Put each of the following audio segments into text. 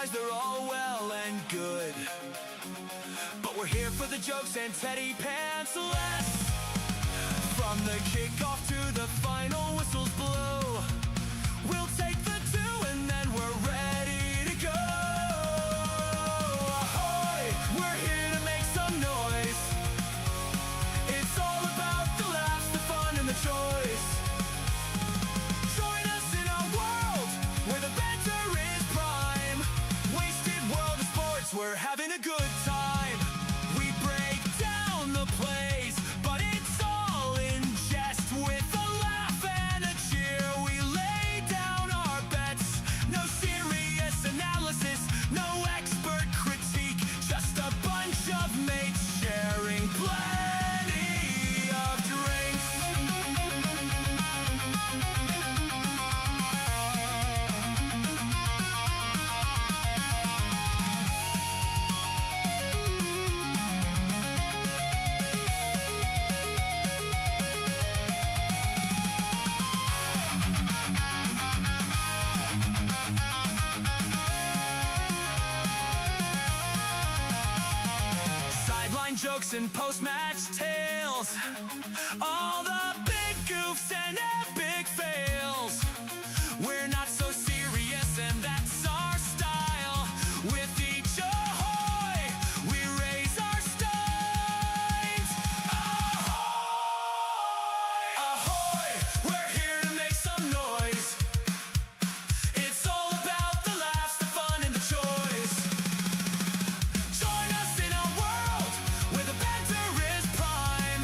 boys, they're all well and good, but we're here for the jokes and teddy pants-less. From the kickoff to the final whistles blow, we'll take the two and then we're ready to go. Ahoy! We're here to make some noise. It's all about the laughs, the fun, and the choice. Join us in a world where the banter is prime. Wasted world of sports, we're having a good time. We break down the plays, but it's all in jest. With a laugh and a cheer, we lay down our bets. No serious analysis, no expert critique, just a bunch of mates sharing plenty of drinks. Sideline jokes and post-match tales, all the big goofs and epic fails. We're not so serious and that's our style. With each ahoy, we raise our steins. Ahoy! Ahoy! We're here to make some noise. It's all about the laughs, the fun, and the choice. Join us in a world where the banter is prime.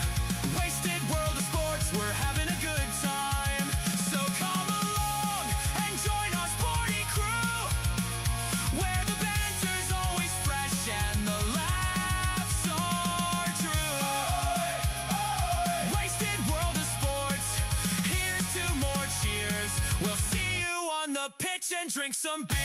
Wasted world of sports, we're having a good time. So come along and join our sporty crew, where the banter's always fresh and the laughs are true. Wasted world of sports, here's to more cheers. We'll see you on the pitch and drink some beer.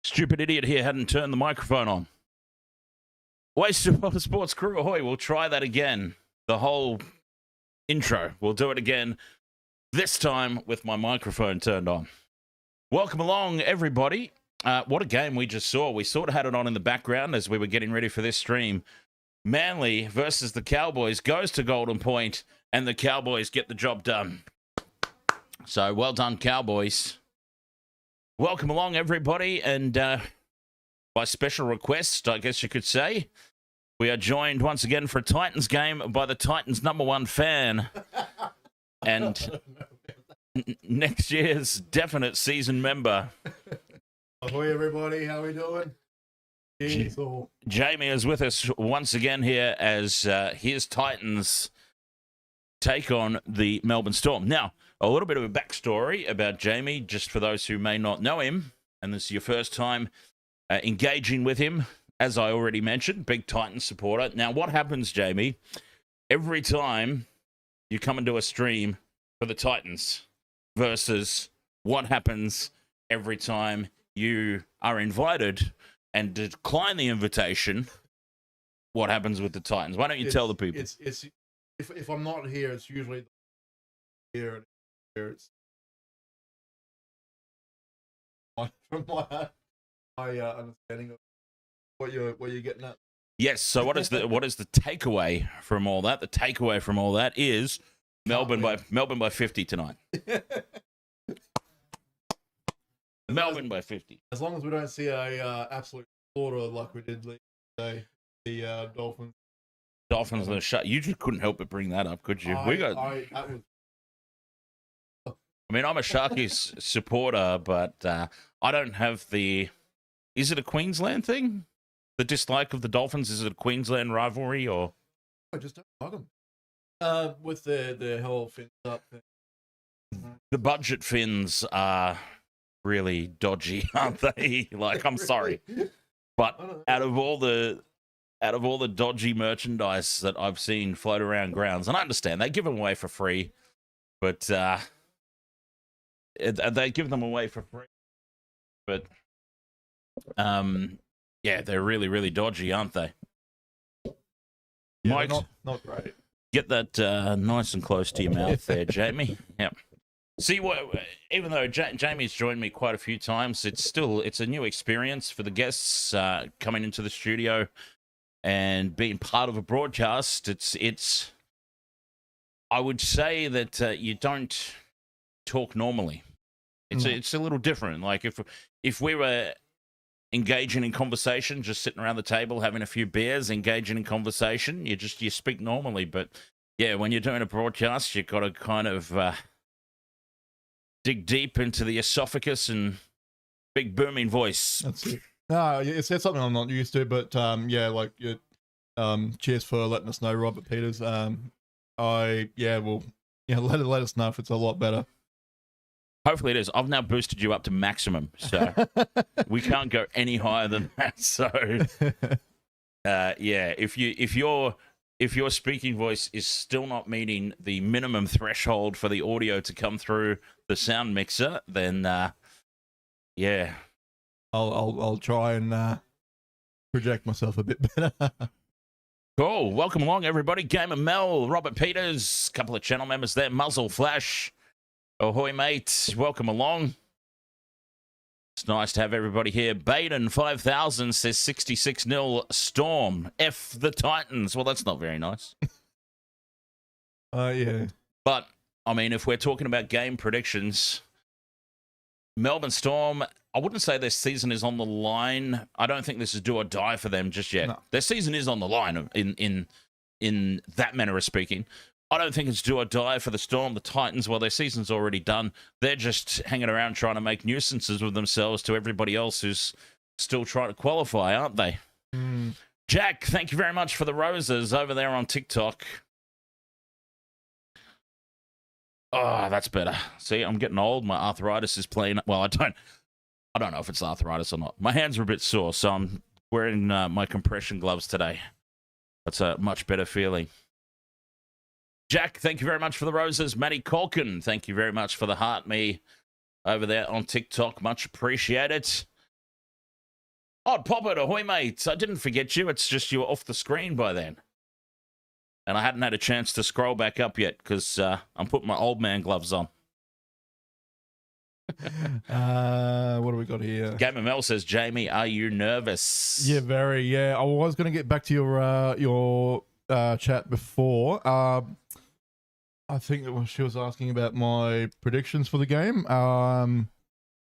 Stupid idiot here hadn't turned the microphone on. Wasted Water Sports crew, ahoy. We'll try that again. The whole intro. We'll do it again, this time with my microphone turned on. Welcome along, everybody. What a game we just saw. We sort of had it on in the background as we were getting ready for this stream. Manly versus the Cowboys goes to Golden Point, and the Cowboys get the job done. So, well done, Cowboys. Welcome along, everybody, and by special request, I guess you could say, we are joined once again for a Titans game by the Titans' #1 fan and next year's definite season member. Ahoy, everybody. How we doing? Jamie is with us once again here as his Titans take on the Melbourne Storm. Now, a little bit of a backstory about Jamie, just for those who may not know him, and this is your first time engaging with him. As I already mentioned, big Titans supporter. Now, what happens, Jamie, every time you come into a stream for the Titans versus what happens every time you are invited and decline the invitation? What happens with the Titans? Why don't you tell the people? If I'm not here, it's usually here and here. It's from my understanding of what you're getting at. Yes. So what is the takeaway from all that? The takeaway from all that is Melbourne by 50 tonight. Melbourne by 50. As long as we don't see a absolute slaughter like we did today, the Dolphins. Dolphins are shut. You just couldn't help but bring that up, could you? I mean, I'm a Sharkies supporter, but I don't have the. Is it a Queensland thing? The dislike of the Dolphins, is it a Queensland rivalry or? I just don't like them. With the whole fins up thing. The budget fins are really dodgy, aren't they? Like, I'm sorry, but out of all the dodgy merchandise that I've seen float around grounds, and I understand they give them away for free, but they give them away for free, but yeah, they're really, really dodgy, aren't they? Yeah, Mike, not great. Get that nice and close to your mouth there, Jamie. Yep. See, even though Jamie's joined me quite a few times, it's a new experience for the guests coming into the studio and being part of a broadcast. It's I would say that you don't talk normally. It's a little different. Like if we were engaging in conversation, just sitting around the table having a few beers, engaging in conversation, you speak normally. But yeah, when you're doing a broadcast, you've got to kind of dig deep into the esophagus and big booming voice. That's it. No, it's something I'm not used to, but yeah, like cheers for letting us know, Robert Peters. Let us know if it's a lot better. Hopefully it is. I've now boosted you up to maximum, so we can't go any higher than that. So yeah, if your speaking voice is still not meeting the minimum threshold for the audio to come through the sound mixer, then yeah, I'll try and project myself a bit better. Cool. Welcome along, everybody. Gamer Mel, Robert Peters, a couple of channel members there. Muzzle Flash. Ahoy, mate. Welcome along. It's nice to have everybody here. Baden 5000 says 66-0 Storm. F the Titans. Well, that's not very nice. Yeah. But, I mean, if we're talking about game predictions, Melbourne Storm, I wouldn't say their season is on the line. I don't think this is do or die for them just yet. No. Their season is on the line in that manner of speaking. I don't think it's do or die for the Storm. The Titans, well, their season's already done. They're just hanging around trying to make nuisances with themselves to everybody else who's still trying to qualify, aren't they? Mm. Jack, thank you very much for the roses over there on TikTok. Oh, that's better. See, I'm getting old. My arthritis is playing. Well, I don't know if it's arthritis or not. My hands are a bit sore, so I'm wearing my compression gloves today. That's a much better feeling. Jack, thank you very much for the roses. Matty Colkin, thank you very much for the heart me over there on TikTok. Much appreciated. Odd Poppet, ahoy, mates. I didn't forget you. It's just you were off the screen by then. And I hadn't had a chance to scroll back up yet because I'm putting my old man gloves on. What do we got here? Gamer Mel says, Jamie, are you nervous? Yeah, very. Yeah, I was going to get back to your chat before. I think she was asking about my predictions for the game.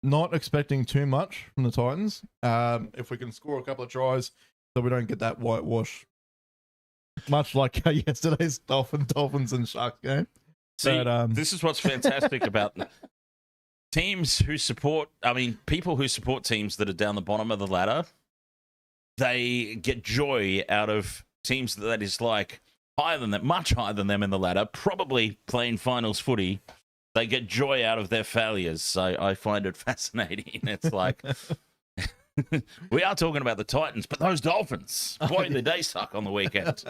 Not expecting too much from the Titans. If we can score a couple of tries, so we don't get that whitewash, much like yesterday's Dolphins and Sharks game. See, but, this is what's fantastic about teams who support. I mean, people who support teams that are down the bottom of the ladder. They get joy out of teams that is like higher than them, much higher than them in the ladder, probably playing finals footy. They get joy out of their failures. So I find it fascinating. It's like, we are talking about the Titans, but those Dolphins, boy, did they suck on the weekend.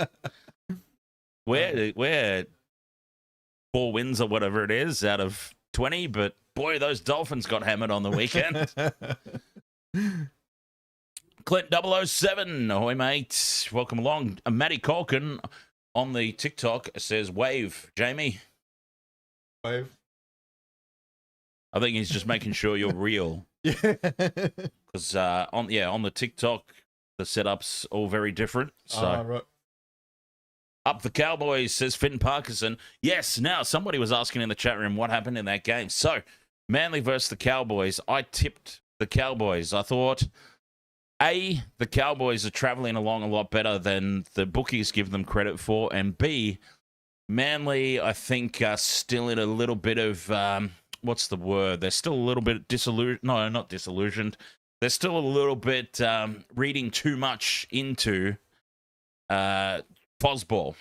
We're 4 wins or whatever it is out of 20, but boy, those Dolphins got hammered on the weekend. Clint 007, ahoy, mate. Welcome along. Matty Colkin on the TikTok says, wave, Jamie. Wave. I think he's just making sure you're real. Yeah. Because on the TikTok, the setup's all very different. So Right. Up the Cowboys, says Finn Parkinson. Yes, now somebody was asking in the chat room what happened in that game. So Manly versus the Cowboys. I tipped the Cowboys. I thought, A, the Cowboys are traveling along a lot better than the bookies give them credit for. And B, Manly, I think, are still in a little bit of, what's the word? They're still a little bit disillusioned. No, not disillusioned. They're still a little bit reading too much into Fozball.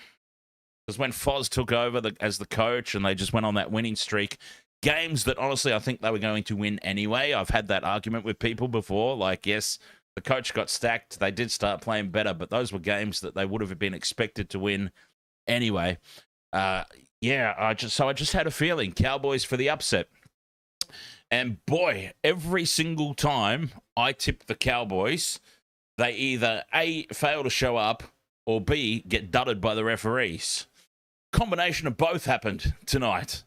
Because when Foz took over as the coach and they just went on that winning streak, games that honestly I think they were going to win anyway. I've had that argument with people before. Like, yes, the coach got stacked. They did start playing better, but those were games that they would have been expected to win anyway. I just had a feeling Cowboys for the upset. And boy, every single time I tip the Cowboys, they either A, fail to show up, or B, get dudded by the referees. Combination of both happened tonight.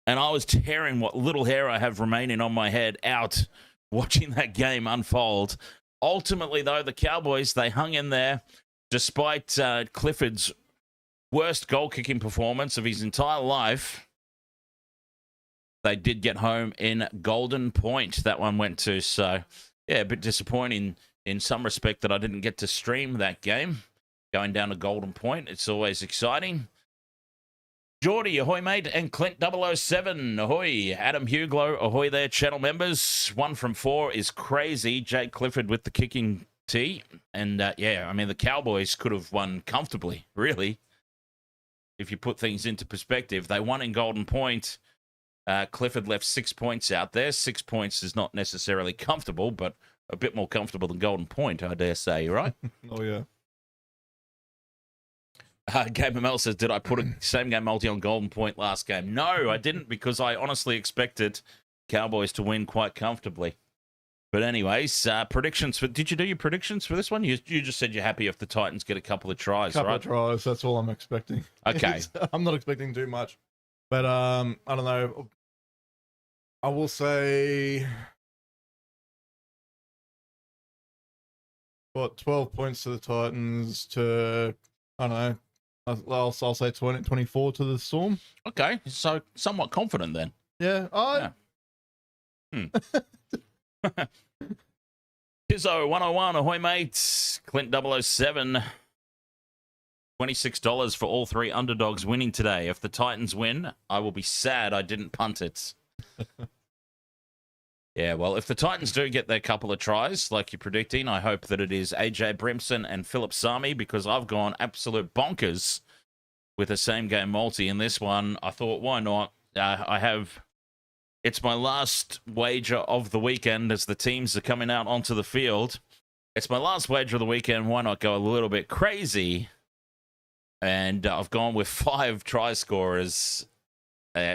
And I was tearing what little hair I have remaining on my head out watching that game unfold. Ultimately, though, the Cowboys, they hung in there despite Clifford's worst goal-kicking performance of his entire life. They did get home in Golden Point. That one went to. So, yeah, a bit disappointing in some respect that I didn't get to stream that game. Going down to Golden Point, it's always exciting. Geordie, ahoy, mate. And Clint 007, ahoy. Adam Huglow, ahoy there, channel members. 1 from 4 is crazy. Jake Clifford with the kicking tee. And, the Cowboys could have won comfortably, really. If you put things into perspective, they won in Golden Point. Clifford left 6 points out there. 6 points is not necessarily comfortable, but a bit more comfortable than Golden Point, I dare say, right? Oh, yeah. Gabe Mel says, did I put a same game multi on Golden Point last game? No, I didn't, because I honestly expected Cowboys to win quite comfortably. But anyways, predictions for... Did you do your predictions for this one? You just said you're happy if the Titans get a couple of tries, right? Couple of tries, that's all I'm expecting. Okay. I'm not expecting too much. But, I don't know. I will say... 12 points to the Titans to... I don't know. I'll say 24 to the Storm. Okay, so somewhat confident then. Yeah. Pizzo 101, ahoy mates. Clint 007. $26 for all 3 underdogs winning today. If the Titans win, I will be sad I didn't punt it. Yeah, well, if the Titans do get their couple of tries, like you're predicting, I hope that it is AJ Brimson and Philip Sami, because I've gone absolute bonkers with a same-game multi in this one. I thought, why not? It's my last wager of the weekend as the teams are coming out onto the field. It's my last wager of the weekend. Why not go a little bit crazy? And I've gone with 5 try scorers,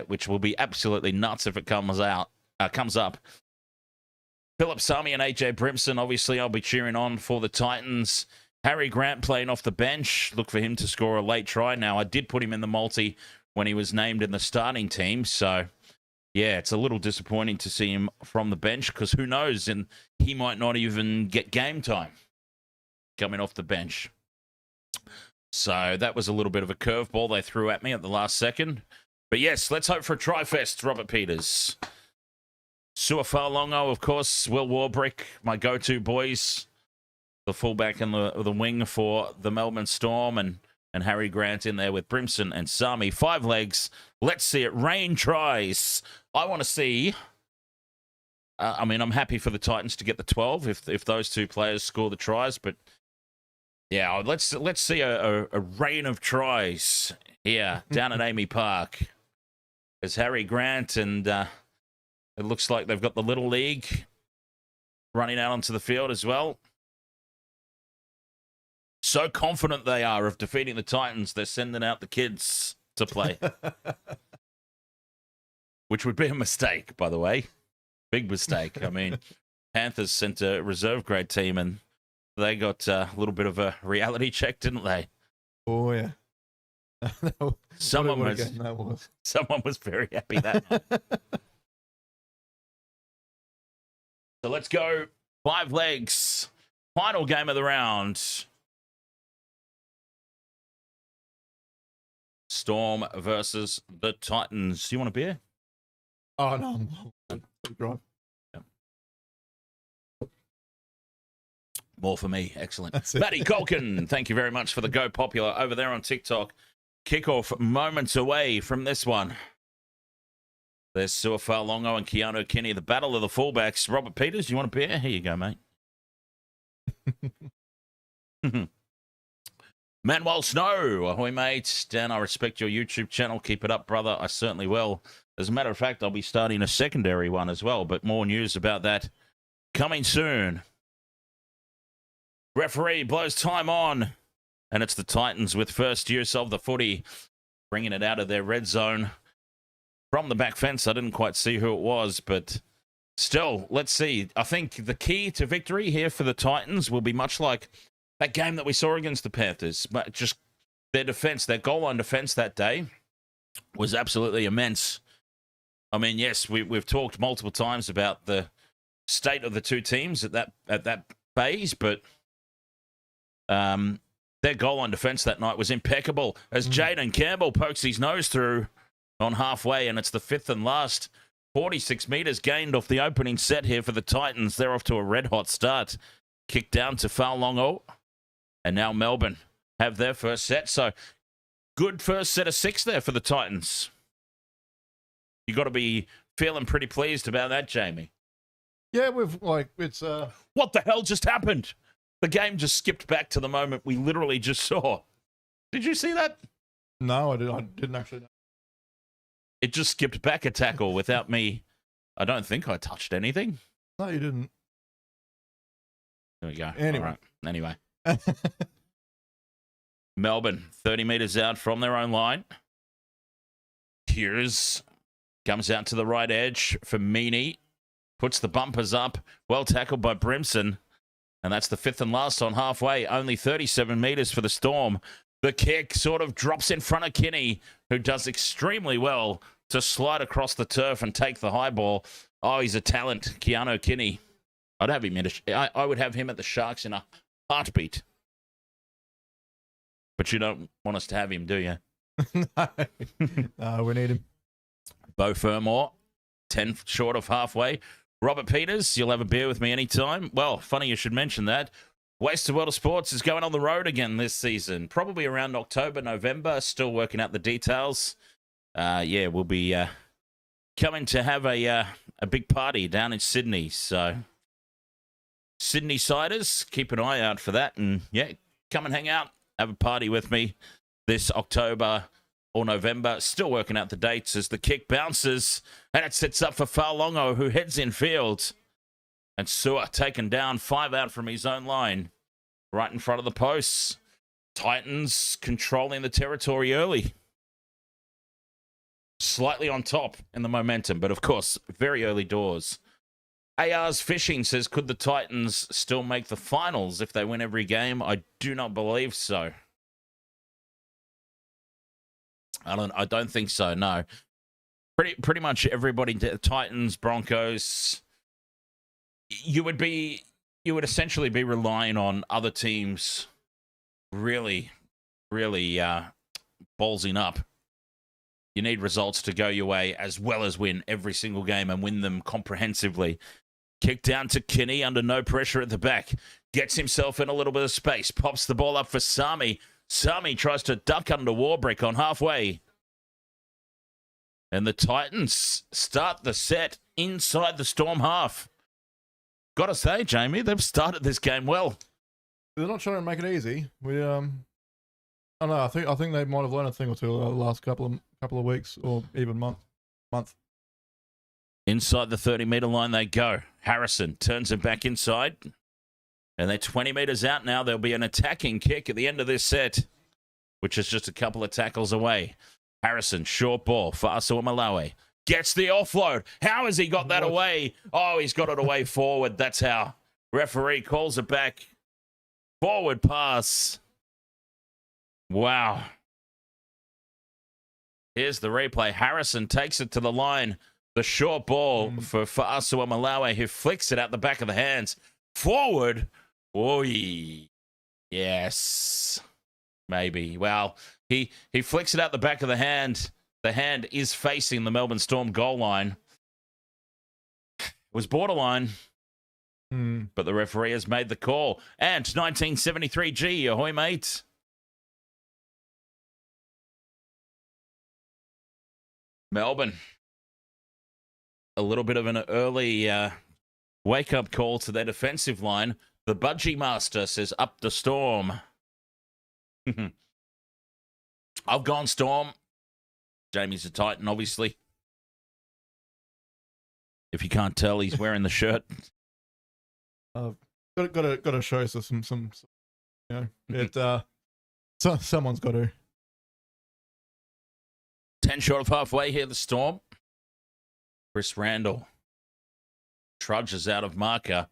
which will be absolutely nuts if it comes up. Philip Sami and AJ Brimson, obviously, I'll be cheering on for the Titans. Harry Grant playing off the bench. Look for him to score a late try. Now, I did put him in the multi when he was named in the starting team. So, yeah, it's a little disappointing to see him from the bench because who knows, and he might not even get game time coming off the bench. So that was a little bit of a curveball they threw at me at the last second. But yes, let's hope for a try-fest, Robert Peters. Sua Fa'alongo, of course, Will Warbrick, my go-to boys. The fullback and the wing for the Melbourne Storm, and Harry Grant in there with Brimson and Sami. 5 legs. Let's see it. Rain tries. I want to see... I mean, I'm happy for the Titans to get the 12 if those two players score the tries, but yeah, let's see a rain of tries here down at AAMI Park. There's Harry Grant, and it looks like they've got the Little League running out onto the field as well. So confident they are of defeating the Titans, they're sending out the kids to play. Which would be a mistake, by the way. Big mistake. I mean, Panthers sent a reserve grade team, and they got a little bit of a reality check, didn't they? Oh, yeah. Someone was very happy that night. So let's go. 5 legs. Final game of the round. Storm versus the Titans. You want a beer? Oh, no. Drive. Yep. More for me. Excellent. Matty Colkin, thank you very much for the Go Popular over there on TikTok. Kickoff moments away from this one. There's Sua Fa'alongo and Keanu Kinney, the battle of the fullbacks. Robert Peters, you want a beer? Here you go, mate. Manuel Snow, ahoy, mate. Dan, I respect your YouTube channel. Keep it up, brother. I certainly will. As a matter of fact, I'll be starting a secondary one as well, but more news about that coming soon. Referee blows time on, and it's the Titans with first use of the footy, bringing it out of their red zone from the back fence. I didn't quite see who it was, but still, let's see. I think the key to victory here for the Titans will be much like that game that we saw against the Panthers, but just their defense, their goal line defense that day was absolutely immense. I mean, yes, we've talked multiple times about the state of the two teams at that phase, but their goal line defense that night was impeccable as Jaden Campbell pokes his nose through on halfway, and it's the 5th and last 46 meters gained off the opening set here for the Titans. They're off to a red-hot start. Kick down to Fa'alongo, and now Melbourne have their first set. So good first set of 6 there for the Titans. You got to be feeling pretty pleased about that, Jamie. Yeah, it's What the hell just happened? The game just skipped back to the moment we literally just saw. Did you see that? No, I didn't actually know. It just skipped back a tackle without me. I don't think I touched anything. No, you didn't. There we go. Anyway. All right. Anyway. Melbourne, 30 meters out from their own line. Hughes comes out to the right edge for Meaney. Puts the bumpers up. Well tackled by Brimson. And that's the 5th and last on halfway. Only 37 meters for the Storm. The kick sort of drops in front of Kinney, who does extremely well to slide across the turf and take the high ball. Oh, he's a talent, Keanu Kinney. I'd have him I would have him at the Sharks in a heartbeat. But you don't want us to have him, do you? No, we need him. Bo Fermor, 10 short of halfway. Robert Peters, you'll have a beer with me anytime. Well, funny you should mention that. Wasted World of Sports is going on the road again this season. Probably around October, November. Still working out the details. Yeah, we'll be coming to have a big party down in Sydney. So, Sydney Siders, keep an eye out for that. And, yeah, come and hang out. Have a party with me this October or November. Still working out the dates as the kick bounces. And it sets up for Fa'alongo, who heads in field. And Sua taken down, 5 out from his own line. Right in front of the posts. Titans controlling the territory early. Slightly on top in the momentum, but of course, very early doors. AR's Fishing says, could the Titans still make the finals if they win every game? I do not believe so. I don't think so, no. Pretty much everybody, Titans, Broncos, you would essentially be relying on other teams really ballsing up. You need results to go your way as well as win every single game and win them comprehensively. Kick down to Kinney under no pressure at the back. Gets himself in a little bit of space. Pops the ball up for Sami. Sami tries to duck under Warbrick on halfway. And the Titans start the set inside the Storm half. Got to say, Jamie, they've started this game well. They're not trying to make it easy. I don't know. I think they might have learned a thing or two the last couple of weeks or even month. Inside the 30-metre line they go. Harrison turns it back inside. And they're 20 metres out now. There'll be an attacking kick at the end of this set, which is just a couple of tackles away. Harrison, short ball. Fa'asua Malawi gets the offload. How has he got that away? Oh, he's got it away forward. That's how. Referee calls it back. Forward pass. Wow. Here's the replay. Harrison takes it to the line. The short ball for Fa'asua Malawi, who flicks it out the back of the hands. Forward. Oi. Yes. Maybe. Well, he flicks it out the back of the hand. The hand is facing the Melbourne Storm goal line. It was borderline. But the referee has made the call. And 1973 G, ahoy, mate. Melbourne. A little bit of an early wake-up call to their defensive line. The Budgie Master says, up the Storm. I've gone Storm. Jamie's a Titan, obviously. If you can't tell, he's wearing the shirt. Got to show us some you know, someone's got to. 10 short of halfway here, the Storm. Chris Randall trudges out of marker.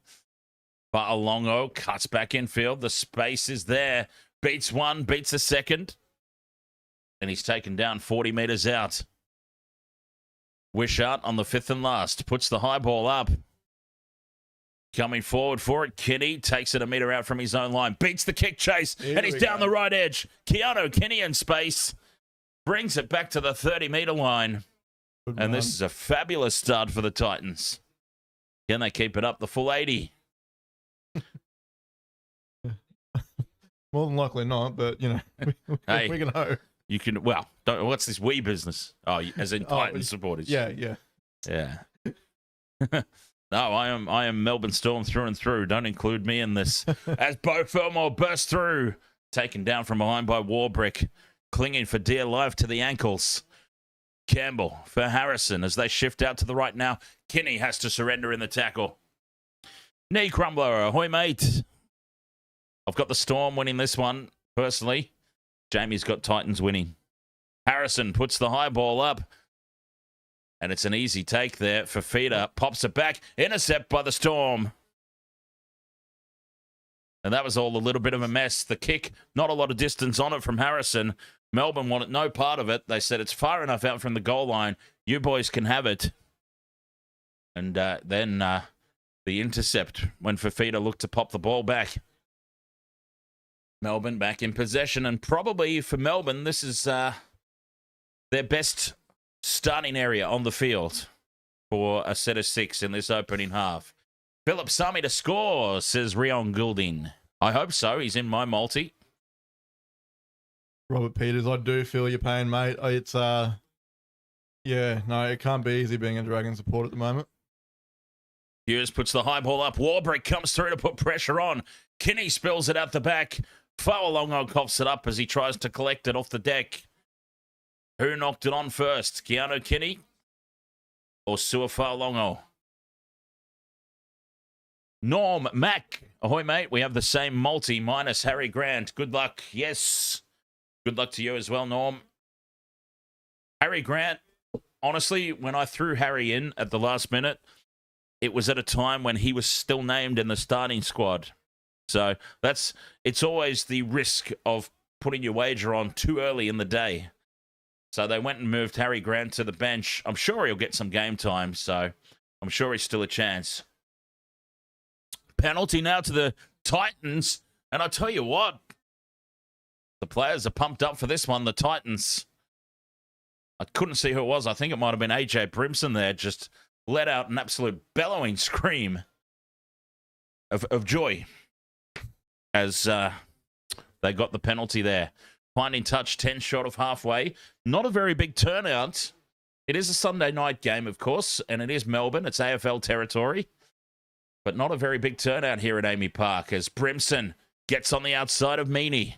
Ba'alongo cuts back infield. The space is there. Beats one, beats a second. And he's taken down 40 metres out. Wishart on the fifth and last. Puts the high ball up. Coming forward for it. Kinney takes it a metre out from his own line. Beats the kick chase. And he's down the right edge. Keanu Kinney in space. Brings it back to the 30-metre line. And this is a fabulous start for the Titans. Can they keep it up the full 80? More than likely not, but, you know, Hey, we can hope. You can, well, what's this we business? Oh, as in Titan supporters. Yeah. No, I am Melbourne Storm through and through. Don't include me in this. As Beau Fermor bursts through, taken down from behind by Warbrick, clinging for dear life to the ankles. Campbell for Harrison as they shift out to the right now. Kinney has to surrender in the tackle. Knee crumbler, ahoy, mate. I've got the Storm winning this one, personally. Jamie's got Titans winning. Harrison puts the high ball up. And it's an easy take there for Feeder. Pops it back. Intercept by the Storm. And that was all a little bit of a mess. The kick, not a lot of distance on it from Harrison. Melbourne wanted no part of it. They said it's far enough out from the goal line. You boys can have it. And then the intercept when Fafita looked to pop the ball back. Melbourne back in possession. And probably for Melbourne, this is their best starting area on the field for a set of 6 in this opening half. Philip Sami to score, says Rion Goulding. I hope so. He's in my multi. Robert Peters, I do feel your pain, mate. It's yeah, no, it can't be easy being a Dragon support at the moment. Hughes puts the high ball up. Warbrick comes through to put pressure on. Kinney spills it out the back. Fa'alongo coughs it up as he tries to collect it off the deck. Who knocked it on first? Keanu Kinney or Sua Fa'alongo? Norm Mack. Ahoy, mate. We have the same multi minus Harry Grant. Good luck. Yes. Good luck to you as well, Norm. Harry Grant, honestly, when I threw Harry in at the last minute, it was at a time when he was still named in the starting squad. So it's always the risk of putting your wager on too early in the day. So they went and moved Harry Grant to the bench. I'm sure he'll get some game time, so I'm sure he's still a chance. Penalty now to the Titans. And I tell you what, the players are pumped up for this one, the Titans. I couldn't see who it was. I think it might have been AJ Brimson there. Just let out an absolute bellowing scream of joy as they got the penalty there. Finding touch 10 short of halfway. Not a very big turnout. It is a Sunday night game, of course, and it is Melbourne. It's AFL territory. But not a very big turnout here at AAMI Park as Brimson gets on the outside of Meaney.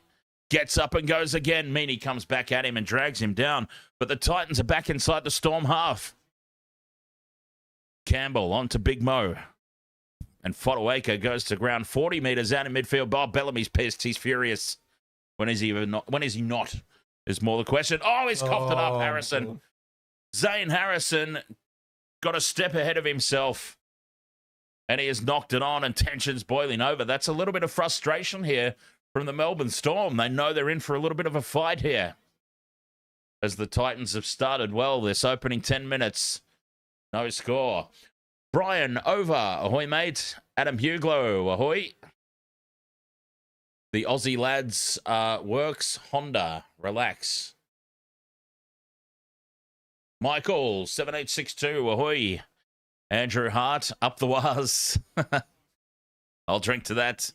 Gets up and goes again. Meaney comes back at him and drags him down. But the Titans are back inside the Storm half. Campbell on to Big Mo. And Fotuaika goes to ground 40 metres out in midfield. Bob Bellamy's pissed. He's furious. When is he even not? When is he not? Is more the question. Oh, he's coughed it up, Harrison. Zane Harrison got a step ahead of himself. And he has knocked it on and tension's boiling over. That's a little bit of frustration here from the Melbourne Storm. They know they're in for a little bit of a fight here. As the Titans have started well this opening 10 minutes. No score. Brian over. Ahoy, mate. Adam Huglow. Ahoy. The Aussie lads works. Honda. Relax. Michael 7862. Ahoy. Andrew Hart. Up the waz. I'll drink to that.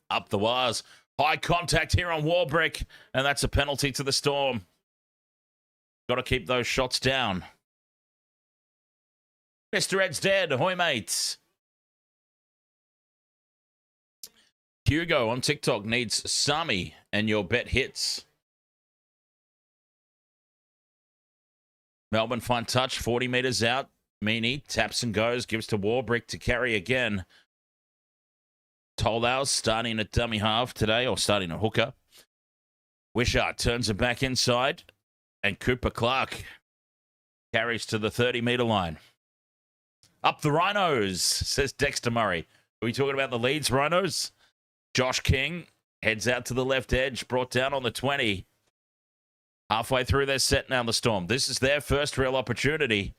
Up the waz. High contact here on Warbrick. And that's a penalty to the Storm. Got to keep those shots down. Mr. Ed's dead. Ahoy, mates. Hugo on TikTok needs Sami and your bet hits. Melbourne find touch. 40 metres out. Meaney taps and goes. Gives to Warbrick to carry again. Tollhouse starting at dummy half today, or starting at hooker. Wishart turns it back inside. And Cooper Clark carries to the 30-metre line. Up the Rhinos, says Dexter Murray. Are we talking about the Leeds Rhinos? Josh King heads out to the left edge, brought down on the 20. Halfway through their set now, the Storm. This is their first real opportunity.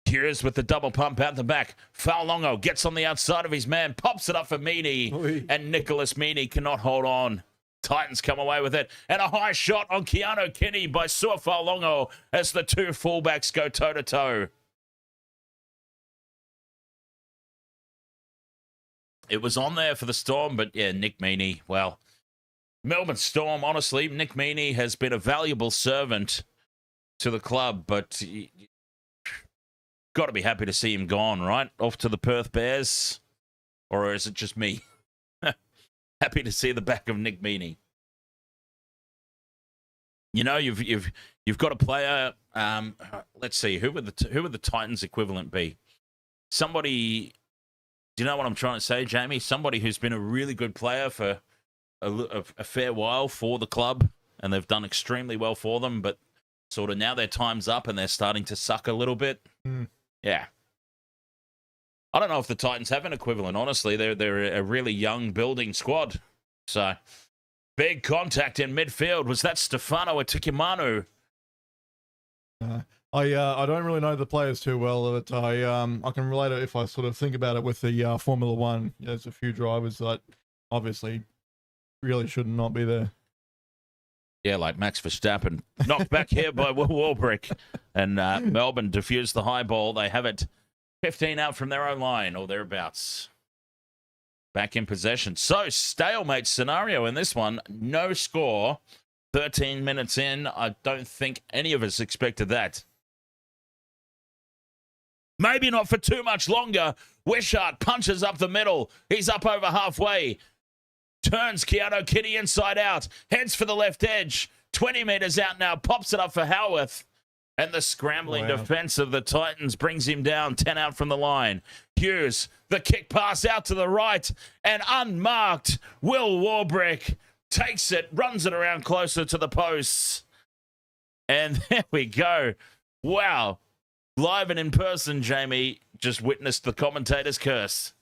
Hughes with the double pump out the back. Faulongo gets on the outside of his man, pops it up for Meaney, and Nicholas Meaney cannot hold on. Titans come away with it. And a high shot on Keanu Kenny by Sua Faulongo as the two fullbacks go toe-to-toe. It was on there for the Storm, but yeah, Nick Meaney, well, Melbourne Storm, honestly, Nick Meaney has been a valuable servant to the club, but got to be happy to see him gone, right? Off to the Perth Bears, or is it just me? Happy to see the back of Nick Meaney. You know, you've got a player. Let's see, who would the Titans equivalent be? Somebody. Do you know what I'm trying to say, Jamie? Somebody who's been a really good player for a fair while for the club, and they've done extremely well for them, but sort of now their time's up and they're starting to suck a little bit. Yeah. I don't know if the Titans have an equivalent, honestly. They're a really young building squad. So, big contact in midfield. Was that Stefano Atikimanu? I don't really know the players too well, but I can relate it if I sort of think about it with the Formula One. There's a few drivers that obviously really should not be there. Yeah, like Max Verstappen. Knocked back here by Warbrick. And Melbourne diffused the high ball. They have it 15 out from their own line, or thereabouts. Back in possession. So, stalemate scenario in this one. No score. 13 minutes in. I don't think any of us expected that. Maybe not for too much longer. Wishart punches up the middle. He's up over halfway. Turns Keanu Kitty inside out. Heads for the left edge. 20 metres out now. Pops it up for Howarth. And the scrambling defence of the Titans brings him down. 10 out from the line. Hughes, the kick pass out to the right. And unmarked, Will Warbrick takes it, runs it around closer to the posts. And there we go. Wow. live and in person, Jamie, just witnessed the commentator's curse.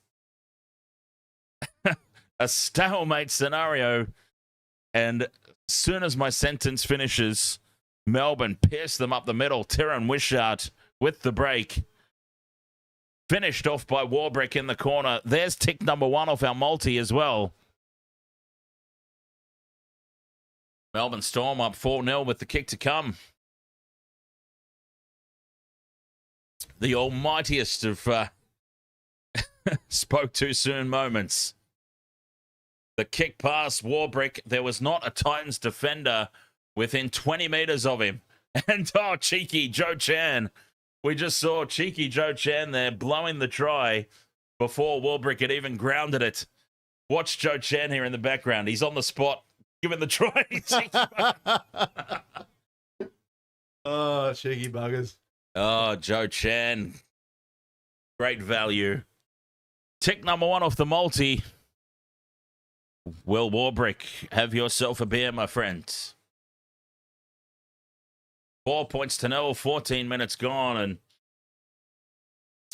A stalemate scenario, and as soon as my sentence finishes, Melbourne pierced them up the middle. Tyrone Wishart with the break. Finished off by Warbrick in the corner. There's tick number 1 off our multi as well. Melbourne Storm up 4-0 with the kick to come. The almightiest of spoke too soon moments. The kick past Warbrick. There was not a Titans defender within 20 metres of him. And cheeky Joe Chan. We just saw cheeky Joe Chan there blowing the try before Warbrick had even grounded it. Watch Joe Chan here in the background. He's on the spot, giving the try. Oh, cheeky buggers. Oh, Joe Chan. Great value. Tick number 1 off the multi. Will Warbrick, have yourself a beer, my friends. 4 points to 0, 14 minutes gone, and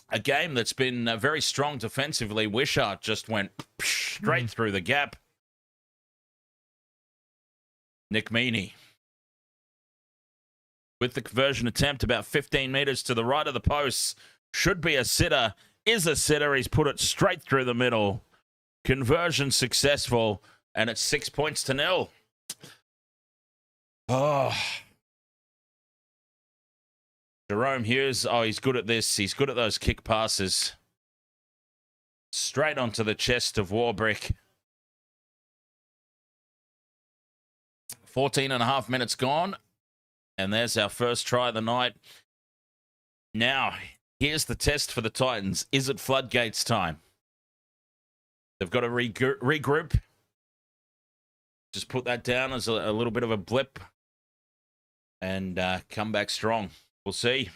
a game that's been very strong defensively. Wishart just went straight through the gap. Nick Meaney with the conversion attempt about 15 metres to the right of the post. Should be a sitter. Is a sitter. He's put it straight through the middle. Conversion successful, and it's 6 points to 0. Oh. Jahrome Hughes, he's good at this. He's good at those kick passes. Straight onto the chest of Warbrick. 14 and a half minutes gone. And there's our first try of the night. Now, here's the test for the Titans. Is it floodgates time? They've got to regroup. Just put that down as a little bit of a blip. And come back strong. We'll see.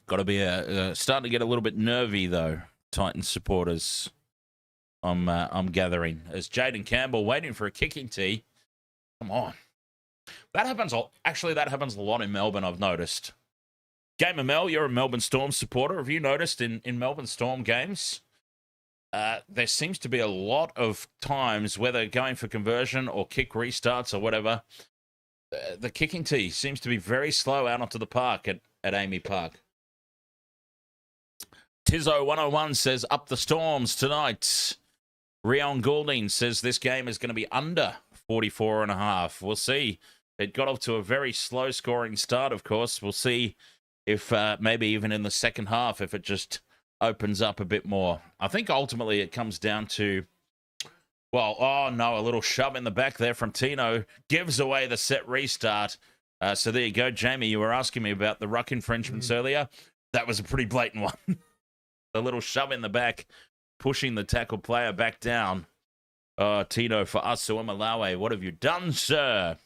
Got to be starting to get a little bit nervy though, Titans supporters. I'm gathering as Jaden Campbell waiting for a kicking tee. Come on, that happens. Actually, that happens a lot in Melbourne. I've noticed. Gamer Mel, you're a Melbourne Storm supporter. Have you noticed in Melbourne Storm games, there seems to be a lot of times, whether going for conversion or kick restarts or whatever, the kicking tee seems to be very slow out onto the park at AAMI Park. Tizzo101 says, up the Storms tonight. Rion Goulding says this game is going to be under 44.5. We'll see. It got off to a very slow scoring start, of course. We'll see if maybe even in the second half, if it just opens up a bit more. I think ultimately it comes down to, well, oh no, a little shove in the back there from Tino gives away the set restart. So there you go, Jamie. You were asking me about the ruck infringements earlier. That was a pretty blatant one. A little shove in the back, pushing the tackle player back down. Tino for us, Malawi. What have you done, sir?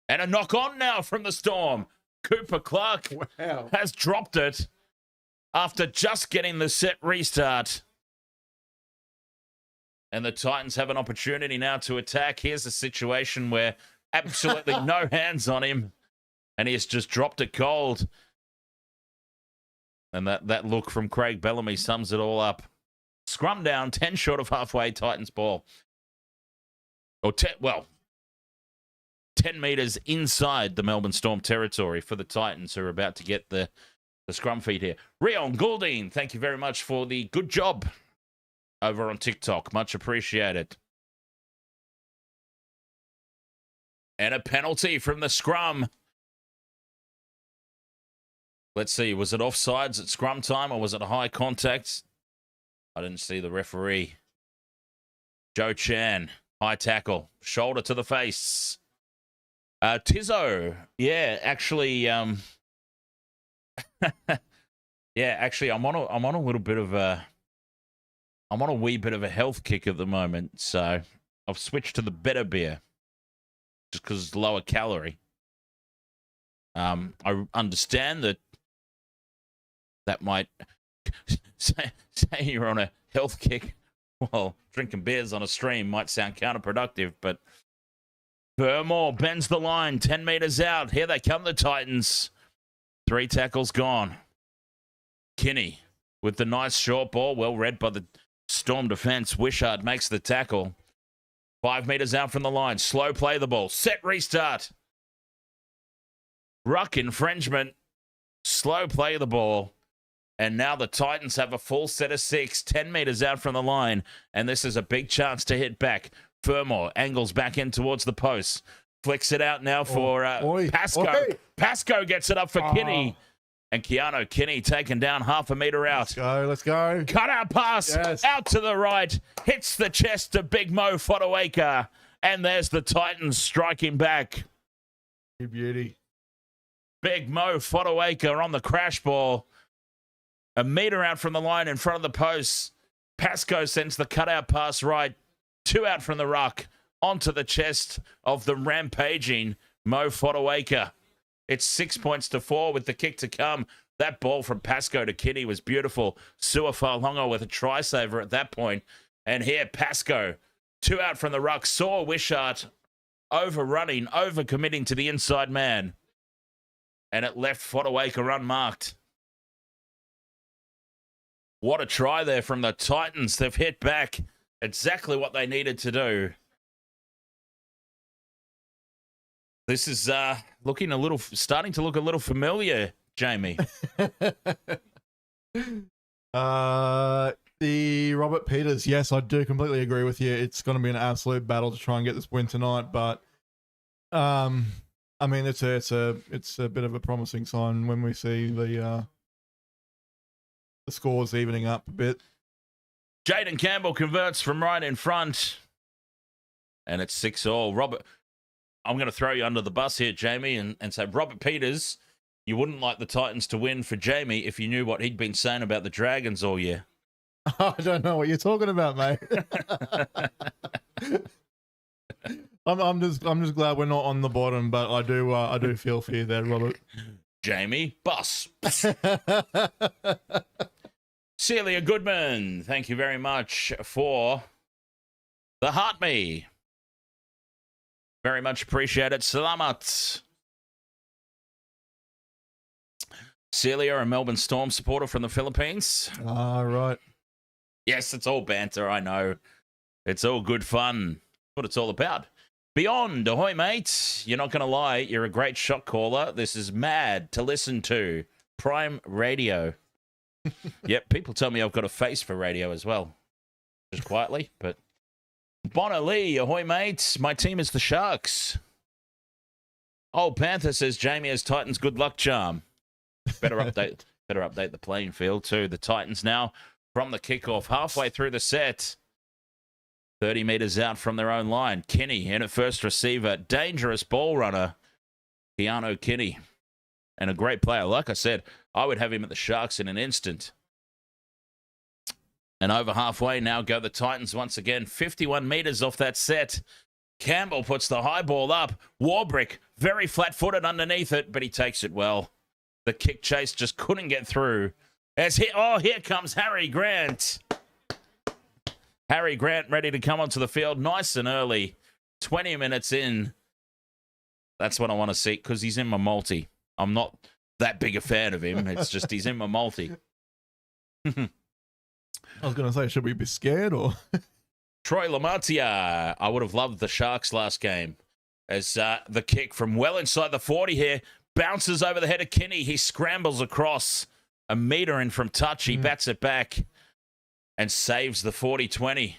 And a knock on now from the Storm. Cooper Clark has dropped it after just getting the set restart. And the Titans have an opportunity now to attack. Here's a situation where absolutely no hands on him. And he has just dropped it cold. And that look from Craig Bellamy sums it all up. Scrum down, 10 short of halfway, Titans ball. Or 10 metres inside the Melbourne Storm territory for the Titans, who are about to get the scrum feed here. Rion Goulding, thank you very much for the good job over on TikTok. Much appreciated. And a penalty from the scrum. Let's see, was it offsides at scrum time or was it a high contact? I didn't see the referee. Joe Chan, high tackle, shoulder to the face. Tizzo, yeah, actually, yeah, actually, I'm on a little bit of a, I'm on a wee bit of a health kick at the moment, so I've switched to the better beer, just because it's lower calorie. I understand that might say you're on a health kick while drinking beers on a stream might sound counterproductive, but Fermor bends the line, 10 metres out. Here they come, the Titans. 3 tackles gone. Kinney with the nice short ball, well read by the Storm defence. Wishart makes the tackle. 5 metres out from the line. Slow play the ball. Set restart. Ruck infringement. Slow play the ball. And now the Titans have a full set of 6, 10 metres out from the line. And this is a big chance to hit back. Fermor angles back in towards the post. Flicks it out now for Pascoe. Oi. Pascoe gets it up for Kinney. And Keanu Kinney taken down half a metre out. Let's go. Cut out pass. Yes. Out to the right. Hits the chest of Big Mo Fodawaker. And there's the Titans striking back. You beauty. Big Mo Fodawaker on the crash ball. A metre out from the line in front of the post. Pascoe sends the cutout pass right. 2 out from the ruck. Onto the chest of the rampaging Mo Fodawaker. It's 6 points to 4 with the kick to come. That ball from Pascoe to Kinney was beautiful. Suafalongo with a try saver at that point. And here, Pascoe, 2 out from the ruck. Saw Wishart overrunning, overcommitting to the inside man. And it left Fodawaker unmarked. What a try there from the Titans. They've hit back exactly what they needed to do. This is starting to look a little familiar, Jamie. The Robert Peters, yes, I do completely agree with you. It's going to be an absolute battle to try and get this win tonight, but I mean, it's a bit of a promising sign when we see the scores evening up a bit. Jaden Campbell converts from right in front, and it's 6-all. Robert, I'm going to throw you under the bus here, Jamie, and say, Robert Peters, you wouldn't like the Titans to win for Jamie if you knew what he'd been saying about the Dragons all year. I don't know what you're talking about, mate. I'm just glad we're not on the bottom, but I do feel for you there, Robert. Jamie, bus. Celia Goodman, thank you very much for the Heart Me. Very much appreciate it. Salamat. Celia, a Melbourne Storm supporter from the Philippines. Right. Yes, it's all banter, I know. It's all good fun. That's what it's all about. Beyond, ahoy, mate. You're not going to lie, you're a great shot caller. This is mad to listen to. Prime Radio. Yep, people tell me I've got a face for radio as well. Just quietly, but... Bonner Lee, ahoy, mates. My team is the Sharks. Old Panther says Jamie has Titans good luck charm. Better update the playing field too. The Titans now from the kickoff, halfway through the set. 30 metres out from their own line. Kinney in at first receiver. Dangerous ball runner. Keanu Kinney. And a great player. Like I said, I would have him at the Sharks in an instant. And over halfway now go the Titans once again. 51 metres off that set. Campbell puts the high ball up. Warbrick, very flat-footed underneath it, but he takes it well. The kick chase just couldn't get through. Here comes Harry Grant. Harry Grant ready to come onto the field nice and early. 20 minutes in. That's what I want to see, because he's in my multi. I'm not that big a fan of him. It's just he's in my multi. I was going to say, should we be scared or? Troy Lamatia. I would have loved the Sharks last game. As the kick from well inside the 40 here bounces over the head of Kinney. He scrambles across a metre in from touch. He bats it back and saves the 40-20.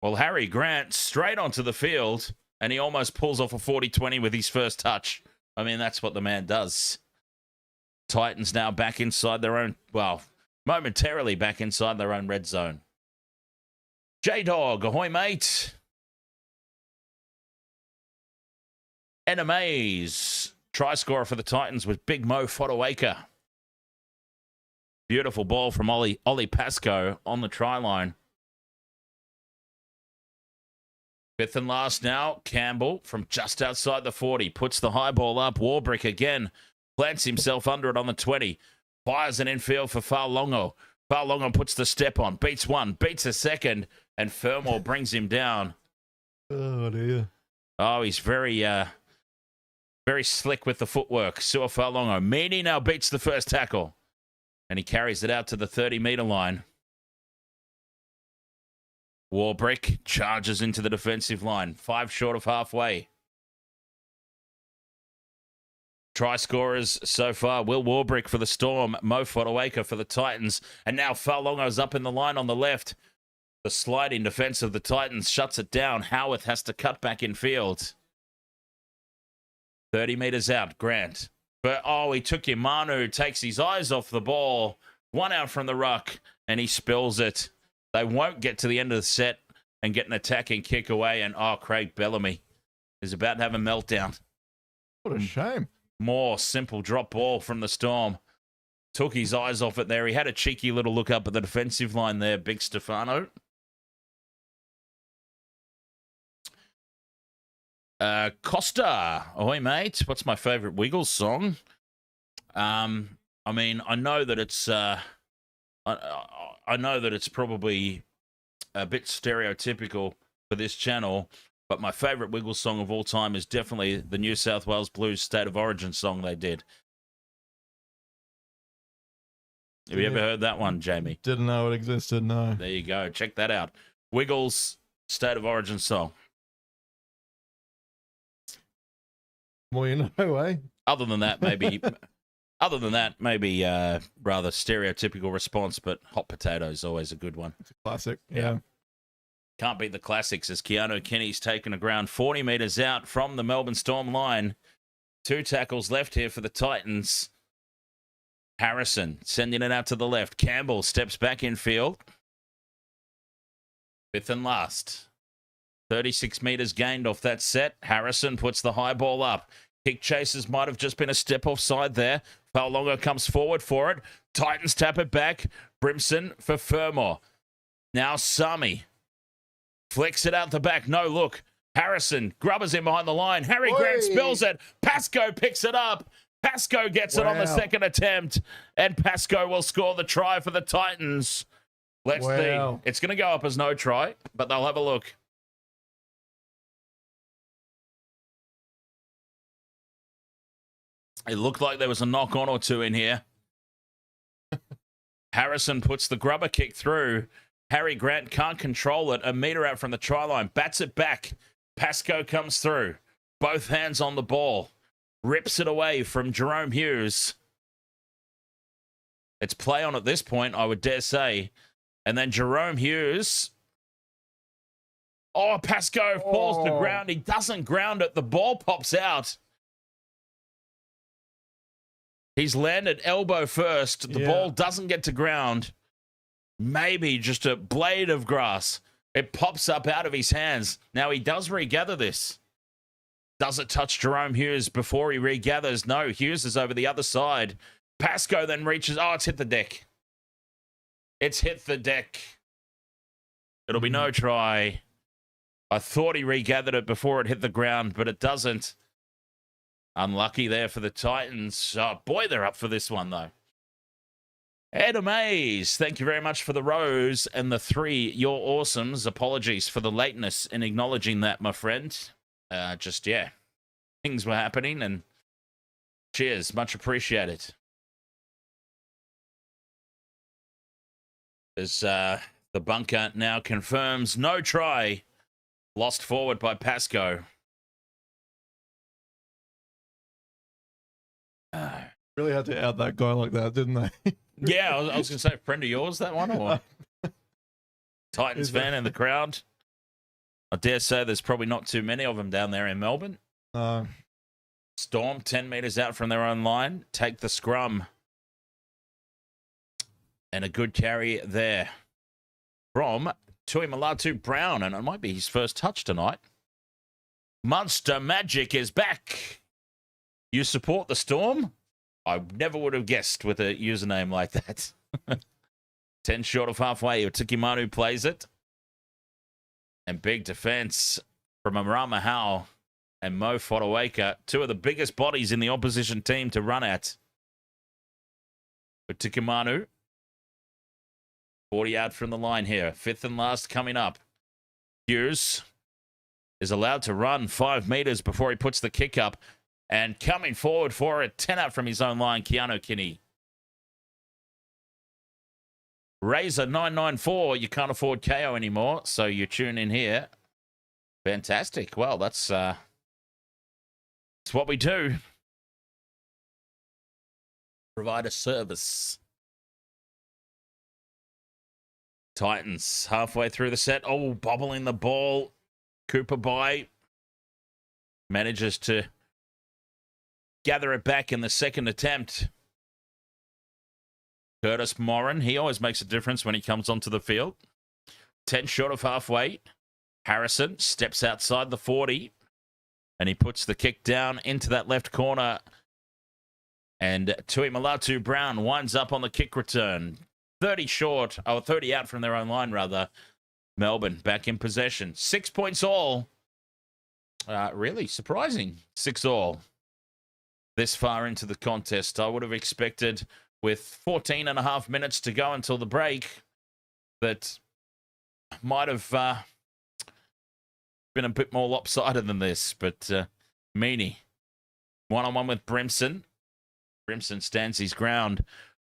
Well, Harry Grant straight onto the field, and he almost pulls off a 40-20 with his first touch. I mean, that's what the man does. Titans now back inside their own, well, momentarily back inside their own red zone. J-Dog, ahoy, mate. NMA's try scorer for the Titans was Big Mo Fodawaker. Beautiful ball from Ollie Pascoe on the try line. Fifth and last now, Campbell from just outside the 40. Puts the high ball up. Warbrick again plants himself under it on the 20. Fires an infield for Falongo. Falongo puts the step on. Beats one. Beats a second. And Fermor brings him down. Oh, dear. Oh, he's very slick with the footwork. Suafalongo. Meaney now beats the first tackle. And he carries it out to the 30-metre line. Warbrick charges into the defensive line. 5 short of halfway. Try scorers so far. Will Warbrick for the Storm. Mo Fotuaika for the Titans. And now Falongo's up in the line on the left. The sliding defence of the Titans shuts it down. Howarth has to cut back in field. 30 metres out, Grant. But, he took Manu, takes his eyes off the ball. 1 out from the ruck, and he spills it. They won't get to the end of the set and get an attacking kick away. And, Craig Bellamy is about to have a meltdown. What a shame. More simple drop ball from the Storm. Took his eyes off it there. He had a cheeky little look up at the defensive line there, Big Stefano. Costa. Ahoy, mate. What's my favourite Wiggles song? I know that it's I know that it's probably a bit stereotypical for this channel, but my favourite Wiggles song of all time is definitely the New South Wales Blues State of Origin song they did. Have you ever heard that one, Jamie? Didn't know it existed, no. There you go. Check that out. Wiggles State of Origin song. Well, you know, eh? Other than that, maybe rather stereotypical response, but hot potato is always a good one. It's a classic. Yeah. Can't beat the classics as Keanu Kenny's taken the ground 40 metres out from the Melbourne Storm line. 2 tackles left here for the Titans. Harrison sending it out to the left. Campbell steps back in field. 5th and last. 36 metres gained off that set. Harrison puts the high ball up. Kick chasers might have just been a step offside there. Falongo comes forward for it. Titans tap it back. Brimson for Fermor. Now Sami flicks it out the back. No look. Harrison grubbers in behind the line. Harry Grant spills it. Pascoe picks it up. Pascoe gets it on the second attempt. And Pascoe will score the try for the Titans. Let's see. It's going to go up as no try, but they'll have a look. It looked like there was a knock-on or two in here. Harrison puts the grubber kick through. Harry Grant can't control it. A metre out from the try line. Bats it back. Pascoe comes through. Both hands on the ball. Rips it away from Jahrome Hughes. It's play on at this point, I would dare say. And then Jahrome Hughes. Pascoe falls to ground. He doesn't ground it. The ball pops out. He's landed elbow first. The ball doesn't get to ground. Maybe just a blade of grass. It pops up out of his hands. Now he does regather this. Does it touch Jahrome Hughes before he regathers? No, Hughes is over the other side. Pascoe then reaches. It's hit the deck. It's hit the deck. It'll be no try. I thought he regathered it before it hit the ground, but it doesn't. Unlucky there for the Titans. Boy, they're up for this one, though. Ed Amaze, thank you very much for the rose and the 3. You're awesomes. Apologies for the lateness in acknowledging that, my friend. Things were happening, and cheers. Much appreciated. As the bunker now confirms no try. Lost forward by Pascoe. Really had to out that guy like that, didn't they? Yeah, I was going to say, friend of yours, that one? Or Titans fan in the crowd? I dare say there's probably not too many of them down there in Melbourne. Storm, 10 metres out from their own line. Take the scrum. And a good carry there from Tuimalatu Brown. And it might be his first touch tonight. Munster Magic is back. You support the Storm? I never would have guessed with a username like that. 10 short of halfway. Utikimanu plays it. And big defense from Amrama Howe and Mo Fotuaika. 2 of the biggest bodies in the opposition team to run at. Utikimanu. 40 out from the line here. 5th and last coming up. Hughes is allowed to run 5 meters before he puts the kick up. And coming forward for it, 10 out from his own line, Keanu Kinney. Razor 994, you can't afford KO anymore, so you tune in here. Fantastic. Well, that's what we do. Provide a service. Titans halfway through the set. Oh, bobbling the ball. Cooper by manages to gather it back in the second attempt. Curtis Moran, he always makes a difference when he comes onto the field. 10 short of halfway. Harrison steps outside the 40 and he puts the kick down into that left corner. And Tui Malatu Brown winds up on the kick return. 30 short, or 30 out from their own line, rather. Melbourne back in possession. 6 points all. Really surprising. 6 all. This far into the contest. I would have expected, with 14 and a half minutes to go until the break, that might have been a bit more lopsided than this. But Meaney, one-on-one with Brimson. Brimson stands his ground.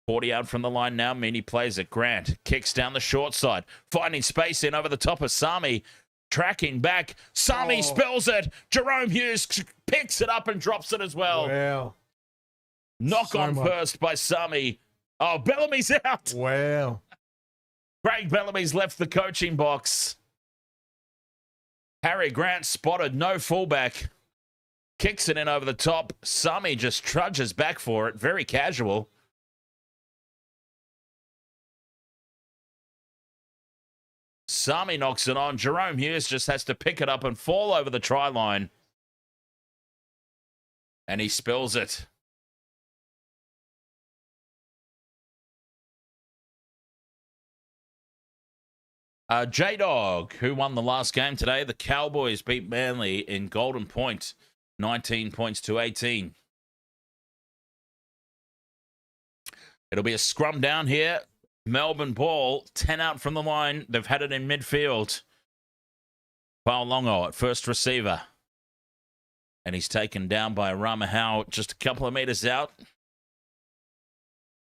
40 out from the line now. Meaney plays it. Grant kicks down the short side. Finding space in over the top of Sami. Tracking back. Sami spills it. Jahrome Hughes picks it up and drops it as well. Wow. Knock So on much. first by Sami. Oh, Bellamy's out. Wow. Craig Bellamy's left the coaching box. Harry Grant spotted. No fullback. Kicks it in over the top. Sami just trudges back for it. Very casual. Sami knocks it on. Jahrome Hughes just has to pick it up and fall over the try line. And he spills it. J-Dog, who won the last game today. The Cowboys beat Manly in Golden Point. 19 points to 18. It'll be a scrum down here. Melbourne ball, 10 out from the line. They've had it in midfield. Paolongo at first receiver. And he's taken down by Ramahau just a couple of meters out.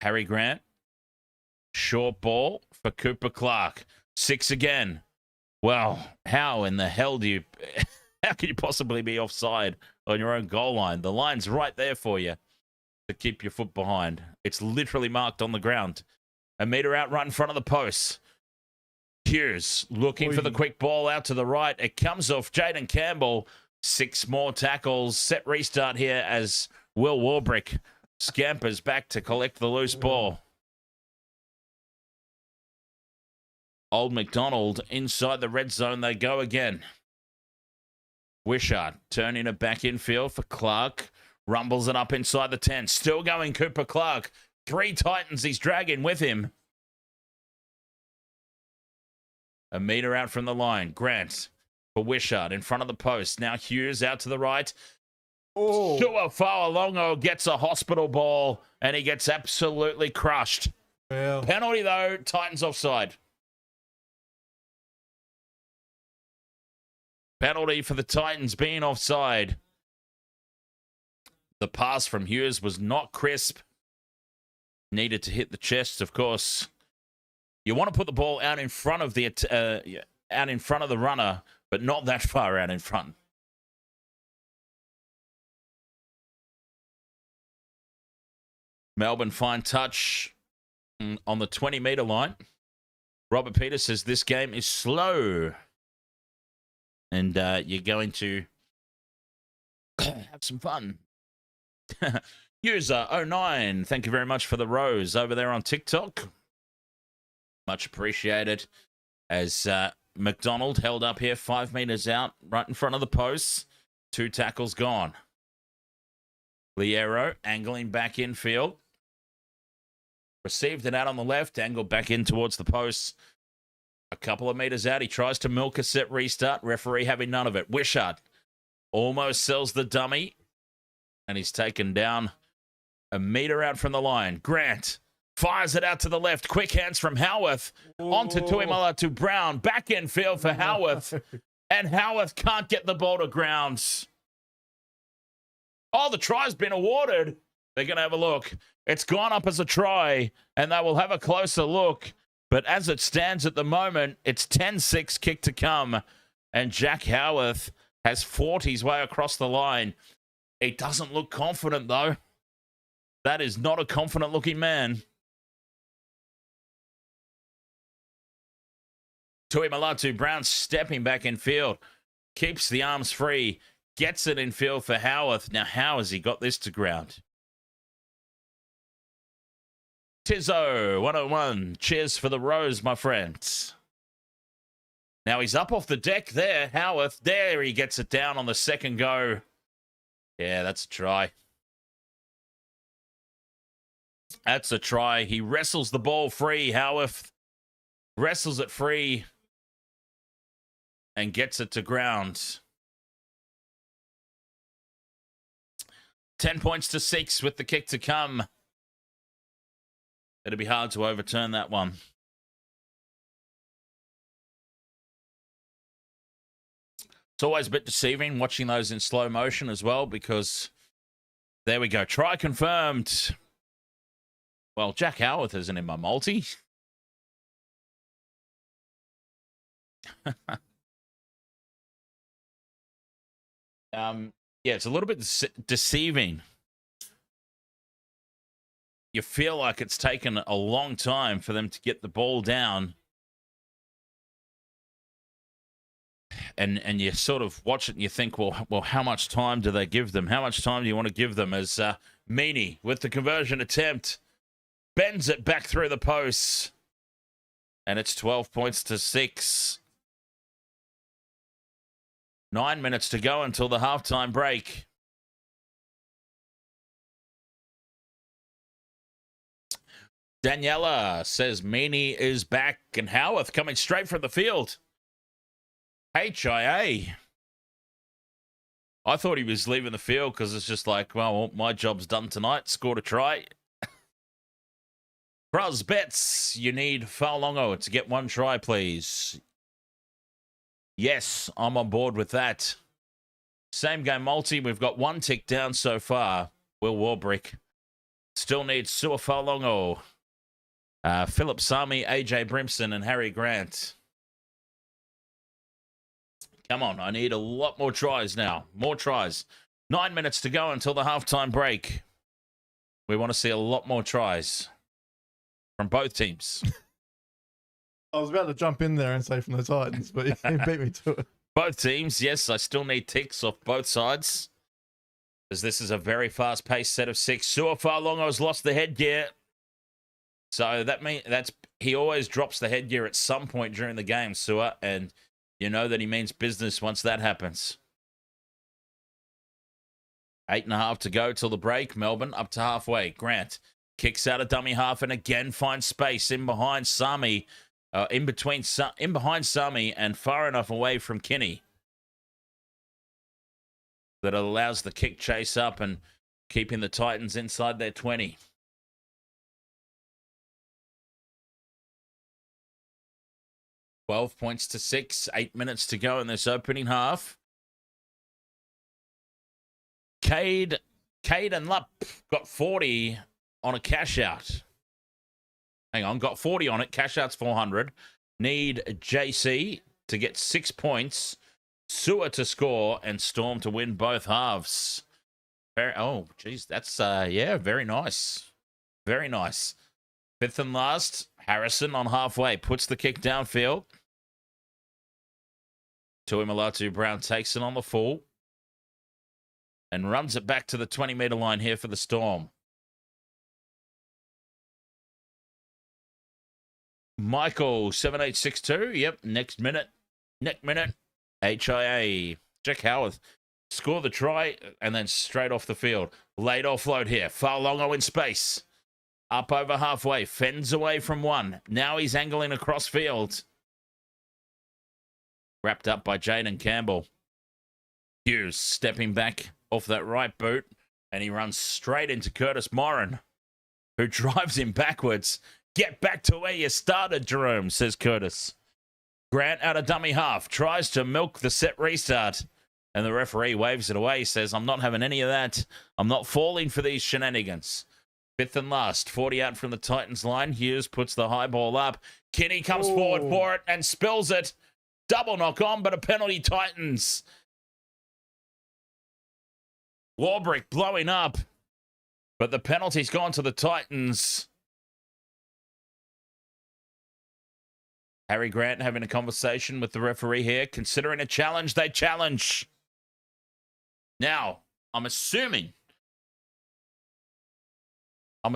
Harry Grant. Short ball for Cooper Clark. 6 again. Well, how in the hell do you... How can you possibly be offside on your own goal line? The line's right there for you to keep your foot behind. It's literally marked on the ground. A meter out right in front of the post. Hughes looking for the quick ball out to the right. It comes off Jaden Campbell. 6 more tackles. Set restart here as Will Warbrick scampers back to collect the loose ball. Old McDonald inside the red zone. They go again. Wishart turning it back infield for Clark. Rumbles it up inside the 10. Still going Cooper Clark. 3 Titans he's dragging with him. A meter out from the line. Grant for Wishart in front of the post. Now Hughes out to the right. Tuafa'alongo gets a hospital ball and he gets absolutely crushed. Wow. Penalty though. Titans offside. Penalty for the Titans being offside. The pass from Hughes was not crisp. Needed to hit the chest, of course. You want to put the ball out in front of the runner, but not that far out in front. Melbourne fine touch on the 20-meter line. Robert Peters says this game is slow. And you're going to have some fun. User 09, thank you very much for the rose over there on TikTok. Much appreciated. As McDonald held up here 5 meters out, right in front of the posts. 2 tackles gone. Loiero angling back infield. Received it out on the left, angled back in towards the posts. A couple of meters out, he tries to milk a set restart. Referee having none of it. Wishart almost sells the dummy. And he's taken down a meter out from the line. Grant fires it out to the left. Quick hands from Howarth. Onto Tuimala to Brown. Back in field for Howarth. And Howarth can't get the ball to ground. Oh, the try's been awarded. They're going to have a look. It's gone up as a try, and they will have a closer look. But as it stands at the moment, it's 10-6 kick to come. And Jack Howarth has fought his way across the line. He doesn't look confident, though. That is not a confident-looking man. Tui Malatu Brown stepping back in field. Keeps the arms free. Gets it in field for Howarth. Now, how has he got this to ground? Tizzo, 101. Cheers for the rose, my friends. Now he's up off the deck there. Howarth, there he gets it down on the second go. Yeah, that's a try. That's a try. He wrestles the ball free. Howarth wrestles it free and gets it to ground. 10 points to 6 with the kick to come. It'll be hard to overturn that one. It's always a bit deceiving watching those in slow motion as well, because there we go. Try confirmed. Well, Jack Howarth isn't in my multi. Yeah, it's a little bit deceiving. You feel like it's taken a long time for them to get the ball down. And you sort of watch it and you think, well, how much time do they give them? How much time do you want to give them? As Meaney, with the conversion attempt, bends it back through the posts. And it's 12 points to 6. 9 minutes to go until the halftime break. Daniela says Meaney is back and Howarth coming straight from the field. HIA. I thought he was leaving the field because it's just like, well, my job's done tonight. Scored a try. Cruz bets you need Faulongo to get one try, please. Yes, I'm on board with that. Same game multi. We've got one tick down so far. Will Warbrick. Still needs Sua Faulongo. Philip Sami, AJ Brimson, and Harry Grant. Come on, I need a lot more tries now. More tries. 9 minutes to go until the halftime break. We want to see a lot more tries from both teams. I was about to jump in there and say from the Titans, but you beat me to it. Both teams, yes, I still need ticks off both sides, as this is a very fast-paced set of 6. Sua Faulongo's lost the headgear. So that means he always drops the headgear at some point during the game, Sua, and you know that he means business once that happens. 8.5 to go till the break. Melbourne up to halfway. Grant kicks out a dummy half and again finds space in behind Sami, in behind Sami and far enough away from Kinney that it allows the kick chase up and keeping the Titans inside their 20. £12 to 6, 8 minutes to go in this opening half. Cade and Lupp got 40 on a cash out. Hang on, got 40 on it. Cash out's 400. Need JC to get 6 points. Sua to score and Storm to win both halves. Oh, geez, that's, yeah, very nice. Very nice. Fifth and last, Harrison on halfway. Puts the kick downfield. Tui Malatu Brown takes it on the full and runs it back to the 20-meter line here for the Storm. Michael, 7862. Yep, next minute. HIA. Jack Howarth. Score the try and then straight off the field. Late offload here. Faulongo in space. Up over halfway. Fends away from one. Now he's angling across field. Wrapped up by Jaden Campbell. Hughes stepping back off that right boot. And he runs straight into Curtis Morin, who drives him backwards. Get back to where you started, Jahrome, says Curtis. Grant out of dummy half, tries to milk the set restart. And the referee waves it away, says, I'm not having any of that. I'm not falling for these shenanigans. Fifth and last, 40 out from the Titans line. Hughes puts the high ball up. Kinney comes forward for it and spills it. Double knock on, but a penalty Titans. Warbrick blowing up, but the penalty's gone to the Titans. Harry Grant having a conversation with the referee here. Considering a challenge, they challenge. Now, I'm assuming. They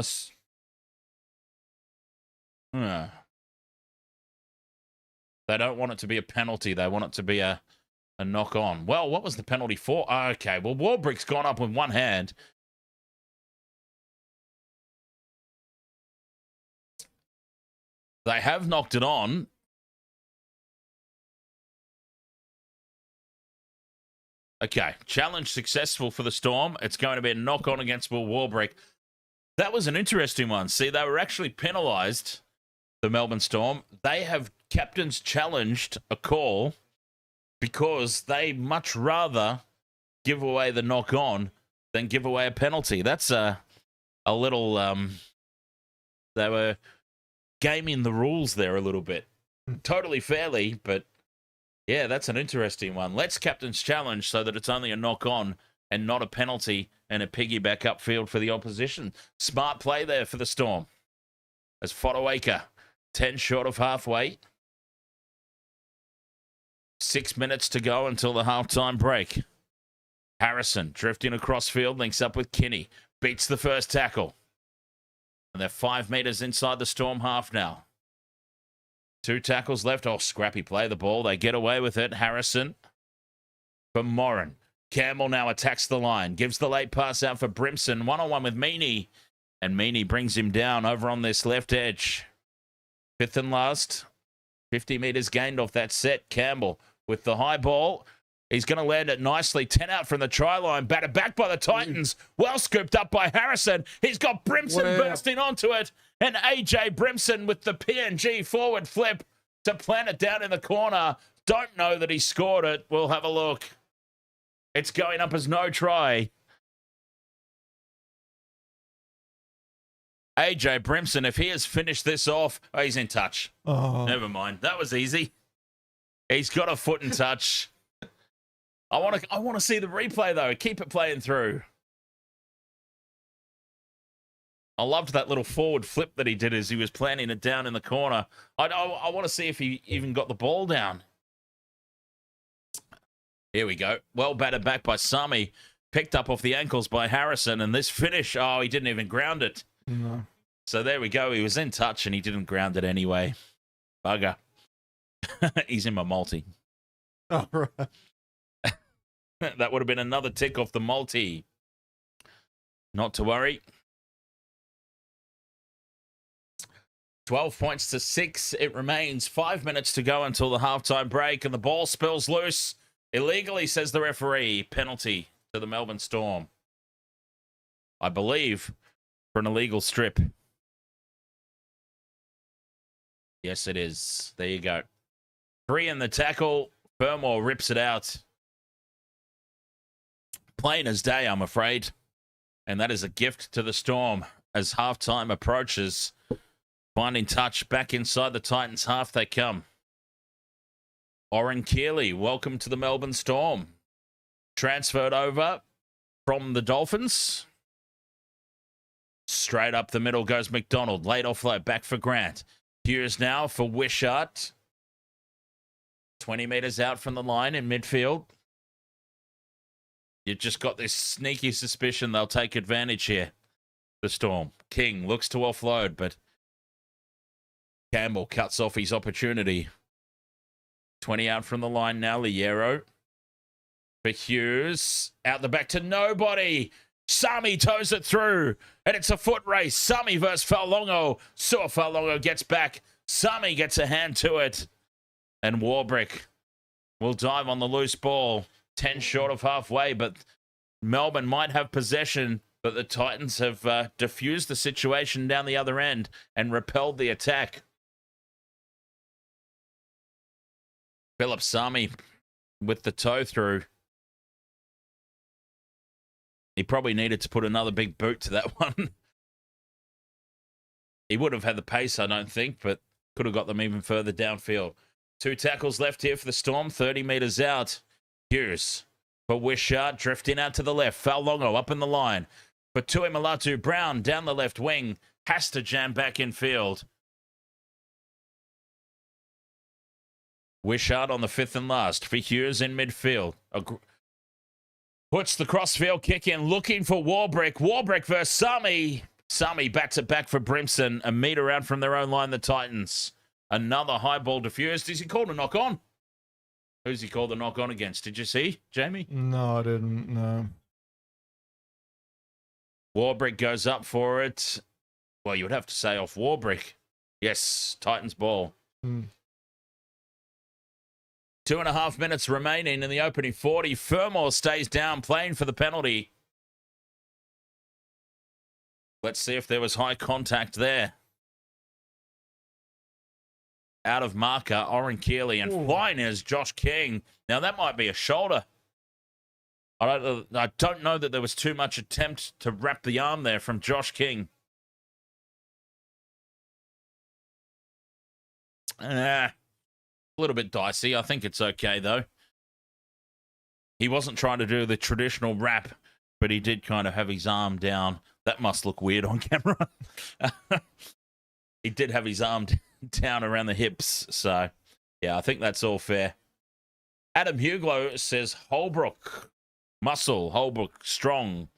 don't want it to be a penalty. They want it to be a knock on. Well, what was the penalty for? Okay, well, Warbrick's gone up with one hand. They have knocked it on. Okay, challenge successful for the Storm. It's going to be a knock-on against Will Warbrick. That was an interesting one. See, they were actually penalised, the Melbourne Storm. They have captains challenged a call because they much rather give away the knock-on than give away a penalty. That's a little... they were gaming the rules there a little bit. Totally fairly, but... yeah, that's an interesting one. Let's captain's challenge so that it's only a knock-on and not a penalty and a piggyback upfield for the opposition. Smart play there for the Storm. As Fodawaker, 10 short of halfway. 6 minutes to go until the halftime break. Harrison drifting across field, links up with Kinney. Beats the first tackle. And they're 5 meters inside the Storm half now. 2 tackles left. Oh, scrappy play the ball. They get away with it. Harrison for Morin. Campbell now attacks the line. Gives the late pass out for Brimson. One-on-one with Meaney. And Meaney brings him down over on this left edge. Fifth and last. 50 meters gained off that set. Campbell with the high ball. He's going to land it nicely. 10 out from the try line. Batted back by the Titans. Well scooped up by Harrison. He's got Brimson bursting onto it. And AJ Brimson with the PNG forward flip to plant it down in the corner. Don't know that he scored it. We'll have a look. It's going up as no try. AJ Brimson, if he has finished this off, oh, he's in touch. Oh. Never mind. That was easy. He's got a foot in touch. I want to see the replay, though. Keep it playing through. I loved that little forward flip that he did as he was planting it down in the corner. I want to see if he even got the ball down. Here we go. Well batted back by Sami. Picked up off the ankles by Harrison. And this finish, oh, he didn't even ground it. No. So there we go. He was in touch and he didn't ground it anyway. Bugger. He's in my multi. All right. That would have been another tick off the multi. Not to worry. 12 points to 6. It remains 5 minutes to go until the halftime break, and the ball spills loose. Illegally, says the referee. Penalty to the Melbourne Storm. I believe for an illegal strip. Yes, it is. There you go. 3 in the tackle. Fermor rips it out. Plain as day, I'm afraid. And that is a gift to the Storm as halftime approaches. Finding touch back inside the Titans half they come. Oren Keeley, welcome to the Melbourne Storm. Transferred over from the Dolphins. Straight up the middle goes McDonald. Late offload back for Grant. Hughes now for Wishart. 20 meters out from the line in midfield. You've just got this sneaky suspicion they'll take advantage here. The Storm. King looks to offload, but Campbell cuts off his opportunity. 20 out from the line now. Loiero for Hughes. Out the back to nobody. Sami toes it through. And it's a foot race. Sami versus Faulongo. Sua Faulongo gets back. Sami gets a hand to it. And Warbrick will dive on the loose ball. 10 short of halfway, but Melbourne might have possession, but the Titans have diffused the situation down the other end and repelled the attack. Philip Sami with the toe through. He probably needed to put another big boot to that one. He would have had the pace, I don't think, but could have got them even further downfield. 2 tackles left here for the Storm, 30 metres out. Hughes for Wishart, drifting out to the left. Faulongo up in the line. For Tui Malatu, Brown down the left wing. Has to jam back in field. Wishart on the 5th and last. For Hughes in midfield. Puts the crossfield kick in, looking for Warbrick. Warbrick versus Sami. Sami bats it back for Brimson. A metre out from their own line, the Titans. Another high ball diffused. Is he called a knock on? Who's he called a knock on against? Did you see, Jamie? No, I didn't. No. Warbrick goes up for it. Well, you would have to say off Warbrick. Yes, Titans ball. 2.5 minutes remaining in the opening 40. Fermor stays down, playing for the penalty. Let's see if there was high contact there. Out of marker, Oren Keeley, and flying is Josh King. Now, that might be a shoulder. I don't know that there was too much attempt to wrap the arm there from Josh King. A little bit dicey. I think it's okay, though. He wasn't trying to do the traditional wrap, but he did kind of have his arm down. That must look weird on camera. He did have his arm down around the hips. So, yeah, I think that's all fair. Adam Huglow says Holbrook muscle, Holbrook strong.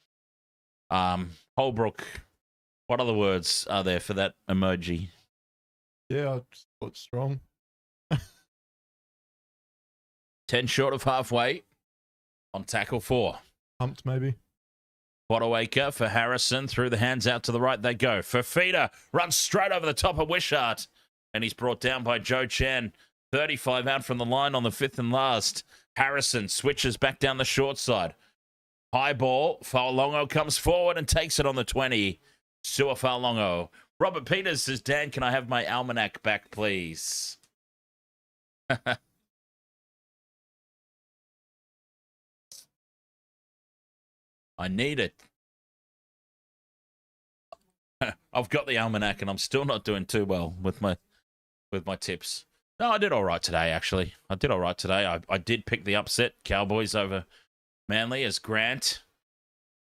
Holbrook, what other words are there for that emoji? Yeah, I just thought strong. 10 short of halfway on tackle 4. Pumped, maybe. Bodawaker for Harrison. Through the hands out to the right they go. Fafita runs straight over the top of Wishart. And he's brought down by Joe Chan. 35 out from the line on the 5th and last. Harrison switches back down the short side. High ball. Faulongo comes forward and takes it on the 20. Sua Faulongo. Robert Peters says, Dan, can I have my almanac back, please? I need it. I've got the almanac and I'm still not doing too well with my tips. No, I did all right today, actually. I did all right today. I did pick the upset. Cowboys over Manly as Grant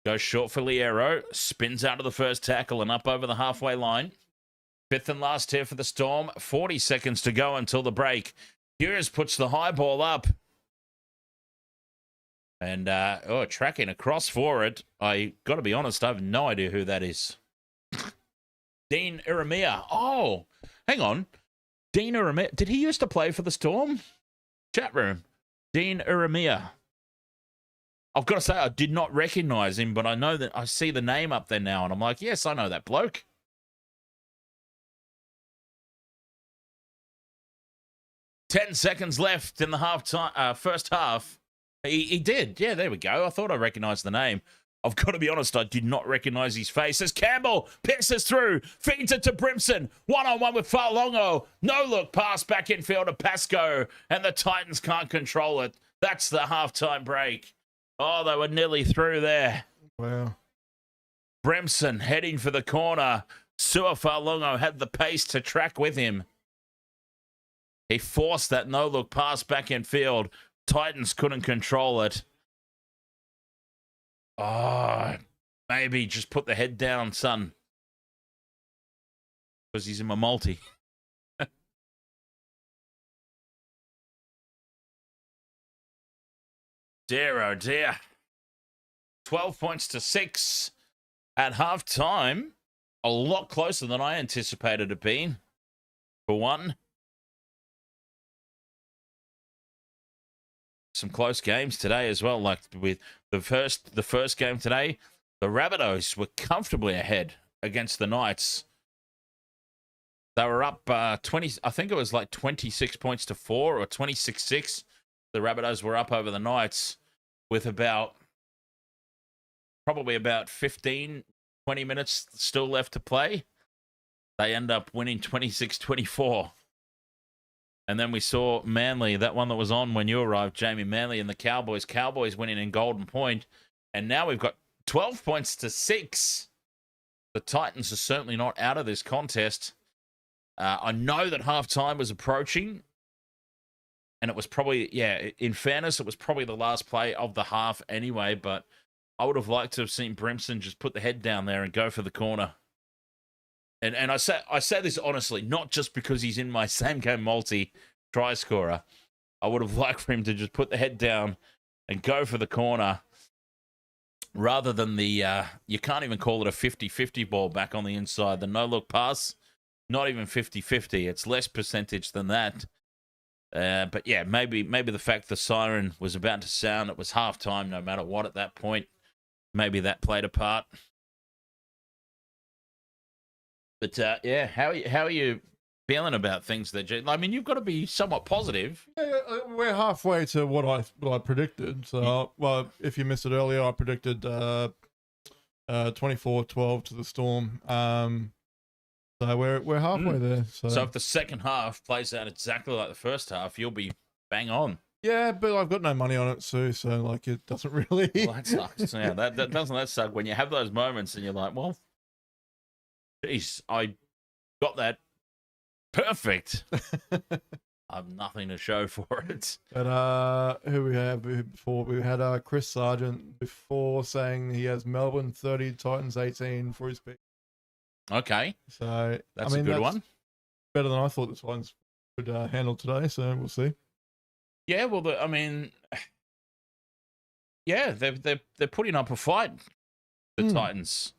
goes short for Loiero. Spins out of the first tackle and up over the halfway line. 5th and last here for the Storm. 40 seconds to go until the break. Hughes puts the high ball up. And, tracking across for it. I got to be honest, I have no idea who that is. Dean Iramia. Oh, hang on. Dean Iramia. Did he used to play for the Storm? Chat room. Dean Iramia. I've got to say, I did not recognize him, but I know that I see the name up there now, and I'm like, yes, I know that bloke. Ten seconds left in the first half. He did. Yeah, there we go. I thought I recognized the name. I've got to be honest, I did not recognize his face. As Campbell pisses through, feeds it to Brimson. One-on-one with Faulongo. No look pass back infield to Pascoe, and the Titans can't control it. That's the halftime break. Oh, they were nearly through there. Wow. Brimson heading for the corner. Sua Faulongo had the pace to track with him. He forced that no-look pass back in field. Titans couldn't control it. Oh, maybe just put the head down, son. Because he's in my multi. Dear, oh dear. 12 points to 6 at halftime. A lot closer than I anticipated it being. For one. Some close games today as well. Like with the first game today, the Rabbitohs were comfortably ahead against the Knights. They were up 20. I think it was like 26 points to 4 or 26-6. The Rabbitohs were up over the Knights with probably about 15, 20 minutes still left to play. They end up winning 26-24. And then we saw Manly, that one that was on when you arrived, Jamie Manly and the Cowboys. Cowboys winning in Golden Point. And now we've got 12 points to 6. The Titans are certainly not out of this contest. I know that halftime was approaching. And it was probably, in fairness, it was probably the last play of the half anyway. But I would have liked to have seen Brimson just put the head down there and go for the corner. And I say this honestly, not just because he's in my same game multi try scorer. I would have liked for him to just put the head down and go for the corner rather than the, you can't even call it a 50-50 ball back on the inside. The no-look pass, not even 50-50. It's less percentage than that. But yeah, maybe the fact the siren was about to sound, it was halftime no matter what at that point. Maybe that played a part. But yeah, how are you feeling about things there, G? I mean, you've got to be somewhat positive. Yeah, we're halfway to what I predicted. So, well, if you missed it earlier, I predicted 24-12 to the Storm. So we're halfway there. So if the second half plays out exactly like the first half, you'll be bang on. Yeah, but I've got no money on it, Sue. So like, it doesn't really. Well, that sucks. Yeah, that suck when you have those moments and you're like, well. Jeez, I got that perfect. I have nothing to show for it. But who we have before? We had Chris Sargent before saying he has Melbourne 30, Titans 18 for his pick. Okay. So that's a good one. Better than I thought the Titans would handle today, so we'll see. Yeah, well, they're putting up a fight, the Titans.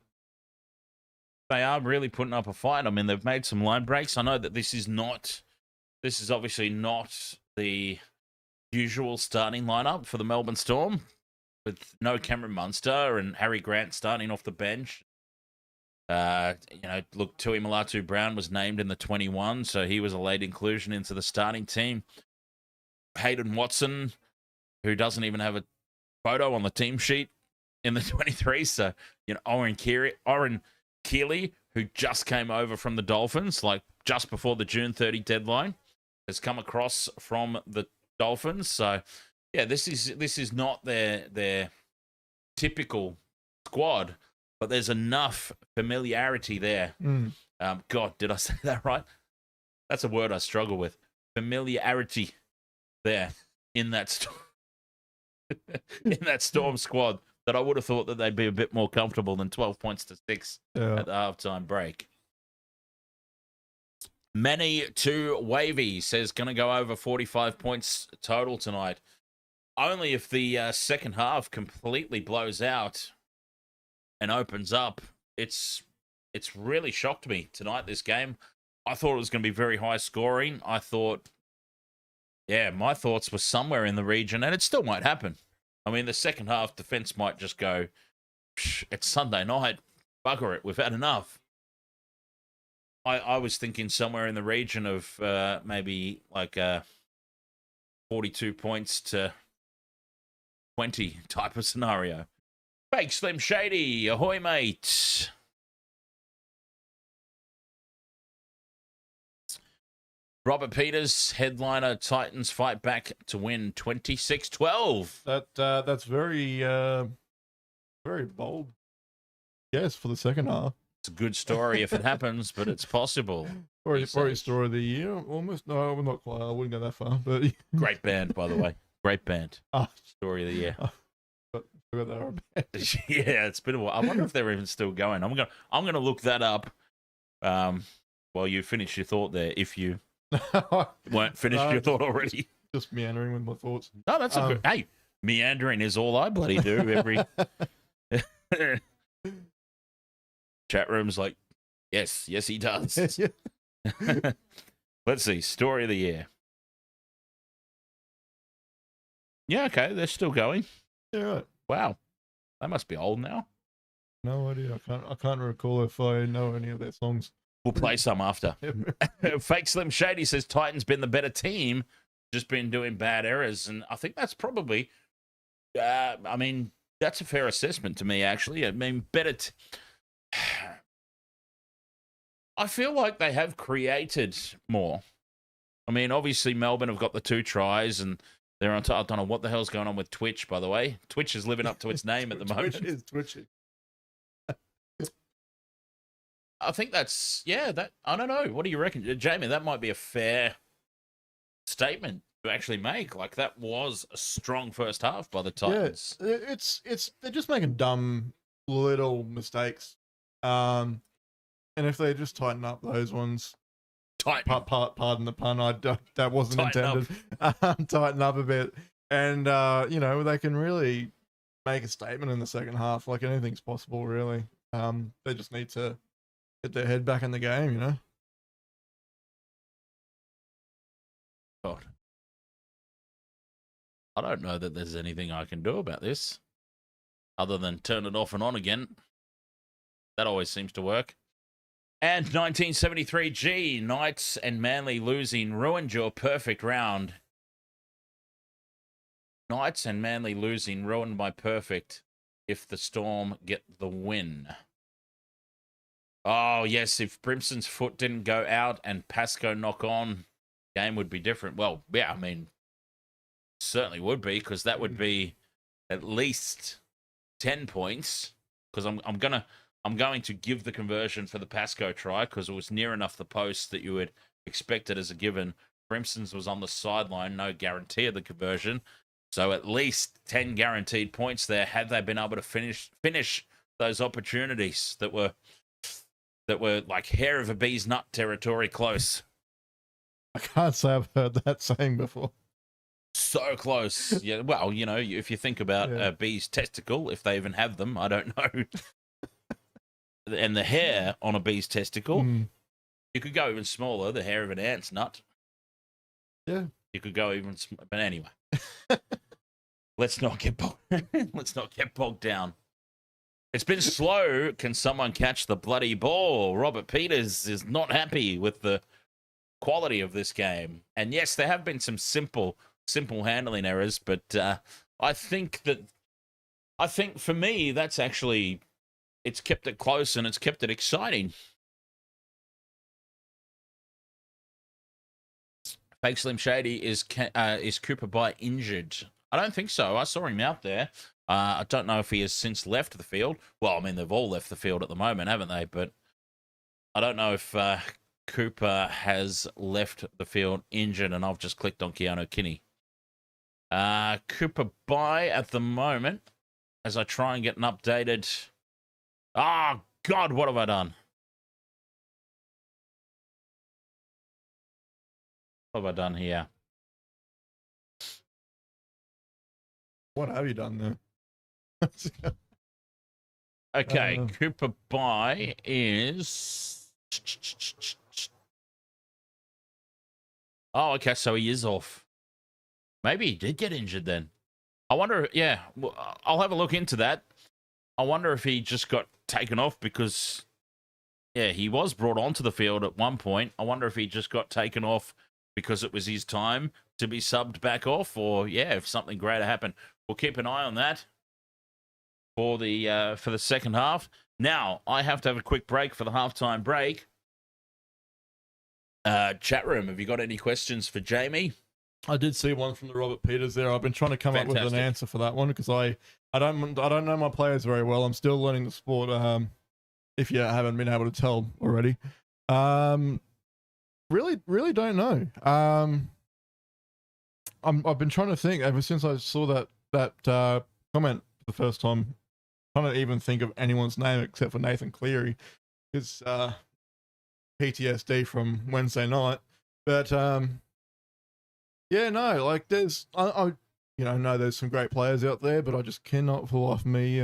They are really putting up a fight. I mean, they've made some line breaks. I know that this is obviously not the usual starting lineup for the Melbourne Storm, with no Cameron Munster and Harry Grant starting off the bench. Look, Tui Malatu Brown was named in the 21, so he was a late inclusion into the starting team. Hayden Watson, who doesn't even have a photo on the team sheet in the 23, so Oren Keeley, who just came over from the Dolphins, like just before the June 30 deadline, has come across from the Dolphins. So, yeah, this is not their typical squad, but there's enough familiarity there. God, did I say that right? That's a word I struggle with. Familiarity there in that Storm squad. That I would have thought that they'd be a bit more comfortable than 12 points to 6 at the halftime break. Meaney to Wavy says going to go over 45 points total tonight. Only if the second half completely blows out and opens up. It's really shocked me tonight, this game. I thought it was going to be very high scoring. I thought, my thoughts were somewhere in the region, and it still might happen. I mean, the second half defense might just go, it's Sunday night, bugger it, we've had enough. I was thinking somewhere in the region of maybe like 42 points to 20 type of scenario. Fake Slim Shady, ahoy, mate. Robert Peters, headliner, Titans fight back to win 26-12. That's very very bold. Yes, for the second half. It's a good story if it happens, but it's possible. Probably story of the year, almost. No, we're not quite. I wouldn't go that far, but great band, by the way. Great band. Story of the year. But forgot they were a band. Yeah, it's been a while. I wonder if they're even still going. I'm gonna look that up. While you finish your thought there, if you weren't finished your thought already. Just meandering with my thoughts. No, that's a good. Hey, meandering is all I bloody do every. Chat room's like, yes, he does. Let's see, story of the year. Yeah, okay, they're still going. Yeah, right. Wow, they must be old now. No idea. I can't recall if I know any of their songs. We'll play some after. Fake Slim Shady says Titans been the better team, just been doing bad errors, and I think that's probably. I mean, that's a fair assessment to me, actually. I mean, better. I feel like they have created more. I mean, obviously Melbourne have got the 2 tries and they're on top. I don't know what the hell's going on with Twitch, by the way. Twitch is living up to its name at the moment. Twitch is twitching. I think that's, I don't know. What do you reckon? Jamie, that might be a fair statement to actually make. Like, that was a strong first half by the Titans. Yeah, they're just making dumb little mistakes. And if they just tighten up those ones, pardon the pun, that wasn't intended. Tighten up a bit. And, they can really make a statement in the second half. Like, anything's possible, really. They just need to get their head back in the game, God. I don't know that there's anything I can do about this other than turn it off and on again. That always seems to work. And 1973 Knights and Manly losing ruined your perfect round. Knights and Manly losing ruined my perfect if the Storm get the win. Oh, yes, if Brimson's foot didn't go out and Pascoe knock on, game would be different. Well, yeah, I mean, certainly would be, because that would be at least 10 points. Because I'm going to give the conversion for the Pascoe try, because it was near enough the post that you would expect it as a given. Brimson's was on the sideline, no guarantee of the conversion. So at least 10 guaranteed points there had they been able to finish those opportunities that were like hair of a bee's nut territory close. I can't say I've heard that saying before. So close. Yeah. Well, if you think about a bee's testicle, if they even have them, I don't know. And the hair on a bee's testicle, you could go even smaller. The hair of an ant's nut. Yeah. You could go even, but anyway. Let's not get bogged down. It's been slow. Can someone catch the bloody ball? Robert Peters is not happy with the quality of this game. And yes, there have been some simple handling errors, but I think for me, that's actually, it's kept it close and it's kept it exciting. Fake Slim Shady, is Cooper Bye injured? I don't think so. I saw him out there. I don't know if he has since left the field. Well, I mean, they've all left the field at the moment, haven't they? But I don't know if Cooper has left the field injured, and I've just clicked on Keanu Kinney. Cooper Bye at the moment, as I try and get an updated... Oh, God, what have I done? What have I done here? What have you done there? Okay, Cooper Bye is... Oh, okay, so he is off. Maybe he did get injured then. I wonder, I'll have a look into that. I wonder if he just got taken off because, he was brought onto the field at one point. I wonder if he just got taken off because it was his time to be subbed back off, or, if something greater happened. We'll keep an eye on that for the second half. Now, I have to have a quick break for the halftime break. Chat room, have you got any questions for Jamie? I did see one from the Robert Peters there. I've been trying to come up with an answer for that one because I don't know my players very well. I'm still learning the sport. If you haven't been able to tell already, really don't know. I've been trying to think ever since I saw that comment for the first time. Trying to even think of anyone's name except for Nathan Cleary. His PTSD from Wednesday night, but like there's I know there's some great players out there, but I just cannot for the life of me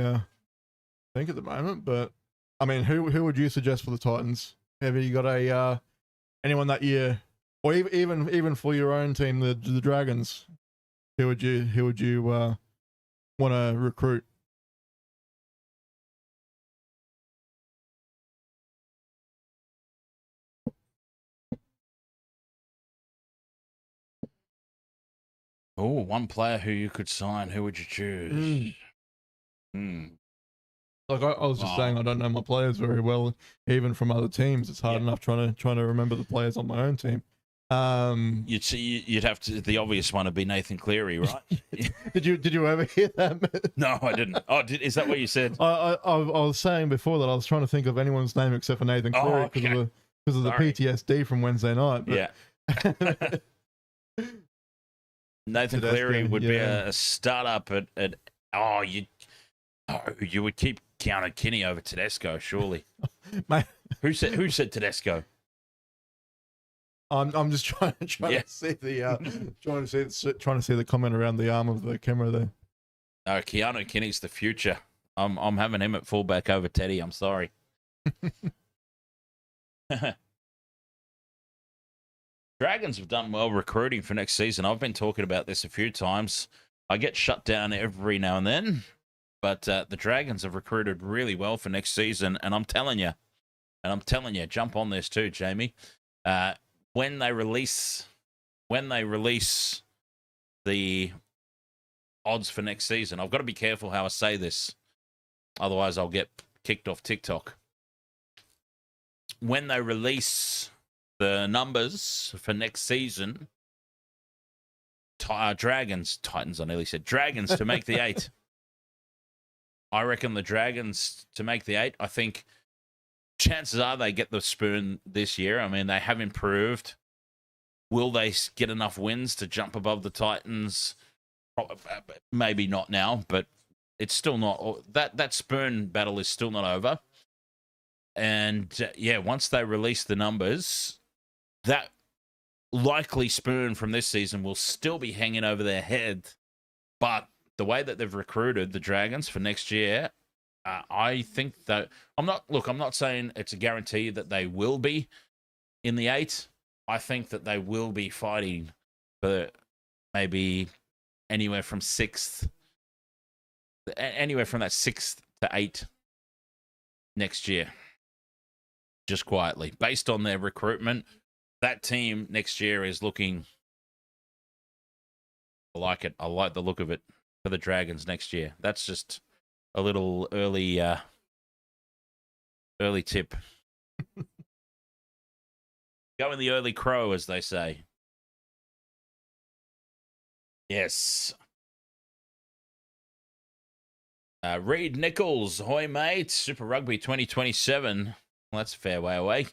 think at the moment. But I mean, who would you suggest for the Titans? Have you got anyone that year, or even for your own team, the Dragons? Who would you want to recruit? Oh, one player who you could sign. Who would you choose? Like I was just saying, I don't know my players very well, even from other teams. It's hard enough trying to remember the players on my own team. You'd have to. The obvious one would be Nathan Cleary, right? Did you ever hear that? No, I didn't. Oh, is that what you said? I was saying before that I was trying to think of anyone's name except for Nathan Cleary because of the Sorry. PTSD from Wednesday night. But Yeah. Nathan Cleary would be a startup at you would keep counting Kinney over Tedesco, surely. Mate, Who said Tedesco? I'm just trying to see the trying to see the comment around the arm of the camera there. No, Keanu Kinney's the future. I'm having him at fullback over Teddy. I'm sorry. Dragons have done well recruiting for next season. I've been talking about this a few times. I get shut down every now and then, but the Dragons have recruited really well for next season, and I'm telling you, jump on this too, Jamie. When they release the odds for next season, I've got to be careful how I say this, otherwise I'll get kicked off TikTok. When they release the numbers for next season, Dragons to make the 8. I reckon the Dragons to make the 8. I think chances are they get the spoon this year. I mean, they have improved. Will they get enough wins to jump above the Titans? Maybe not now, but it's still not. That spoon battle is still not over. And once they release the numbers, that likely spoon from this season will still be hanging over their head. But the way that they've recruited the Dragons for next year, I think that I'm not saying it's a guarantee that they will be in the 8. I think that they will be fighting for maybe anywhere from that 6th to 8 next year. Just quietly, based on their recruitment, that team next year is looking. I like it. I like the look of it for the Dragons next year. That's just a little early tip. Go in the early crow, as they say. Yes. Reed Nichols, hoy mate, Super Rugby 2027. Well, that's a fair way away.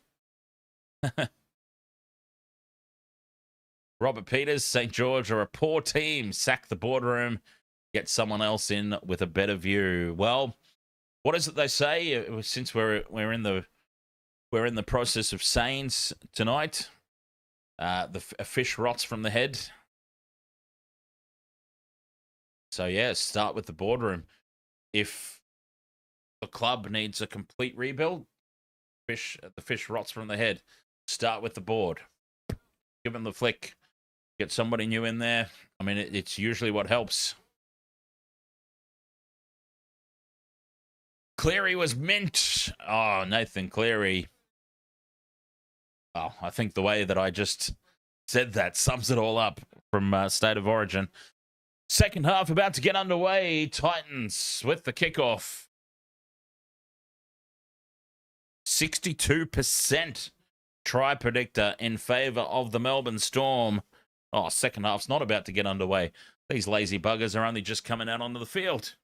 Robert Peters, St. George are a poor team. Sack the boardroom. Get someone else in with a better view. Well, what is it they say? Since we're in the process of sayings tonight, a fish rots from the head. So start with the boardroom. If the club needs a complete rebuild, the fish rots from the head. Start with the board. Give them the flick. Get somebody new in there. I mean, it's usually what helps. Cleary was mint. Oh, Nathan Cleary. Well, I think the way that I just said that sums it all up from State of Origin. Second half about to get underway. Titans with the kickoff. 62% try predictor in favour of the Melbourne Storm. Oh, second half's not about to get underway. These lazy buggers are only just coming out onto the field.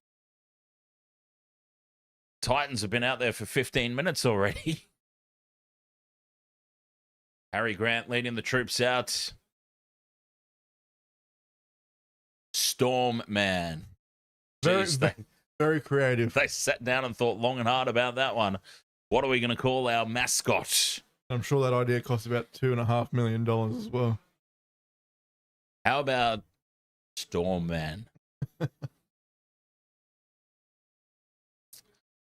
Titans have been out there for 15 minutes already. Harry Grant leading the troops out. Storm man. Very creative. They sat down and thought long and hard about that one. What are we going to call our mascot? I'm sure that idea cost about $2.5 million as well. How about Storm Man?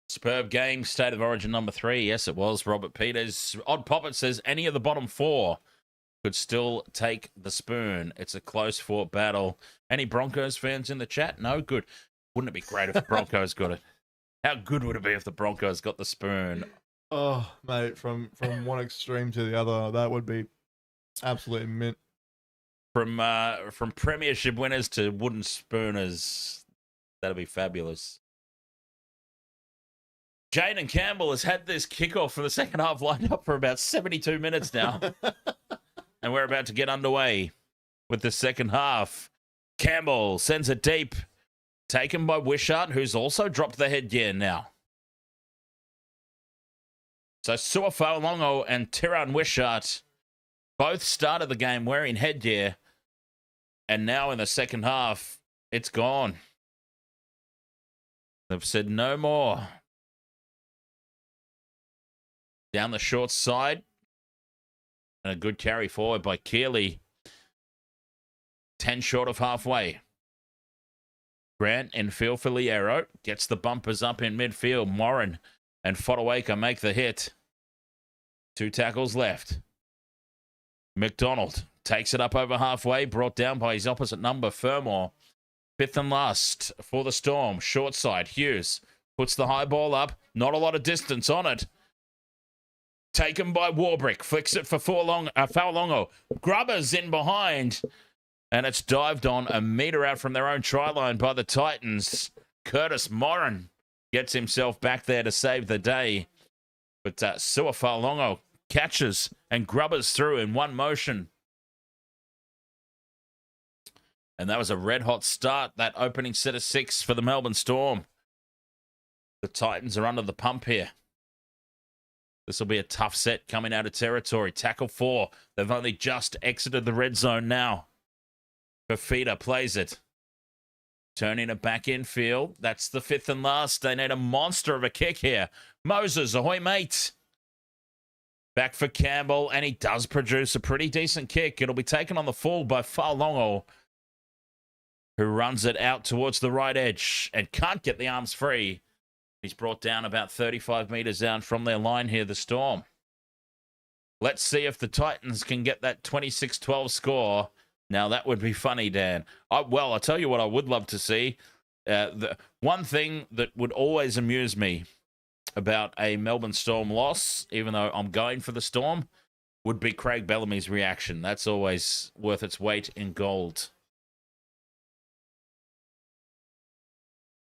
Superb game, State of Origin number 3. Yes, it was. Robert Peters. Odd Poppet says any of the bottom 4 could still take the spoon. It's a close fought battle. Any Broncos fans in the chat? No? Good. Wouldn't it be great if the Broncos got it? How good would it be if the Broncos got the spoon? Oh, mate, from one extreme to the other, that would be absolutely mint. From premiership winners to wooden spooners, that'd be fabulous. Jaden Campbell has had this kickoff for the second half lined up for about 72 minutes now. and we're about to get underway with the second half. Campbell sends it deep. Taken by Wishart, who's also dropped the headgear now. So Suafa'alongo and Tiran Wishart both started the game wearing headgear. And now in the second half, it's gone. They've said no more. Down the short side. And a good carry forward by Keeley. 10 short of halfway. Grant in field for Loiero. Gets the bumpers up in midfield. Moran and Fodawaker make the hit. 2 tackles left. McDonald takes it up over halfway. Brought down by his opposite number, Fermor. 5th and last for the Storm. Short side. Hughes puts the high ball up. Not a lot of distance on it. Taken by Warbrick. Flicks it for Fa'alongo. Grubbers in behind. And it's dived on a metre out from their own try line by the Titans. Curtis Moran gets himself back there to save the day. But Suafa'alongo catches and grubbers through in one motion. And that was a red-hot start, that opening set of 6 for the Melbourne Storm. The Titans are under the pump here. This will be a tough set coming out of territory. Tackle 4. They've only just exited the red zone now. Fafita plays it. Turning it back infield. That's the 5th and last. They need a monster of a kick here. Moses, ahoy, mate. Back for Campbell, and he does produce a pretty decent kick. It'll be taken on the full by Fa'alongo, who runs it out towards the right edge and can't get the arms free. He's brought down about 35 metres down from their line here, the Storm. Let's see if the Titans can get that 26-12 score. Now, that would be funny, Dan. Well, I'll tell you what I would love to see. The one thing that would always amuse me about a Melbourne Storm loss, even though I'm going for the Storm, would be Craig Bellamy's reaction. That's always worth its weight in gold.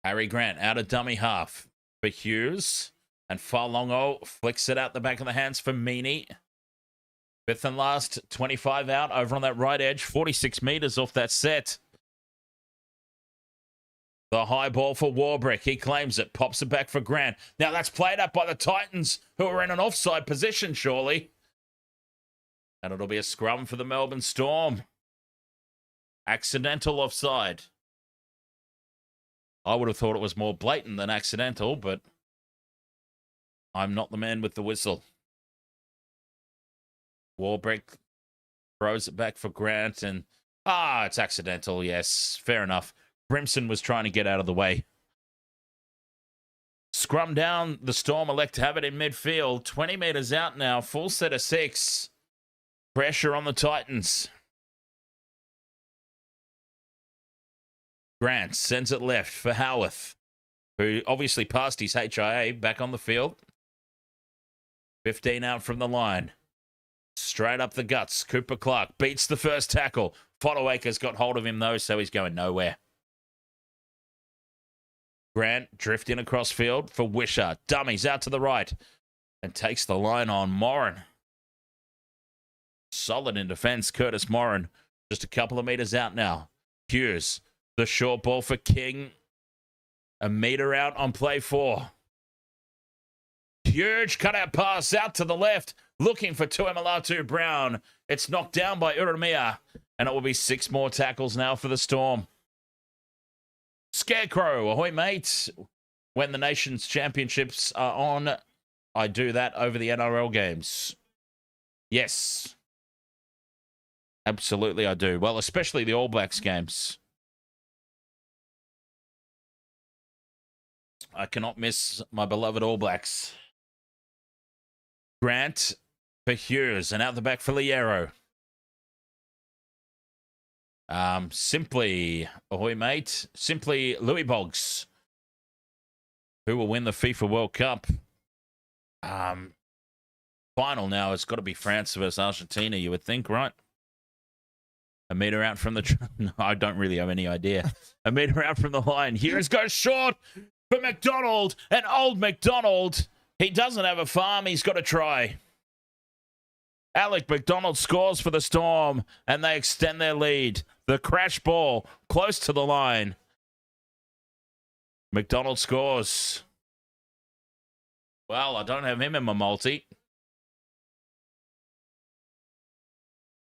Harry Grant out of dummy half for Hughes. And Fa'alongo flicks it out the back of the hands for Meaney. 5th and last, 25 out over on that right edge. 46 metres off that set. The high ball for Warbrick. He claims it. Pops it back for Grant. Now that's played up by the Titans, who are in an offside position, surely. And it'll be a scrum for the Melbourne Storm. Accidental offside. I would have thought it was more blatant than accidental, but I'm not the man with the whistle. Warbrick throws it back for Grant, and it's accidental, yes, fair enough. Brimson was trying to get out of the way. Scrum down, the Storm elect to have it in midfield. 20 metres out now, full set of 6. Pressure on the Titans. Grant sends it left for Howarth, who obviously passed his HIA, back on the field. 15 out from the line. Straight up the guts. Cooper Clark beats the first tackle. Fodawaker's got hold of him, though, so he's going nowhere. Grant drifting across field for Wishart. Dummies out to the right and takes the line on Moran. Solid in defence, Curtis Moran. Just a couple of metres out now. Hughes, the short ball for King. A metre out on play 4. Huge cutout pass out to the left. Looking for Tuimalatu Brown. It's knocked down by Urumia. And it will be 6 more tackles now for the Storm. Scarecrow, ahoy, mate. When the Nations Championships are on, I do that over the NRL games. Yes. Absolutely, I do. Well, especially the All Blacks games. I cannot miss my beloved All Blacks. Grant for Hughes, and out the back for Loiero. Simply, ahoy, mate. Simply Louis Boggs, who will win the FIFA World Cup. Final now, it's got to be France versus Argentina, you would think, right? A metre out from the... No, I don't really have any idea. A metre out from the line. Hughes goes short for McDonald, and old McDonald, he doesn't have a farm, he's got to try. Alec McDonald scores for the Storm, and they extend their lead. The crash ball close to the line. McDonald scores. Well, I don't have him in my multi.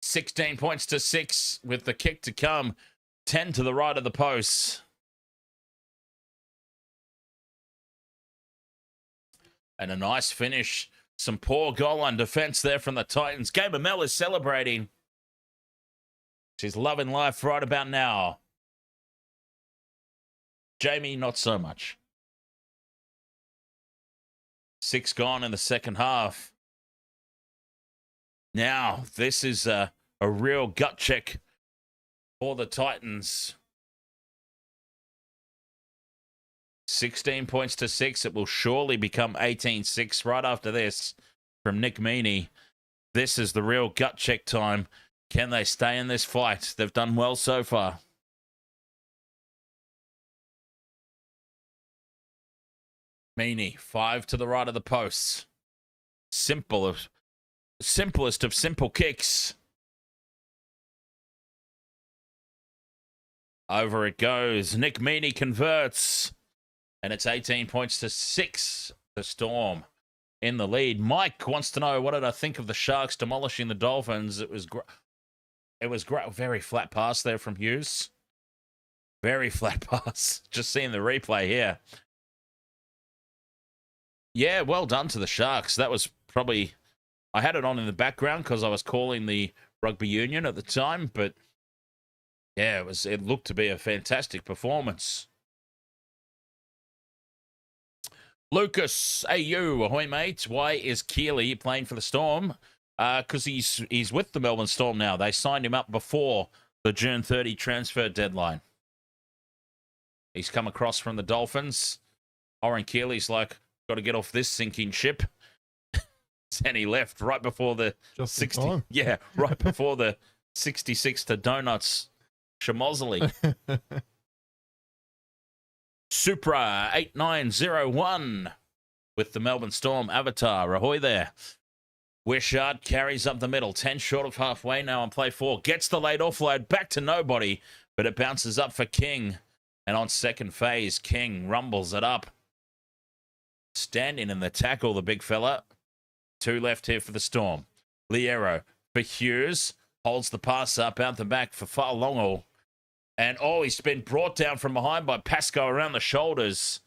16 points to 6 with the kick to come. 10 to the right of the post. And a nice finish. Some poor goal line defense there from the Titans. Gamer Mel is celebrating. She's loving life right about now. Jamie, not so much. 6 gone in the second half. Now, this is a real gut check for the Titans. 16 points to 6. It will surely become 18-6 right after this from Nick Meaney. This is the real gut check time. Can they stay in this fight? They've done well so far. Meaney, 5 to the right of the posts. Simplest of simple kicks. Over it goes. Nick Meaney converts. And it's 18 points to 6. The Storm in the lead. Mike wants to know, what did I think of the Sharks demolishing the Dolphins? It was great. Very flat pass there from Hughes. Very flat pass. Just seeing the replay here. Yeah, well done to the Sharks. That was probably... I had it on in the background because I was calling the rugby union at the time, but yeah, it looked to be a fantastic performance. Lucas, AU, ahoy mate. Why is Keeley playing for the Storm? Because he's with the Melbourne Storm now. They signed him up before the June 30 transfer deadline. He's come across from the Dolphins. Oren Keeley's like, got to get off this sinking ship. And he left right before the 60. Yeah, right before the 66 to Donuts Shamozzley. Supra 8901 with the Melbourne Storm avatar. Ahoy there. Wishart carries up the middle. 10 short of halfway now on play 4. Gets the late offload back to nobody, but it bounces up for King. And on second phase, King rumbles it up. Standing in the tackle, the big fella. 2 left here for the Storm. Loiero for Hughes. Holds the pass up out the back for Farlongo. And, he's been brought down from behind by Pascoe around the shoulders.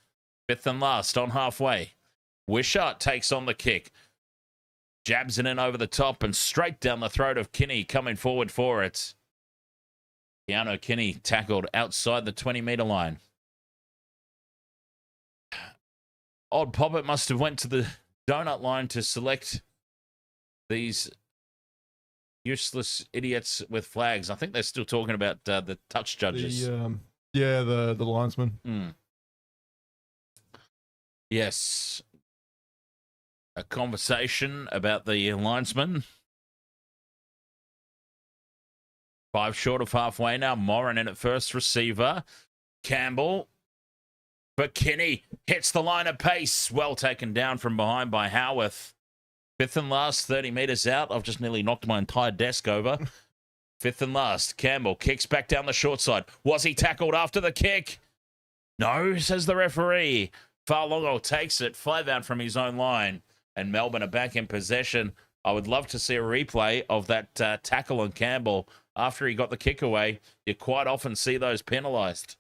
5th and last on halfway. Wishart takes on the kick. Jabs it in over the top and straight down the throat of Kinney coming forward for it. Keanu Kinney tackled outside the 20-metre line. Odd Poppet must have went to the donut line to select these useless idiots with flags. I think they're still talking about the touch judges. The linesman. Yes. A conversation about the linesman. 5 short of halfway now. Moran in at first receiver. Campbell. But Kinney hits the line at pace. Well taken down from behind by Howarth. 5th and last, 30 metres out. I've just nearly knocked my entire desk over. 5th and last. Campbell kicks back down the short side. Was he tackled after the kick? No, says the referee. Farlongo takes it. 5 out from his own line. And Melbourne are back in possession. I would love to see a replay of that tackle on Campbell after he got the kick away. You quite often see those penalised.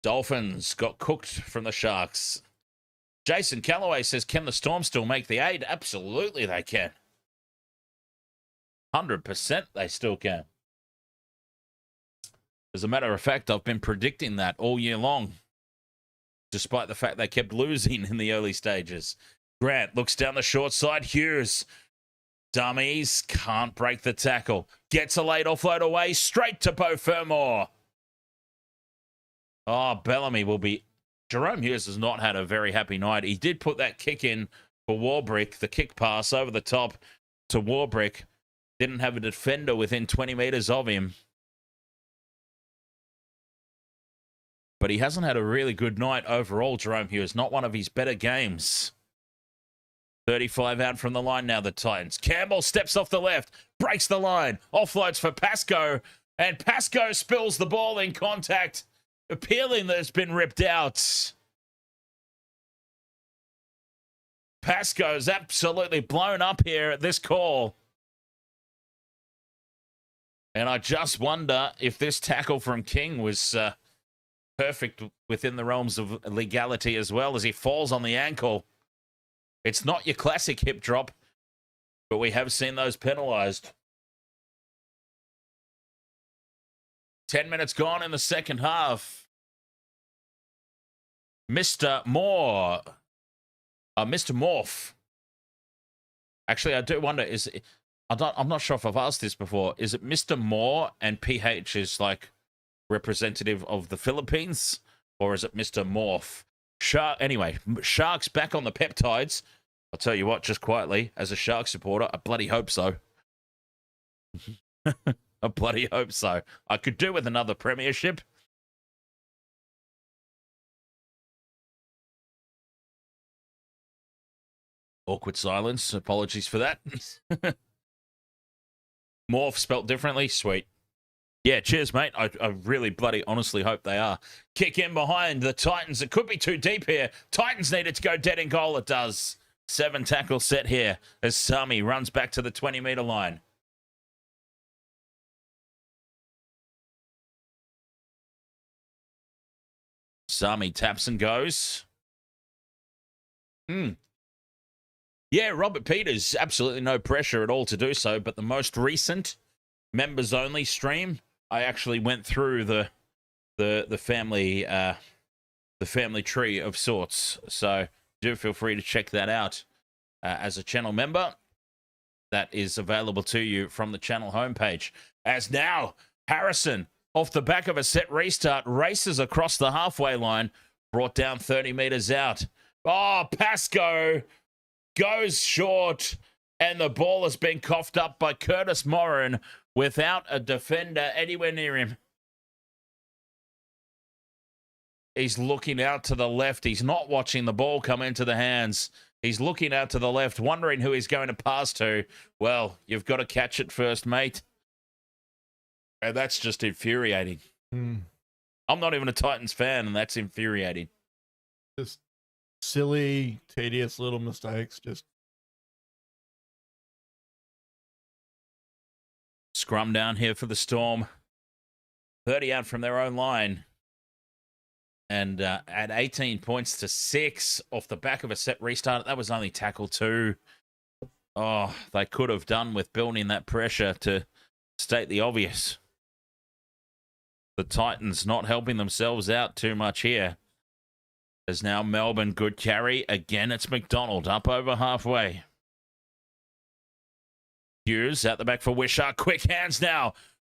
Dolphins got cooked from the Sharks. Jason Calloway says, can the Storm still make the 8? Absolutely they can. 100% they still can. As a matter of fact, I've been predicting that all year long, despite the fact they kept losing in the early stages. Grant looks down the short side. Hughes. Dummies. Can't break the tackle. Gets a late offload away. Straight to Beau Fermor. Bellamy will be... Jahrome Hughes has not had a very happy night. He did put that kick in for Warbrick, the kick pass over the top to Warbrick. Didn't have a defender within 20 metres of him. But he hasn't had a really good night overall, Jahrome Hughes. Not one of his better games. 35 out from the line now, the Titans. Campbell steps off the left, breaks the line, offloads for Pascoe, and Pascoe spills the ball in contact, appealing that it's been ripped out. Pascoe's absolutely blown up here at this call. And I just wonder if this tackle from King was perfect within the realms of legality as well, as he falls on the ankle. It's not your classic hip drop, but we have seen those penalised. 10 minutes gone in the second half. Mr. Moore. Mr. Morph. Actually, I do wonder, I'm not sure if I've asked this before. Is it Mr. Moore and PH is like representative of the Philippines? Or is it Mr. Morph? Anyway, Sharks back on the peptides. I'll tell you what, just quietly, as a Sharks supporter, I bloody hope so. I bloody hope so. I could do with another premiership. Awkward silence. Apologies for that. Morph spelt differently. Sweet. Yeah, cheers, mate. I really bloody honestly hope they are. Kick in behind the Titans. It could be too deep here. Titans need it to go dead in goal. It does. 7 tackle set here as Sami runs back to the 20-metre line. Sami taps and goes. Yeah, Robert Peters, absolutely no pressure at all to do so, but the most recent members-only stream, I actually went through the family tree of sorts. So do feel free to check that out as a channel member. That is available to you from the channel homepage. As now, Harrison, off the back of a set restart, races across the halfway line, brought down 30 metres out. Oh, Pascoe goes short, and the ball has been coughed up by Curtis Moran without a defender anywhere near him. He's looking out to the left. He's not watching the ball come into the hands. He's looking out to the left, wondering who he's going to pass to. Well, you've got to catch it first, mate. And that's just infuriating. I'm not even a Titans fan, and that's infuriating. Just silly, tedious little mistakes. Just scrum down here for the Storm. 30 out from their own line. And at 18 points to 6 off the back of a set restart. That was only tackle 2. Oh, they could have done with building that pressure, to state the obvious. The Titans not helping themselves out too much here. There's now Melbourne, good carry. Again, it's McDonald up over halfway. Hughes out the back for Wishart. Quick hands now,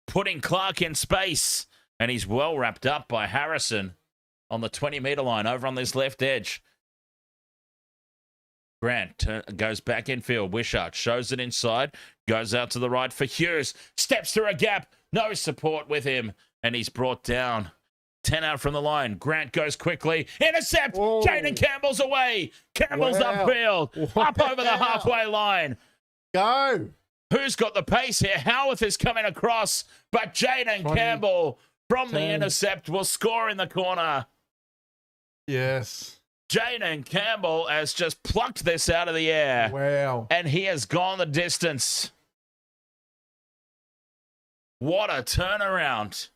putting Clark in space. And he's well wrapped up by Harrison on the 20-metre line over on this left edge. Grant goes back infield. Wishart shows it inside. Goes out to the right for Hughes. Steps through a gap. No support with him. And he's brought down. 10 out from the line. Grant goes quickly. Intercept. Jaden Campbell's away. Campbell's upfield. Up over the halfway line. go. Who's got the pace here? Howarth is coming across. But Jaden Campbell from the intercept will score in the corner. Yes. Jaden Campbell has just plucked this out of the air. Wow. And he has gone the distance. What a turnaround.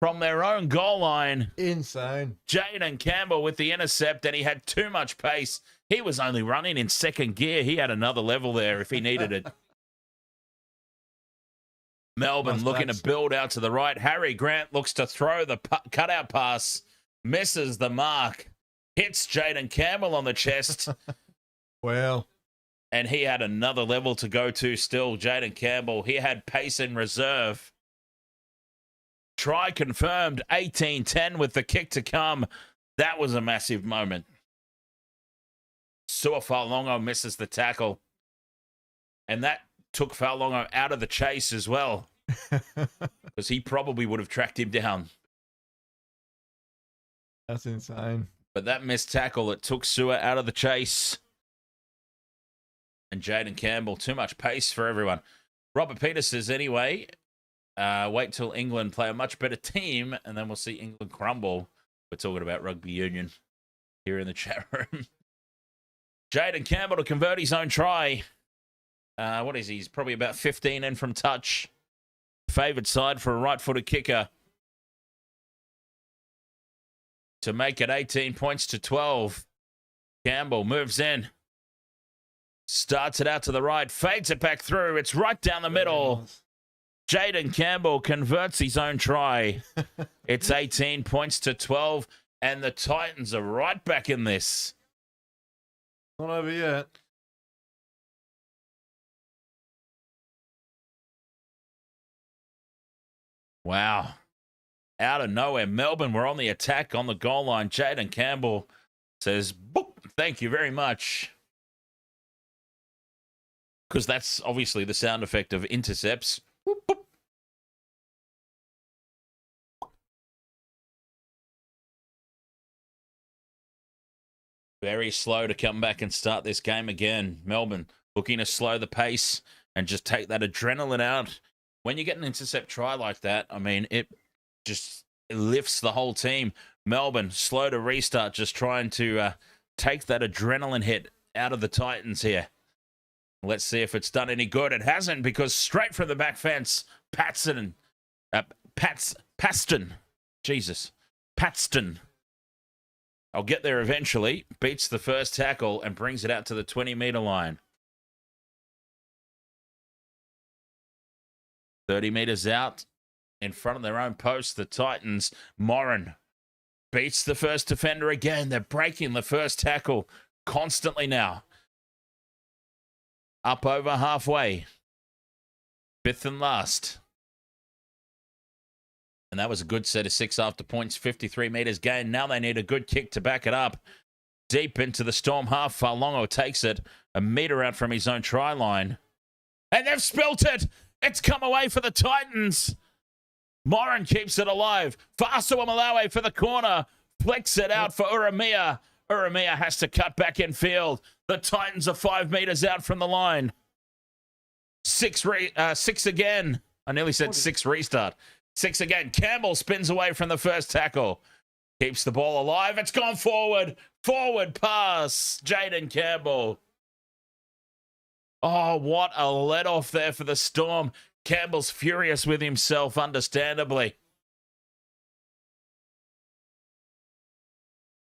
From their own goal line. Insane. Jaden Campbell with the intercept, and he had too much pace. He was only running in second gear. He had another level there if he needed it. Melbourne looking to build out to the right. Harry Grant looks to throw the cutout pass. Misses the mark. Hits Jaden Campbell on the chest. Wow. And he had another level to go to still. Jaden Campbell, he had pace in reserve. Try confirmed. 18-10 with the kick to come. That was a massive moment. Suafalongo misses the tackle. And that took Falongo out of the chase as well. Because he probably would have tracked him down. That's insane. But that missed tackle, it took Sua out of the chase. And Jaden Campbell, too much pace for everyone. Robert Peters says, anyway, wait till England play a much better team, and then we'll see England crumble. We're talking about rugby union here in the chat room. Jaden Campbell to convert his own try. What is he? He's probably about 15 in from touch. Favoured side for a right-footed kicker. To make it 18 points to 12. Campbell moves in. Starts it out to the right. Fades it back through. It's right down the middle. Jaden Campbell converts his own try. It's 18 points to 12. And the Titans are right back in this. Not over yet. Wow. Out of nowhere, Melbourne were on the attack on the goal line. Jaden Campbell says, boop, thank you very much. Because that's obviously the sound effect of intercepts. Boop, boop. Very slow to come back and start this game again. Melbourne looking to slow the pace and just take that adrenaline out. When you get an intercept try like that, I mean, it lifts the whole team. Melbourne, slow to restart, just trying to take that adrenaline hit out of the Titans here. Let's see if it's done any good. It hasn't, because straight from the back fence, Paxton. Jesus. Paxton. I'll get there eventually. Beats the first tackle and brings it out to the 20-meter line. 30 meters out in front of their own post, the Titans. Moran beats the first defender again. They're breaking the first tackle constantly now. Up over halfway. Fifth and last. And that was a good set of 6 after points. 53 meters gain. Now they need a good kick to back it up. Deep into the Storm half. Falongo takes it a meter out from his own try line. And they've spilt it. It's come away for the Titans. Moran keeps it alive. Fa'asua Malawi for the corner. Flicks it out for Uramia. Uramia has to cut back in field. The Titans are 5 meters out from the line. Six again. I nearly said 6 restart. 6 again. Campbell spins away from the first tackle. Keeps the ball alive. It's gone forward. Forward pass. Jaden Campbell. Oh, what a let-off there for the Storm. Campbell's furious with himself, understandably.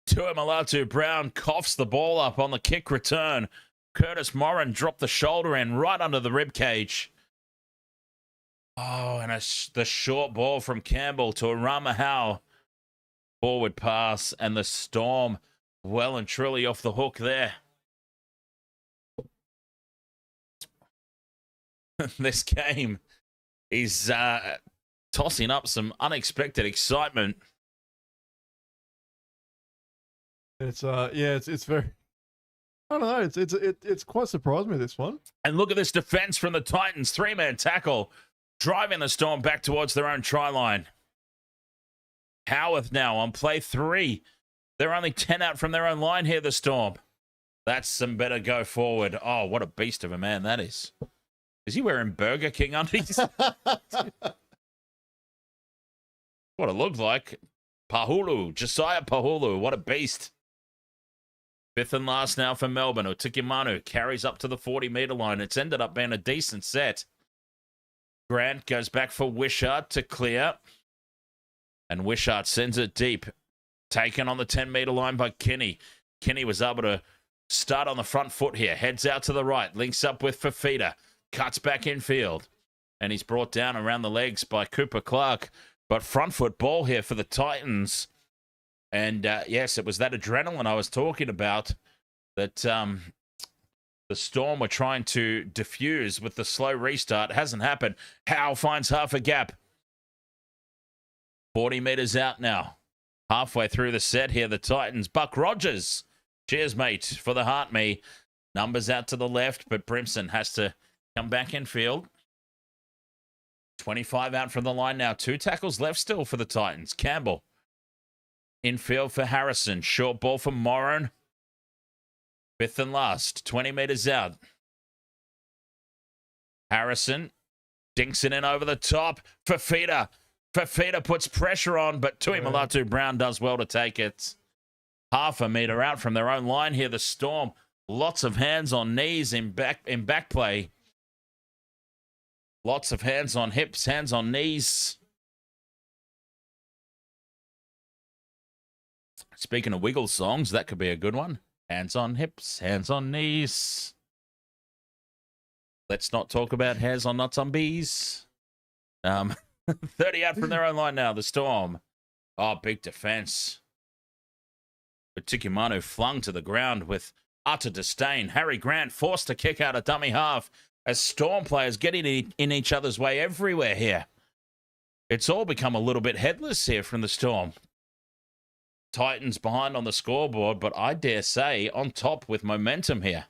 Tuimalatu Brown coughs the ball up on the kick return. Curtis Moran dropped the shoulder in right under the rib cage. Oh, and the short ball from Campbell to Arama Howe. Forward pass, and the Storm well and truly off the hook there. This game is tossing up some unexpected excitement. It's it's very, I don't know, it's quite surprised me, this one. And look at this defense from the Titans. 3-man tackle, driving the Storm back towards their own try line. Howarth now on play 3. They're only 10 out from their own line here, the Storm. That's some better go forward. Oh, what a beast of a man that is. Is he wearing Burger King undies? What it looked like. Pahulu, Josiah Pahulu, what a beast. 5th and last now for Melbourne. Otukimanu carries up to the 40-meter line. It's ended up being a decent set. Grant goes back for Wishart to clear. And Wishart sends it deep. Taken on the 10-meter line by Kinney. Kinney was able to start on the front foot here. Heads out to the right. Links up with Fafita. Cuts back in field. And he's brought down around the legs by Cooper Clark. But front foot ball here for the Titans. And yes, it was that adrenaline I was talking about that the Storm were trying to diffuse with the slow restart. It hasn't happened. Howe finds half a gap. 40 meters out now. Halfway through the set here, the Titans. Buck Rogers. Cheers, mate, for the heart me. Numbers out to the left, but Brimson has to come back in field. 25 out from the line now. 2 tackles left still for the Titans. Campbell. Infield for Harrison. Short ball for Moran. 5th and last. 20 meters out. Harrison dinks it in over the top. Fafita puts pressure on, but Tuimalatu Brown does well to take it. Half a metre out from their own line here, the Storm. Lots of hands on knees in back play. Lots of hands on hips, hands on knees. Speaking of wiggle songs, that could be a good one. Hands on hips, hands on knees. Let's not talk about hairs on nuts on bees. 30 out from their own line now, the Storm. Oh, big defense. But Tikimanu flung to the ground with utter disdain. Harry Grant forced to kick out a dummy half as Storm players getting in each other's way everywhere here. It's all become a little bit headless here from the Storm. Titans behind on the scoreboard, but I dare say on top with momentum here.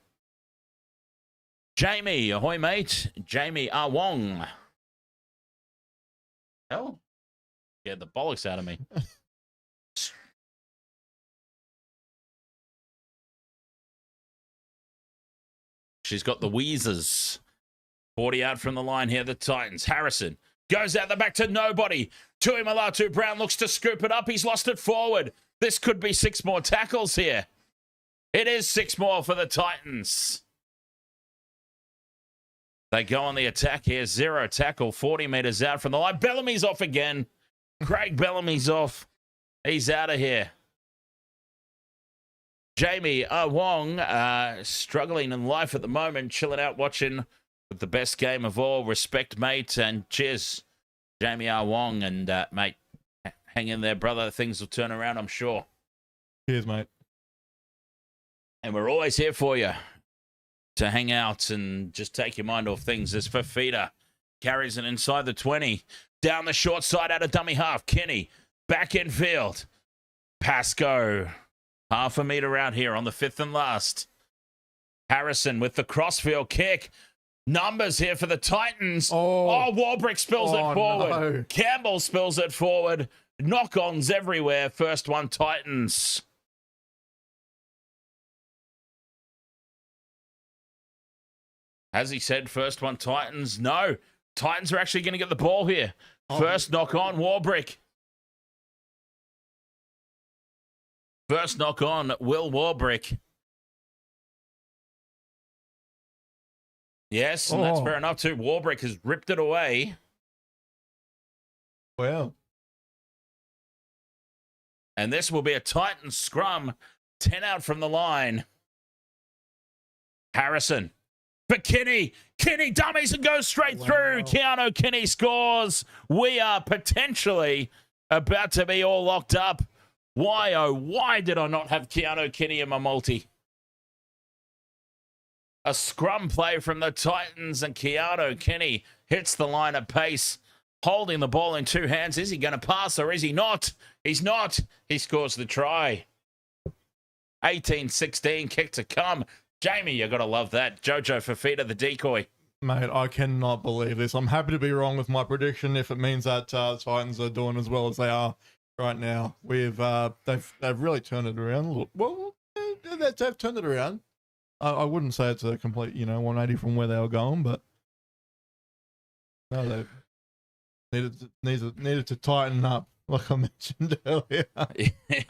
Jamie, ahoy mate. Jamie Awong. Hell, get the bollocks out of me. She's got the wheezers. 40 out from the line here, the Titans. Harrison goes out the back to nobody. Tuimalatu Brown looks to scoop it up. He's lost it forward. This could be 6 more tackles here. It is 6 more for the Titans. They go on the attack here. 0 tackle, 40 metres out from the line. Bellamy's off again. Craig Bellamy's off. He's out of here. Jamie Wong, struggling in life at the moment, chilling out, watching with the best game of all. Respect, mate, and cheers, Jamie Wong. And, mate, hang in there, brother. Things will turn around, I'm sure. Cheers, mate. And we're always here for you to hang out and just take your mind off things. As Fafita carries it inside the 20. Down the short side out of dummy half. Kenny, back in field. Pascoe. Half a metre out here on the 5th and last. Harrison with the crossfield kick. Numbers here for the Titans. Oh, Warbrick spills it forward. No. Campbell spills it forward. Knock-ons everywhere. First one, Titans. Has he said first one, Titans? No. Titans are actually going to get the ball here. First knock on, Warbrick. First knock on, Will Warbrick. Yes, and that's fair enough too. Warbrick has ripped it away. Wow. And this will be a Titan scrum. 10 out from the line. Harrison. But Kinney dummies and goes straight through. Keanu Kinney scores. We are potentially about to be all locked up. Why, oh, why did I not have Keanu Kinney in my multi? A scrum play from the Titans, and Keanu Kinney hits the line at pace, holding the ball in 2 hands. Is he going to pass or is he not? He's not. He scores the try. 18-16, kick to come. Jamie, you got to love that. Jojo Fafita, the decoy. Mate, I cannot believe this. I'm happy to be wrong with my prediction if it means that Titans are doing as well as they are right now. They've really turned it around a little. Well, they've turned it around. I wouldn't say it's a complete, 180 from where they were going, but no, they needed to tighten up, like I mentioned earlier.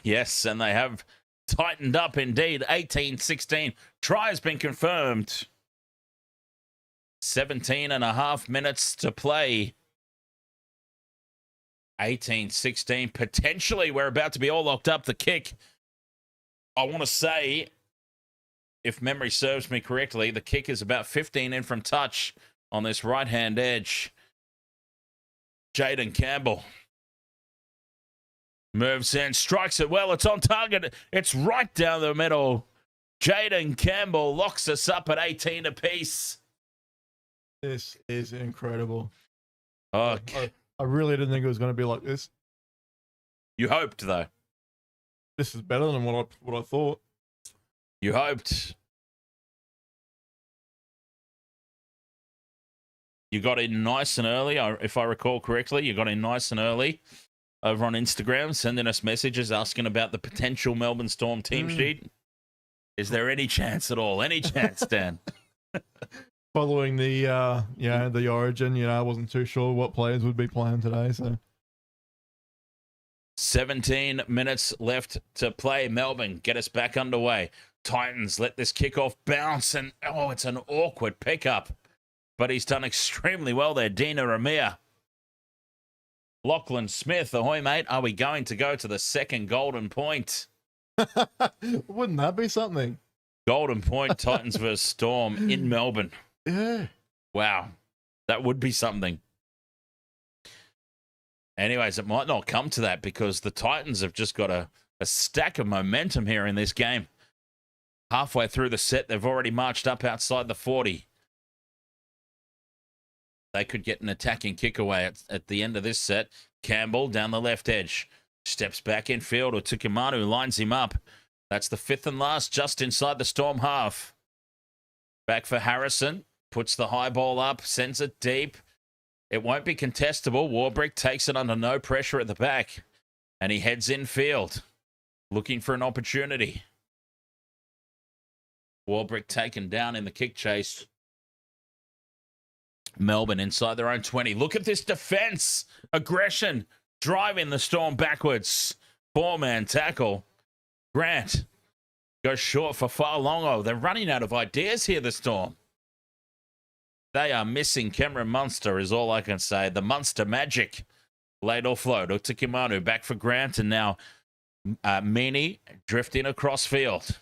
Yes, and they have tightened up indeed. 18-16. Try has been confirmed. 17.5 minutes to play. 18-16. Potentially, we're about to be all locked up. The kick, I want to say, if memory serves me correctly, the kick is about 15 in from touch on this right-hand edge. Jaden Campbell moves in, strikes it well. It's on target. It's right down the middle. Jaden Campbell locks us up at 18 apiece. This is incredible. Oh, I really didn't think it was going to be like this. You hoped, though. This is better than what I thought. You hoped. You got in nice and early, if I recall correctly. You got in nice and early over on Instagram, sending us messages asking about the potential Melbourne Storm team sheet. Is there any chance at all? Any chance, Dan? Following the the Origin, I wasn't too sure what players would be playing today. So 17 minutes left to play. Melbourne, get us back underway. Titans let this kickoff bounce, and it's an awkward pickup. But he's done extremely well there, Dina Ramir. Lachlan Smith, ahoy, mate. Are we going to go to the second golden point? wouldn't that be something? Golden point, Titans versus Storm in Melbourne. Yeah. Wow. That would be something. Anyways, it might not come to that because the Titans have just got a stack of momentum here in this game. Halfway through the set, they've already marched up outside the 40. They could get an attacking kick away at the end of this set. Campbell down the left edge. Steps back in field. Utukimanu lines him up. That's the fifth and last, just inside the Storm half. Back for Harrison. Puts the high ball up. Sends it deep. It won't be contestable. Warbrick takes it under no pressure at the back. And he heads in field. Looking for an opportunity. Warbrick taken down in the kick chase. Melbourne inside their own 20. Look at this defense. Aggression. Driving the Storm backwards. Four-man tackle. Grant goes short for Fa'alongo. They're running out of ideas here, the Storm. They are missing Cameron Munster, is all I can say. The Munster magic. Late offload. Utukimanu back for Grant. And now Meaney drifting across field.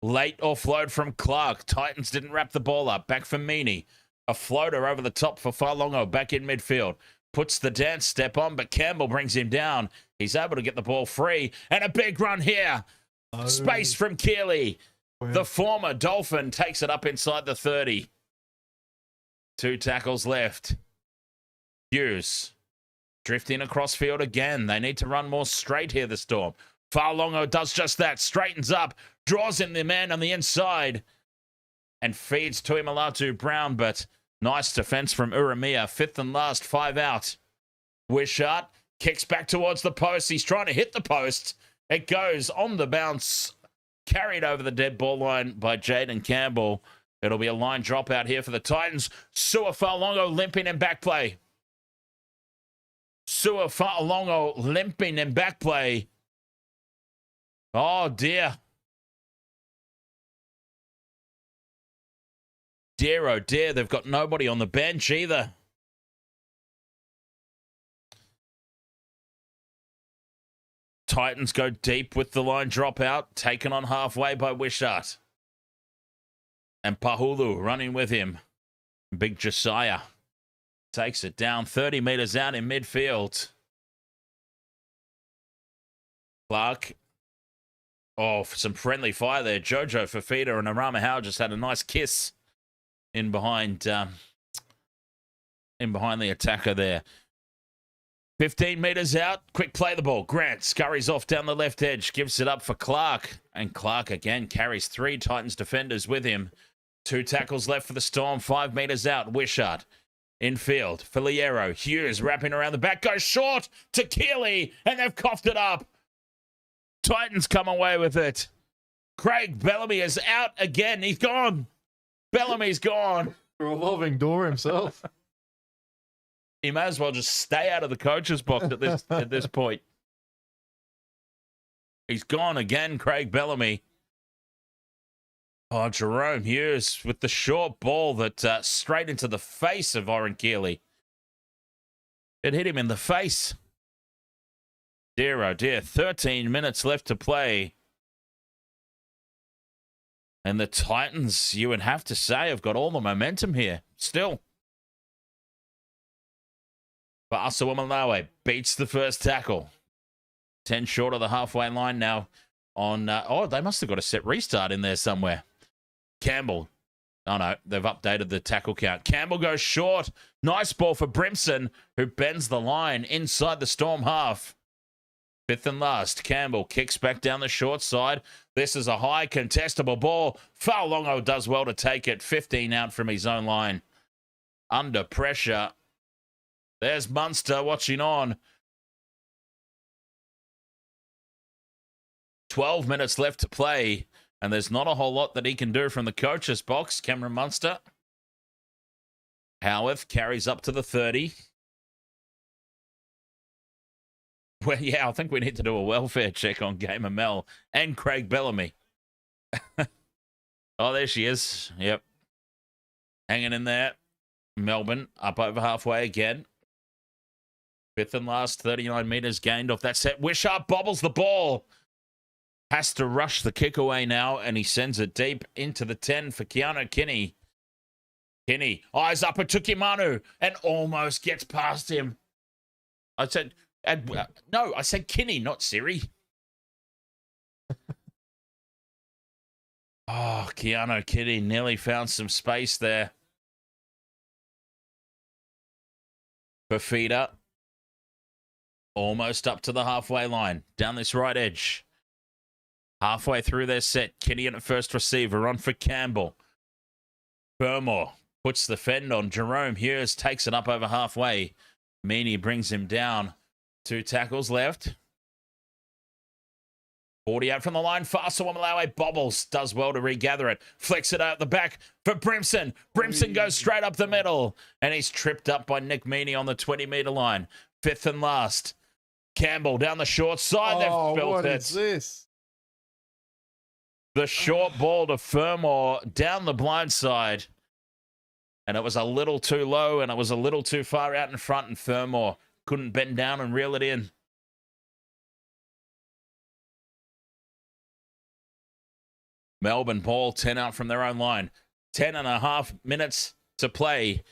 Late offload from Clark. Titans didn't wrap the ball up. Back for Meaney. A floater over the top for Fa'alongo back in midfield. Puts the dance step on, but Campbell brings him down. He's able to get the ball free. And a big run here. Oh. Space from Keeley. Wow. The former Dolphin takes it up inside the 30. 2 tackles left. Hughes drifting across field again. They need to run more straight here, the Storm. Fa'alongo does just that. Straightens up. Draws in the man on the inside. And feeds to Imalatu Brown, but nice defense from Uramia. Fifth and last, 5 out. Wishart kicks back towards the post. He's trying to hit the post. It goes on the bounce. Carried over the dead ball line by Jaden Campbell. It'll be a line drop out here for the Titans. Sua Fa'alongo limping in back play. Sua Fa'alongo limping in back play. Oh, dear. Dear, oh dear, they've got nobody on the bench either. Titans go deep with the line drop out, taken on halfway by Wishart. And Pahulu running with him. Big Josiah takes it down 30 meters out in midfield. Clark. Oh, for some friendly fire there. Jojo Fafita and Arama Howe just had a nice kiss in behind the attacker there. 15 meters out. Quick play the ball. Grant scurries off down the left edge. Gives it up for Clark. And Clark again carries 3 Titans defenders with him. 2 tackles left for the Storm. 5 meters out. Wishart infield for Loiero. Hughes wrapping around the back. Goes short to Keeley. And they've coughed it up. Titans come away with it. Craig Bellamy is out again. He's gone. Bellamy's gone. Revolving door himself. He may as well just stay out of the coach's box at this point. He's gone again, Craig Bellamy. Oh, Jahrome Hughes with the short ball that straight into the face of Oren Keeley. It hit him in the face. Dear, oh dear. 13 minutes left to play. And the Titans, you would have to say, have got all the momentum here. Still. But Asawamalawe beats the first tackle. 10 short of the halfway line now on... they must have got a set restart in there somewhere. Campbell. Oh, no. They've updated the tackle count. Campbell goes short. Nice ball for Brimson, who bends the line inside the Storm half. 5th and last. Campbell kicks back down the short side. This is a high contestable ball. Fa'alongo does well to take it. 15 out from his own line. Under pressure. There's Munster watching on. 12 minutes left to play. And there's not a whole lot that he can do from the coach's box. Cameron Munster. Howarth carries up to the 30. Well, yeah, I think we need to do a welfare check on Gamer Mel and Craig Bellamy. Oh, there she is. Yep. Hanging in there. Melbourne up over halfway again. Fifth and last, 39 metres gained off that set. Wishart bobbles the ball. Has to rush the kick away now, and he sends it deep into the 10 for Keanu Kinney. Kinney, eyes up at Tukimanu, and almost gets past him. I said, no, I said Kinney, not Siri. Oh, Keanu Kinney nearly found some space there. Fafita, almost up to the halfway line, down this right edge. Halfway through their set, Kinney at first receiver, on for Campbell. Fermor puts the fend on. Jahrome Hughes takes it up over halfway. Meaney brings him down. 2 tackles left. 40 out from the line. Fa'asuamaleaui bobbles. Does well to regather it. Flicks it out the back for Brimson. Brimson goes straight up the middle. And he's tripped up by Nick Meaney on the 20-metre line. Fifth and last. Campbell down the short side. They've built what it. is this? The short ball to Fermor down the blind side. And it was a little too low and it was a little too far out in front, and Fermor couldn't bend down and reel it in. Melbourne ball, 10 out from their own line. 10 and a half minutes to play.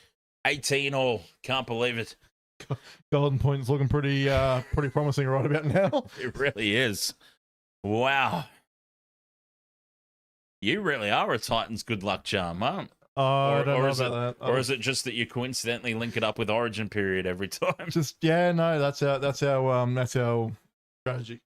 18 all. Can't believe it. Golden Point's looking pretty promising right about now. It really is. Wow. You really are a Titans good luck charm, aren't you? I don't know about that. Or is it just that you coincidentally link it up with Origin period every time? That's our strategy.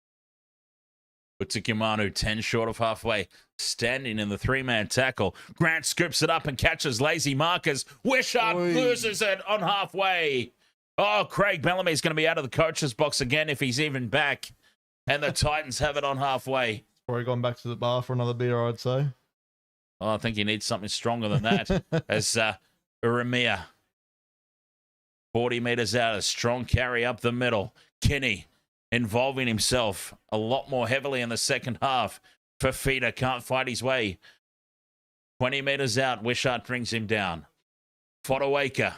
Utikimanu 10 short of halfway, standing in the 3-man tackle. Grant scoops it up and catches lazy markers. Wishart loses it on halfway. Oh, Craig Bellamy's going to be out of the coach's box again if he's even back. And the Titans have it on halfway. Probably gone back to the bar for another beer, I'd say. Oh, I think he needs something stronger than that. As Uramia, 40 metres out, a strong carry up the middle. Kinney involving himself a lot more heavily in the second half. Fafita can't fight his way. 20 metres out, Wishart brings him down. Fodawaker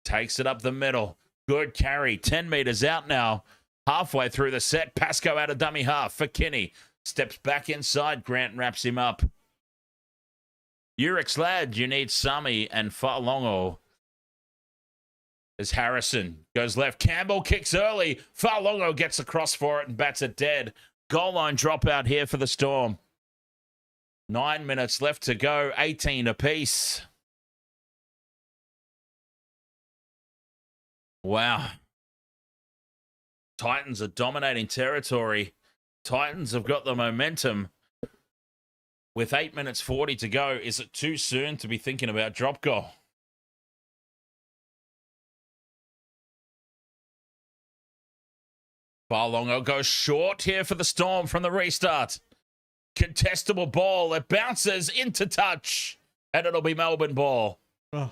takes it up the middle. Good carry, 10 metres out now. Halfway through the set, Pascoe out of dummy half for Kinney. Steps back inside, Grant wraps him up. Urix lad, you need Sami and Fa'alongo. As Harrison goes left, Campbell kicks early. Fa'alongo gets across for it and bats it dead. Goal line dropout here for the Storm. 9 minutes left to go, 18 apiece. Wow. Titans are dominating territory. Titans have got the momentum. With 8 minutes 40 to go, is it too soon to be thinking about drop goal? Fa'alongo goes short here for the Storm from the restart. Contestable ball. It bounces into touch. And it'll be Melbourne ball. Oh.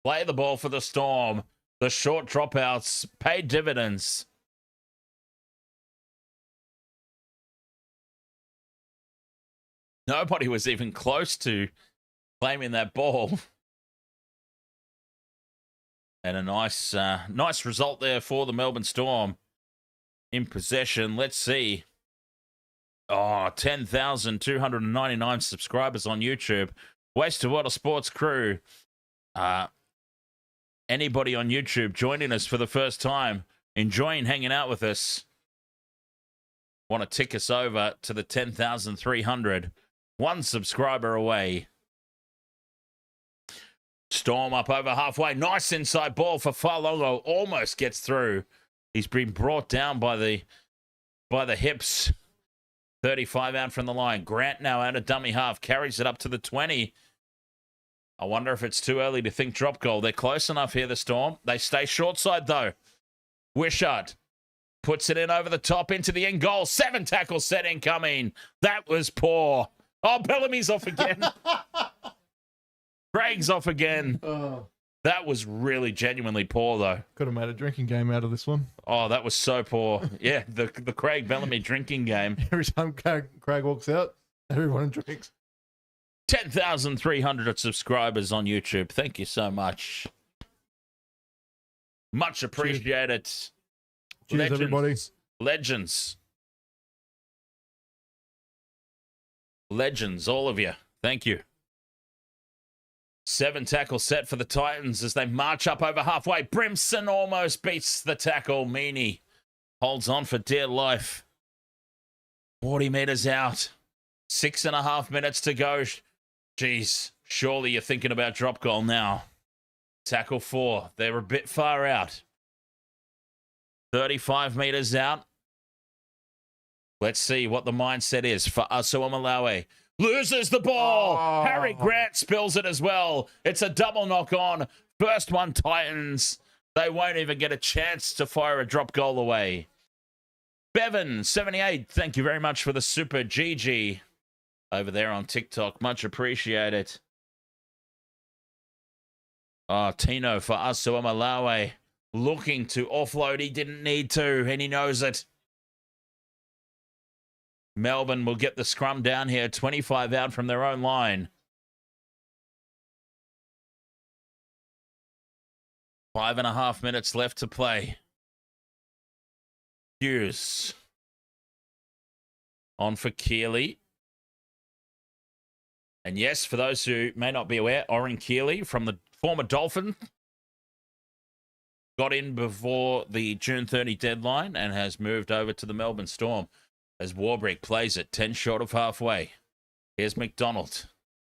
Play the ball for the Storm. The short dropouts paid dividends. Nobody was even close to claiming that ball. And a nice result there for the Melbourne Storm in possession. Let's see. Oh, 10,299 subscribers on YouTube. Waste to Water Sports crew. Anybody on YouTube joining us for the first time, enjoying hanging out with us, want to tick us over to the 10,300. One subscriber away. Storm up over halfway. Nice inside ball for Fa'alongo. Almost gets through. He's been brought down by the hips. 35 out from the line. Grant now out of dummy half. Carries it up to the 20. I wonder if it's too early to think drop goal. They're close enough here, the Storm. They stay short side, though. Wishart Puts it in over the top into the end goal. 7 tackle set incoming. That was poor. Oh, Bellamy's off again. Craig's off again. Oh. That was really genuinely poor, though. Could have made a drinking game out of this one. Oh, that was so poor. Yeah, the Craig Bellamy drinking game. Every time Craig walks out, everyone drinks. 10,300 subscribers on YouTube. Thank you so much. Much appreciated. Cheers, everybody. Legends. Legends, all of you. Thank you. 7 tackle set for the Titans as they march up over halfway. Brimson almost beats the tackle. Meaney holds on for dear life. 40 metres out. 6.5 minutes to go. Jeez, surely you're thinking about drop goal now. Tackle 4. They're a bit far out. 35 metres out. Let's see what the mindset is for Asuamalawe. Loses the ball. Oh. Harry Grant spills it as well. It's a double knock on. First one, Titans. They won't even get a chance to fire a drop goal away. Bevan, 78. Thank you very much for the super GG over there on TikTok. Much appreciated. Oh, Tino for Asuamalawe. Looking to offload. He didn't need to, and he knows it. Melbourne will get the scrum down here. 25 out from their own line. 5.5 minutes left to play. Hughes. On for Keeley. And yes, for those who may not be aware, Oren Keeley from the former Dolphin got in before the June 30 deadline and has moved over to the Melbourne Storm as Warbrick plays it 10 short of halfway. Here's McDonald.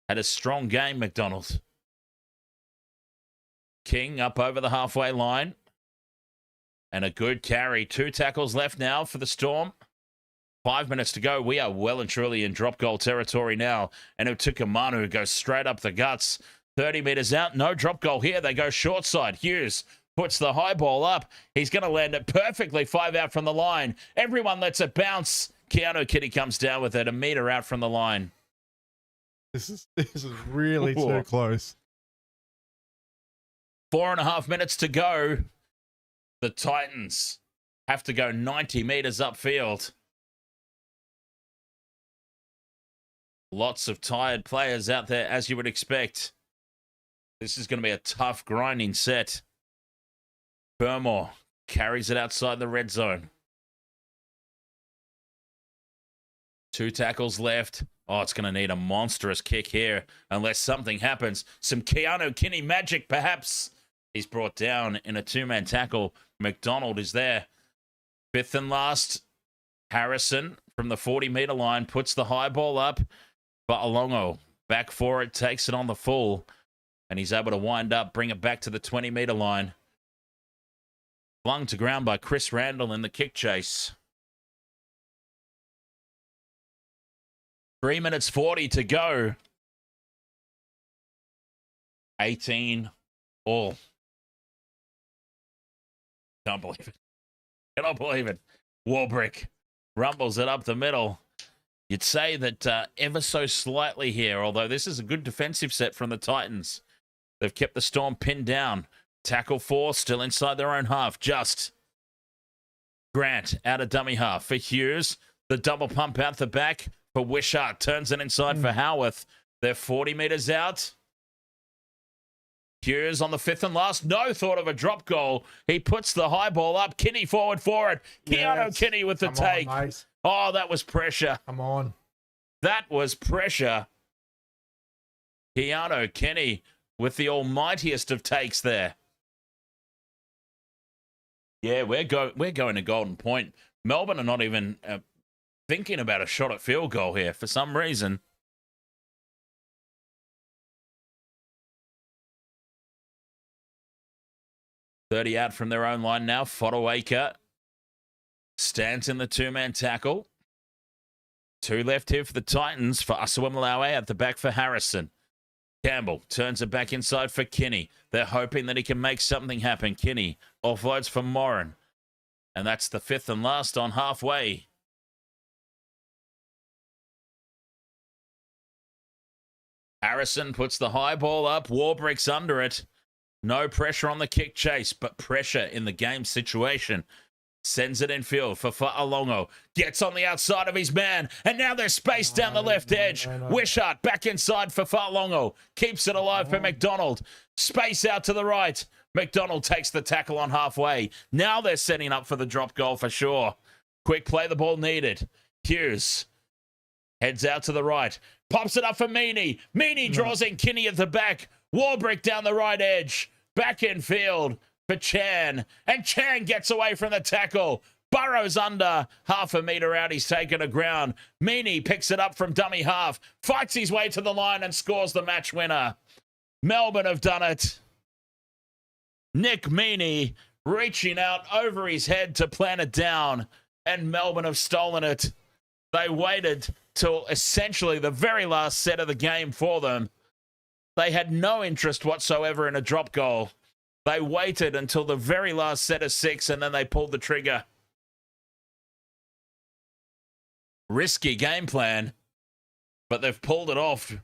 Had a strong game, McDonald. King up over the halfway line. And a good carry. 2 tackles left now for the Storm. 5 minutes to go. We are well and truly in drop goal territory now. And Utukamanu goes straight up the guts. 30 metres out. No drop goal here. They go short side. Hughes puts the high ball up. He's going to land it perfectly. 5 out from the line. Everyone lets it bounce. Keanu Kitty comes down with it. A metre out from the line. This is really too close. 4.5 minutes to go. The Titans have to go 90 metres upfield. Lots of tired players out there, as you would expect. This is going to be a tough, grinding set. Burmore carries it outside the red zone. 2 tackles left. Oh, it's going to need a monstrous kick here unless something happens. Some Keanu Kinney magic, perhaps. He's brought down in a 2-man tackle. McDonald is there. 5th and last. Harrison from the 40-metre line puts the high ball up. But Alongo back for it, takes it on the full. And he's able to wind up, bring it back to the 20-metre line. Flung to ground by Chris Randall in the kick chase. 3 minutes 40 to go. 18 all. Can't believe it. Cannot believe it. Warbrick rumbles it up the middle. You'd say that ever so slightly here, although this is a good defensive set from the Titans. They've kept the Storm pinned down. Tackle 4, still inside their own half. Just Grant out of dummy half for Hughes. The double pump out the back for Wishart. Turns it inside for Howarth. They're 40 metres out. Hughes on the 5th and last. No thought of a drop goal. He puts the high ball up. Kinney forward for it. Keanu Kinney with the take. Oh, that was pressure. Come on. That was pressure. Keanu Kinney with the almightiest of takes there. Yeah, we're going to Golden Point. Melbourne are not even thinking about a shot at field goal here for some reason. .30 out from their own line now. Fodawaker stands in the 2-man tackle. 2 left here for the Titans for Asuamalawe at the back for Harrison. Campbell turns it back inside for Kinney. They're hoping that he can make something happen. Kinney offloads for Moran. And that's the fifth and last on halfway. Harrison puts the high ball up. Warbrick's under it. No pressure on the kick chase, but pressure in the game situation. Sends it in field for Fa'alongo. Gets on the outside of his man. And now there's space down the left edge. Wishart back inside for Fa'alongo. Keeps it alive for McDonald. Space out to the right. McDonald takes the tackle on halfway. Now they're setting up for the drop goal for sure. Quick play, the ball needed. Hughes heads out to the right. Pops it up for Meaney. Meaney draws in Kinney at the back. Warbrick down the right edge. Back in field for Chan. And Chan gets away from the tackle. Burrows under. Half a metre out. He's taken a ground. Meaney picks it up from dummy half. Fights his way to the line and scores the match winner. Melbourne have done it. Nick Meaney reaching out over his head to plant it down. And Melbourne have stolen it. They waited till essentially the very last set of the game for them. They had no interest whatsoever in a drop goal. They waited until the very last set of 6 and then they pulled the trigger. Risky game plan, but they've pulled it off.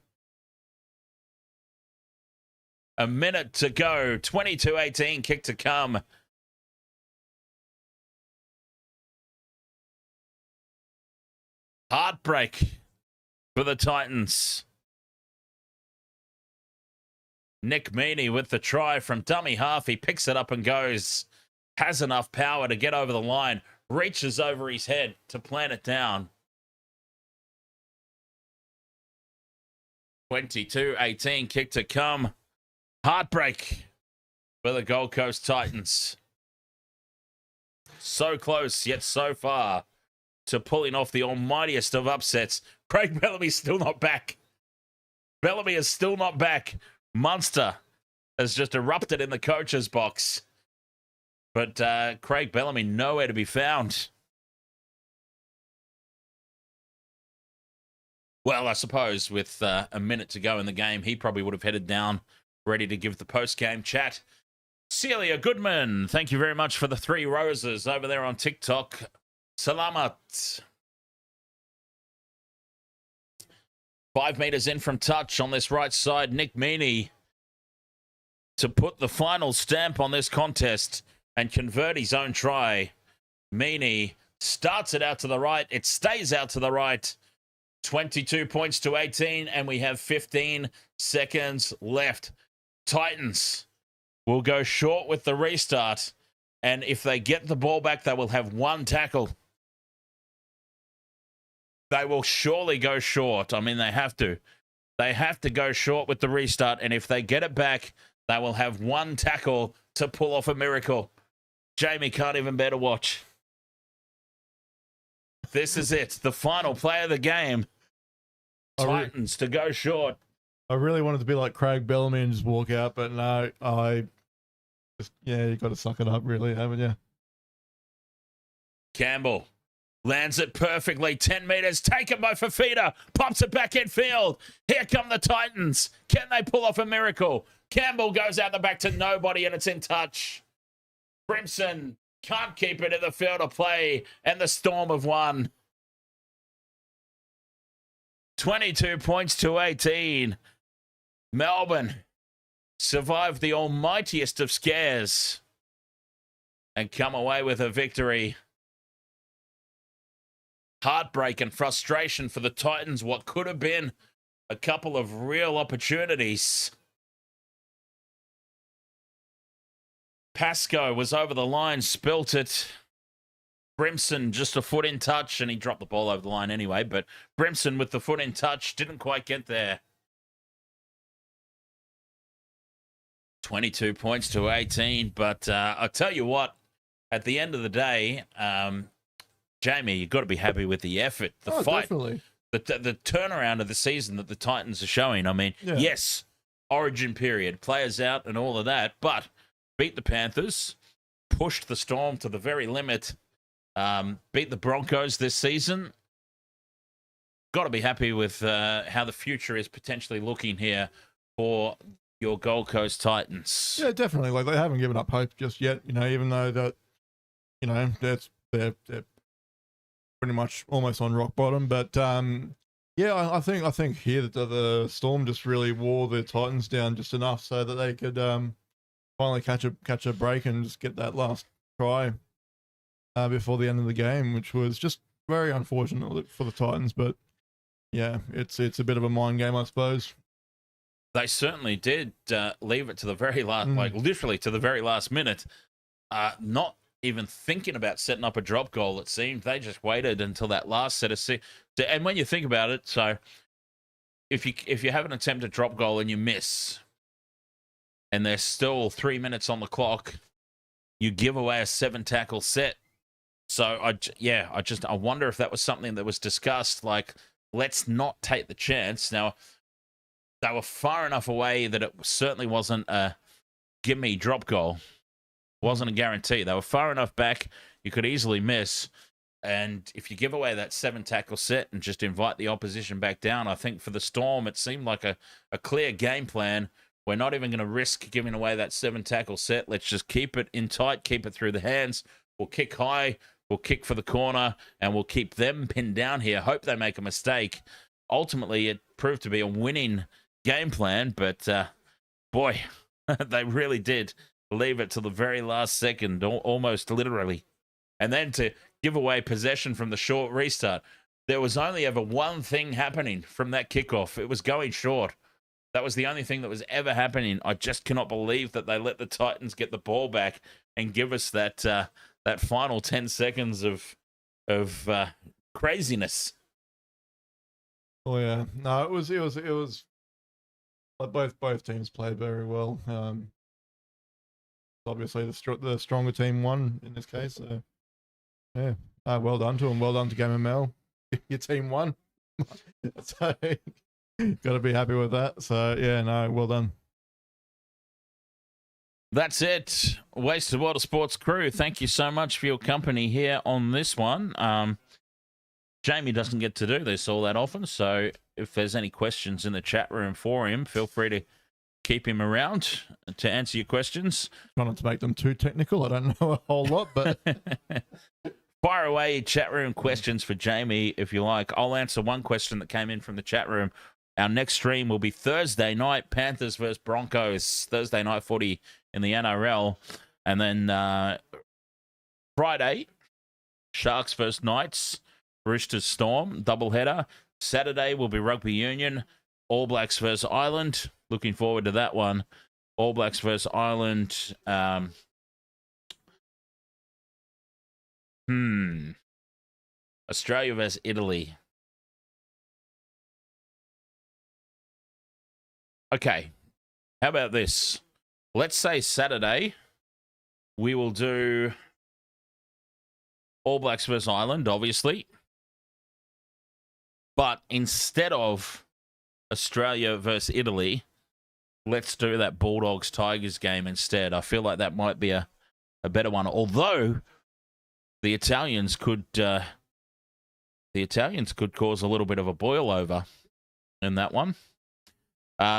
A minute to go. 22-18, kick to come. Heartbreak for the Titans. Nick Meaney with the try from dummy half. He picks it up and goes. Has enough power to get over the line. Reaches over his head to plant it down. 22-18, kick to come. Heartbreak for the Gold Coast Titans. So close, yet so far to pulling off the almightiest of upsets. Craig Bellamy's still not back. Bellamy is still not back. Munster has just erupted in the coach's box. But Craig Bellamy nowhere to be found. Well, I suppose with a minute to go in the game, he probably would have headed down, ready to give the post-game chat. Celia Goodman, thank you very much for the 3 roses over there on TikTok. Salamat. 5 meters in from touch on this right side. Nick Meaney to put the final stamp on this contest and convert his own try. Meaney starts it out to the right. It stays out to the right. 22 points to 18, and we have 15 seconds left. Titans will go short with the restart, and if they get the ball back, they will have 1 tackle. They will surely go short. I mean, they have to. They have to go short with the restart, and if they get it back, they will have 1 tackle to pull off a miracle. Jamie can't even bear to watch. This is it. The final play of the game. Titans to go short. I really wanted to be like Craig Bellamy and just walk out, but no, you got to suck it up, really, haven't you? Campbell lands it perfectly. 10 meters taken by Fafita. Pops it back in field. Here come the Titans. Can they pull off a miracle? Campbell goes out the back to nobody, and it's in touch. Brimson can't keep it in the field of play, and the Storm have won. 22 points to 18. Melbourne survived the almightiest of scares and come away with a victory. Heartbreak and frustration for the Titans. What could have been a couple of real opportunities. Pascoe was over the line, spilt it. Brimson just a foot in touch, and he dropped the ball over the line anyway, but Brimson with the foot in touch didn't quite get there. 22 points to 18, but I'll tell you what, at the end of the day, Jamie, you've got to be happy with the effort, the fight, definitely. the turnaround of the season that the Titans are showing. I mean, yes, origin period, players out and all of that, but beat the Panthers, pushed the Storm to the very limit, beat the Broncos this season. Got to be happy with how the future is potentially looking here for your Gold Coast Titans. Yeah, definitely. Like, they haven't given up hope just yet, even though that, you know, they're pretty much almost on rock bottom. But yeah, I think here that the Storm just really wore the Titans down just enough so that they could finally catch a break and just get that last try before the end of the game, which was just very unfortunate for the Titans. But yeah, it's a bit of a mind game, I suppose. They certainly did leave it to the very last, like literally to the very last minute. Not even thinking about setting up a drop goal, it seemed. They just waited until that last set of six. And when you think about it, so if you have an attempt at drop goal and you miss, and there's still 3 minutes on the clock, you give away a 7-tackle set. So I wonder if that was something that was discussed. Like, let's not take the chance. Now, they were far enough away that it certainly wasn't a gimme drop goal. Wasn't a guarantee. They were far enough back you could easily miss. And if you give away that 7-tackle set and just invite the opposition back down, I think for the Storm it seemed like a clear game plan. We're not even going to risk giving away that 7-tackle set. Let's just keep it in tight, keep it through the hands. We'll kick high, we'll kick for the corner, and we'll keep them pinned down here. Hope they make a mistake. Ultimately, it proved to be a winning game plan, but boy, they really did leave it to the very last second, almost literally. And then to give away possession from the short restart. There was only ever one thing happening from that kickoff. It was going short. That was the only thing that was ever happening. I just cannot believe that they let the Titans get the ball back and give us that that final 10 seconds of craziness. Oh yeah, no, it was like both teams played very well. Obviously the stronger team won in this case. So yeah, well done to them. Well done to Game ML. Your team won. So got to be happy with that. So yeah, no, well done. That's it. Wasted Water Sports crew, thank you so much for your company here on this one. Jamie doesn't get to do this all that often, so if there's any questions in the chat room for him, feel free to keep him around to answer your questions. Try not to make them too technical. I don't know a whole lot, but fire away chat room questions for Jamie if you like. I'll answer one question that came in from the chat room. Our next stream will be Thursday night, Panthers versus Broncos, Thursday night footy in the NRL. And then Friday, Sharks versus Knights, Roosters Storm, doubleheader. Saturday will be Rugby Union, All Blacks versus Ireland. Looking forward to that one. All Blacks versus Ireland. Australia versus Italy. Okay, how about this? Let's say Saturday, we will do All Blacks versus Ireland, obviously. But instead of Australia versus Italy, let's do that Bulldogs-Tigers game instead. I feel like that might be a better one. Although the Italians could cause a little bit of a boil over in that one.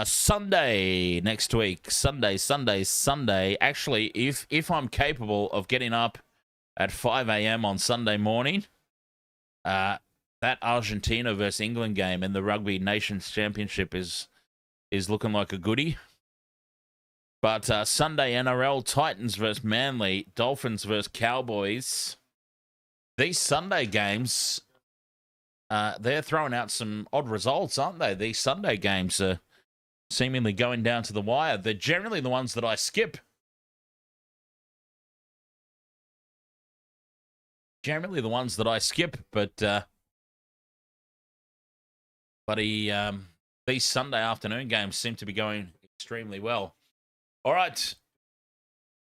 Sunday next week. Sunday. Actually, if I'm capable of getting up at 5 a.m. on Sunday morning, that Argentina versus England game in the Rugby Nations Championship is looking like a goodie. But Sunday NRL, Titans versus Manly, Dolphins versus Cowboys. These Sunday games, they're throwing out some odd results, aren't they? These Sunday games are seemingly going down to the wire. They're generally the ones that I skip. But these Sunday afternoon games seem to be going extremely well. All right.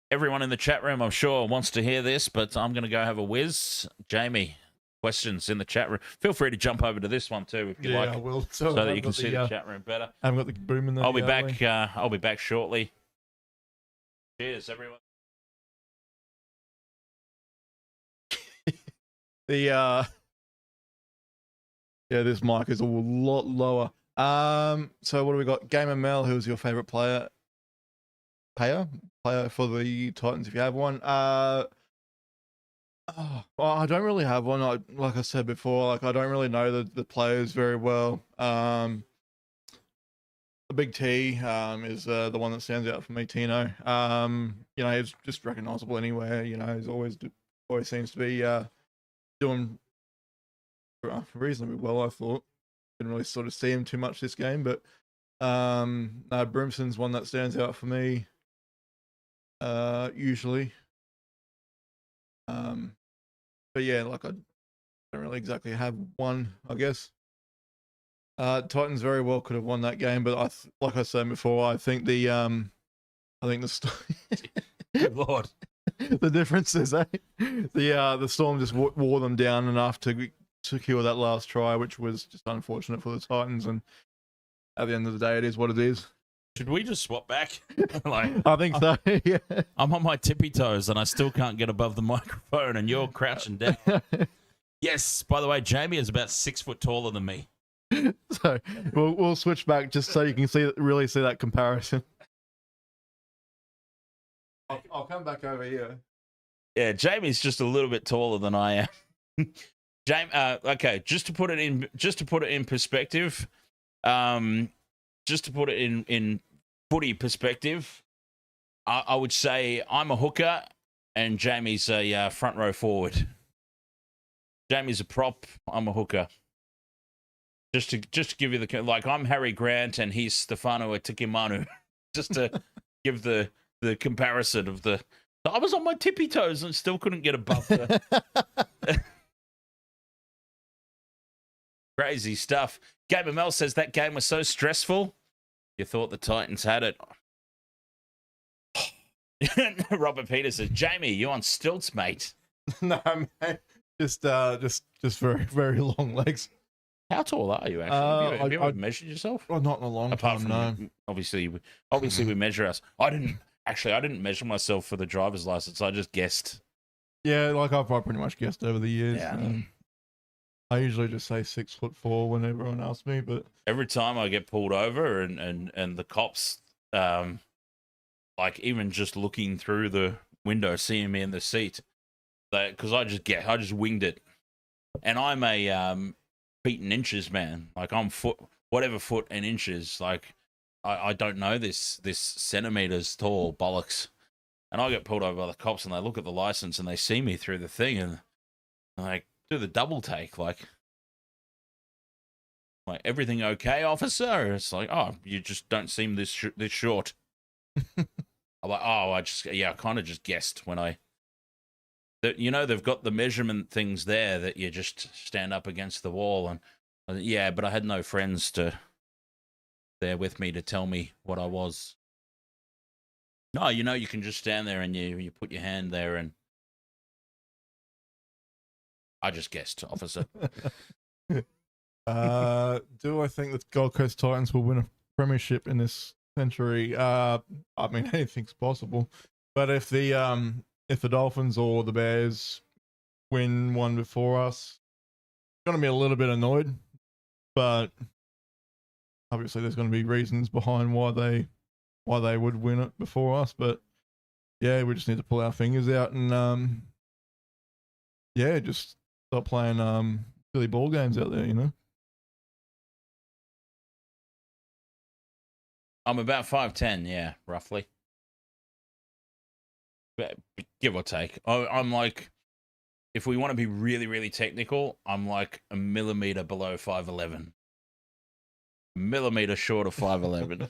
Everyone in the chat room, I'm sure, wants to hear this, but I'm going to go have a whiz. Jamie, questions in the chat room. Feel free to jump over to this one too if you like. I will. So that you can see the chat room better. I haven't got the boom in there. I'll be back. I'll be back shortly. Cheers, everyone. This mic is a lot lower. So what do we got? Game ML, who's your favorite player for the Titans if you have one? Well, I don't really have one. Like I said before, like I don't really know the players very well. The Big T is the one that stands out for me, Tino. He's just recognisable anywhere. He's always seems to be doing reasonably well. I thought didn't really sort of see him too much this game, but no, Brimson's one that stands out for me. Usually, but yeah, like I don't really exactly have one. I guess Titans very well could have won that game, but like I said before, I think the Good Lord. the difference is the Storm just wore them down enough to secure that last try, which was just unfortunate for the Titans. And at the end of the day, it is what it is. Should we just swap back? Like, I think so. Yeah. I'm on my tippy toes and I still can't get above the microphone, and you're crouching down. Yes. By the way, Jamie is about 6 foot taller than me. So we'll switch back just so you can really see that comparison. I'll come back over here. Yeah, Jamie's just a little bit taller than I am. Jamie, okay, just to put it in perspective, just to put it in footy perspective, I would say I'm a hooker and Jamie's a front row forward. Jamie's a prop, I'm a hooker. Just to give you like I'm Harry Grant and he's Stefano Atikimanu. Just to give the comparison of the. I was on my tippy toes and still couldn't get above the. Crazy stuff. Gamer Mel says that game was so stressful. You thought the Titans had it. Robert Peters says, Jamie, you on stilts, mate? No, mate. Just very, very long legs. How tall are you, actually? Have you ever measured yourself? Well, not in a long time, no. Obviously, we measure us. I didn't measure myself for the driver's license. I just guessed. Yeah, like I've pretty much guessed over the years. Yeah. I usually just say 6'4" when everyone asks me, but every time I get pulled over and the cops, like even just looking through the window, seeing me in the seat, because I just winged it, and I'm a feet and inches man. Like I'm foot and inches. Like I don't know this centimeters tall bollocks, and I get pulled over by the cops and they look at the license and they see me through the thing and like do the double take like everything okay, officer? It's like, oh, you just don't seem this short. I'm like, oh, I kind of just guessed when they've got the measurement things there that you just stand up against the wall and yeah, but I had no friends there with me to tell me what I was. No, you can just stand there and you put your hand there and I just guessed, officer. Do I think the Gold Coast Titans will win a premiership in this century? I mean, anything's possible. But if the Dolphins or the Bears win one before us, I'm going to be a little bit annoyed. But obviously, there's going to be reasons behind why they would win it before us. But yeah, we just need to pull our fingers out and just stop playing silly ball games out there. I'm about 5'10", yeah, roughly. But give or take. I'm like, if we want to be really, really technical, I'm like a millimeter below 5'11". Millimeter short of 5'11".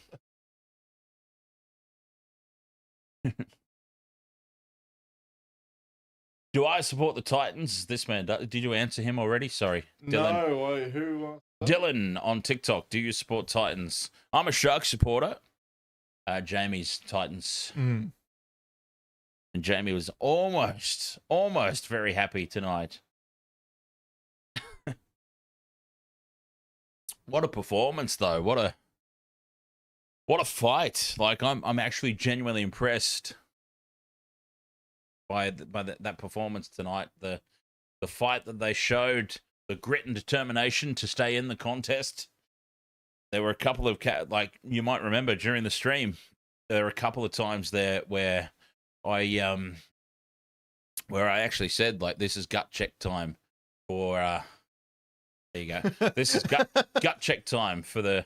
Do I support the Titans? This man, did you answer him already? Sorry. Dylan. No, who? Dylan on TikTok, do you support Titans? I'm a Sharks supporter. Jamie's Titans. Mm. And Jamie was almost very happy tonight. What a performance, though. What a fight. Like, I'm actually genuinely impressed by that performance tonight. The fight that they showed, the grit and determination to stay in the contest. There were a couple of, like you might remember during the stream, there were a couple of times there where I where I actually said, like, this is gut check time for there you go. This is gut check time for the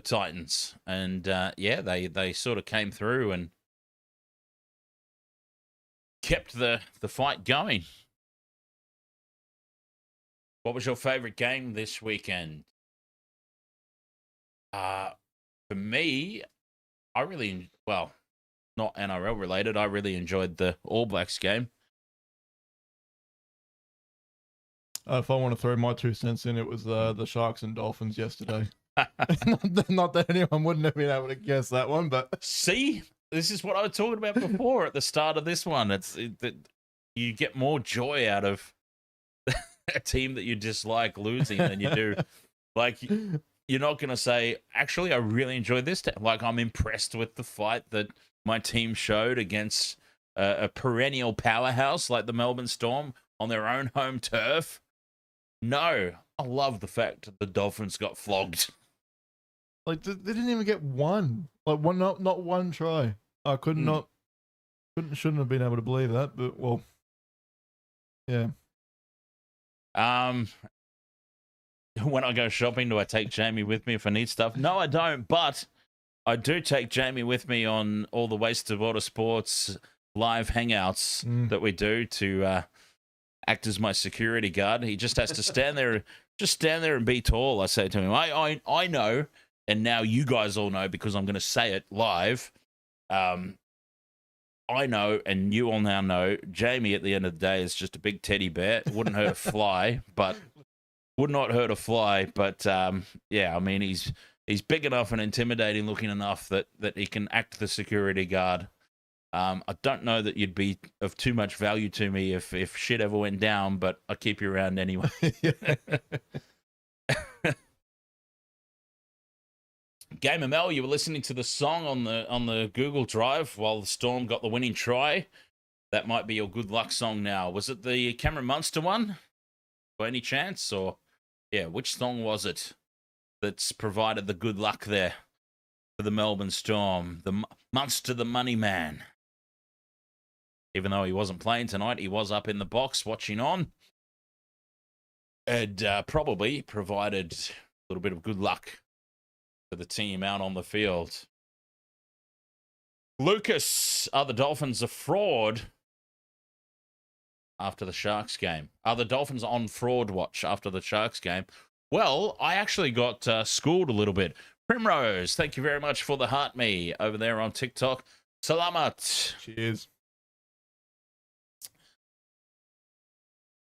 Titans. And yeah, they sort of came through and kept the fight going. What was your favorite game this weekend? For me, I really, well, not NRL related, I really enjoyed the All Blacks game. If I want to throw my 2 cents in, it was the Sharks and Dolphins yesterday. Not that anyone wouldn't have been able to guess that one, but See, this is what I was talking about before at the start of this one. You get more joy out of a team that you dislike losing than you do. Like, you're not going to say, actually, I really enjoyed this. Like, I'm impressed with the fight that my team showed against a perennial powerhouse like the Melbourne Storm on their own home turf. No, I love the fact that the Dolphins got flogged. like they didn't even get one. Like one, not one try. I shouldn't have been able to believe that. But well, yeah. When I go shopping, do I take Jamie with me if I need stuff? No, I don't. But I do take Jamie with me on all the Waste of Water Sports live hangouts that we do to act as my security guard. He just has to stand there and be tall. I say to him, I know, and now you guys all know because I'm going to say it live. I know, and you all now know, Jamie at the end of the day is just a big teddy bear. Wouldn't hurt a fly, but would not hurt a fly. But yeah, I mean, he's big enough and intimidating looking enough that he can act the security guard. I don't know that you'd be of too much value to me if shit ever went down, but I keep you around anyway. Game ML, you were listening to the song on the Google Drive while the Storm got the winning try. That might be your good luck song now. Was it the Cameron Munster one, by any chance? Or, yeah, which song was it that's provided the good luck there for the Melbourne Storm? The Munster, the money man. Even though he wasn't playing tonight, he was up in the box watching on. And probably provided a little bit of good luck for the team out on the field. Lucas, are the Dolphins a fraud after the Sharks game? Are the Dolphins on fraud watch after the Sharks game? Well, I actually got schooled a little bit. Primrose, thank you very much for the heart me over there on TikTok. Salamat. Cheers.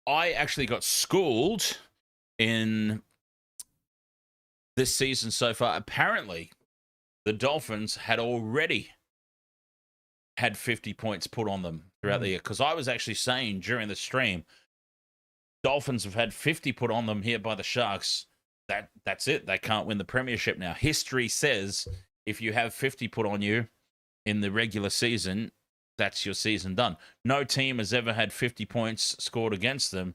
I actually got schooled in this season so far. Apparently, the Dolphins had already had 50 points put on them throughout the year. Because I was actually saying during the stream, Dolphins have had 50 put on them here by the Sharks. That's it. They can't win the premiership now. History says if you have 50 put on you in the regular season, that's your season done. No team has ever had 50 points scored against them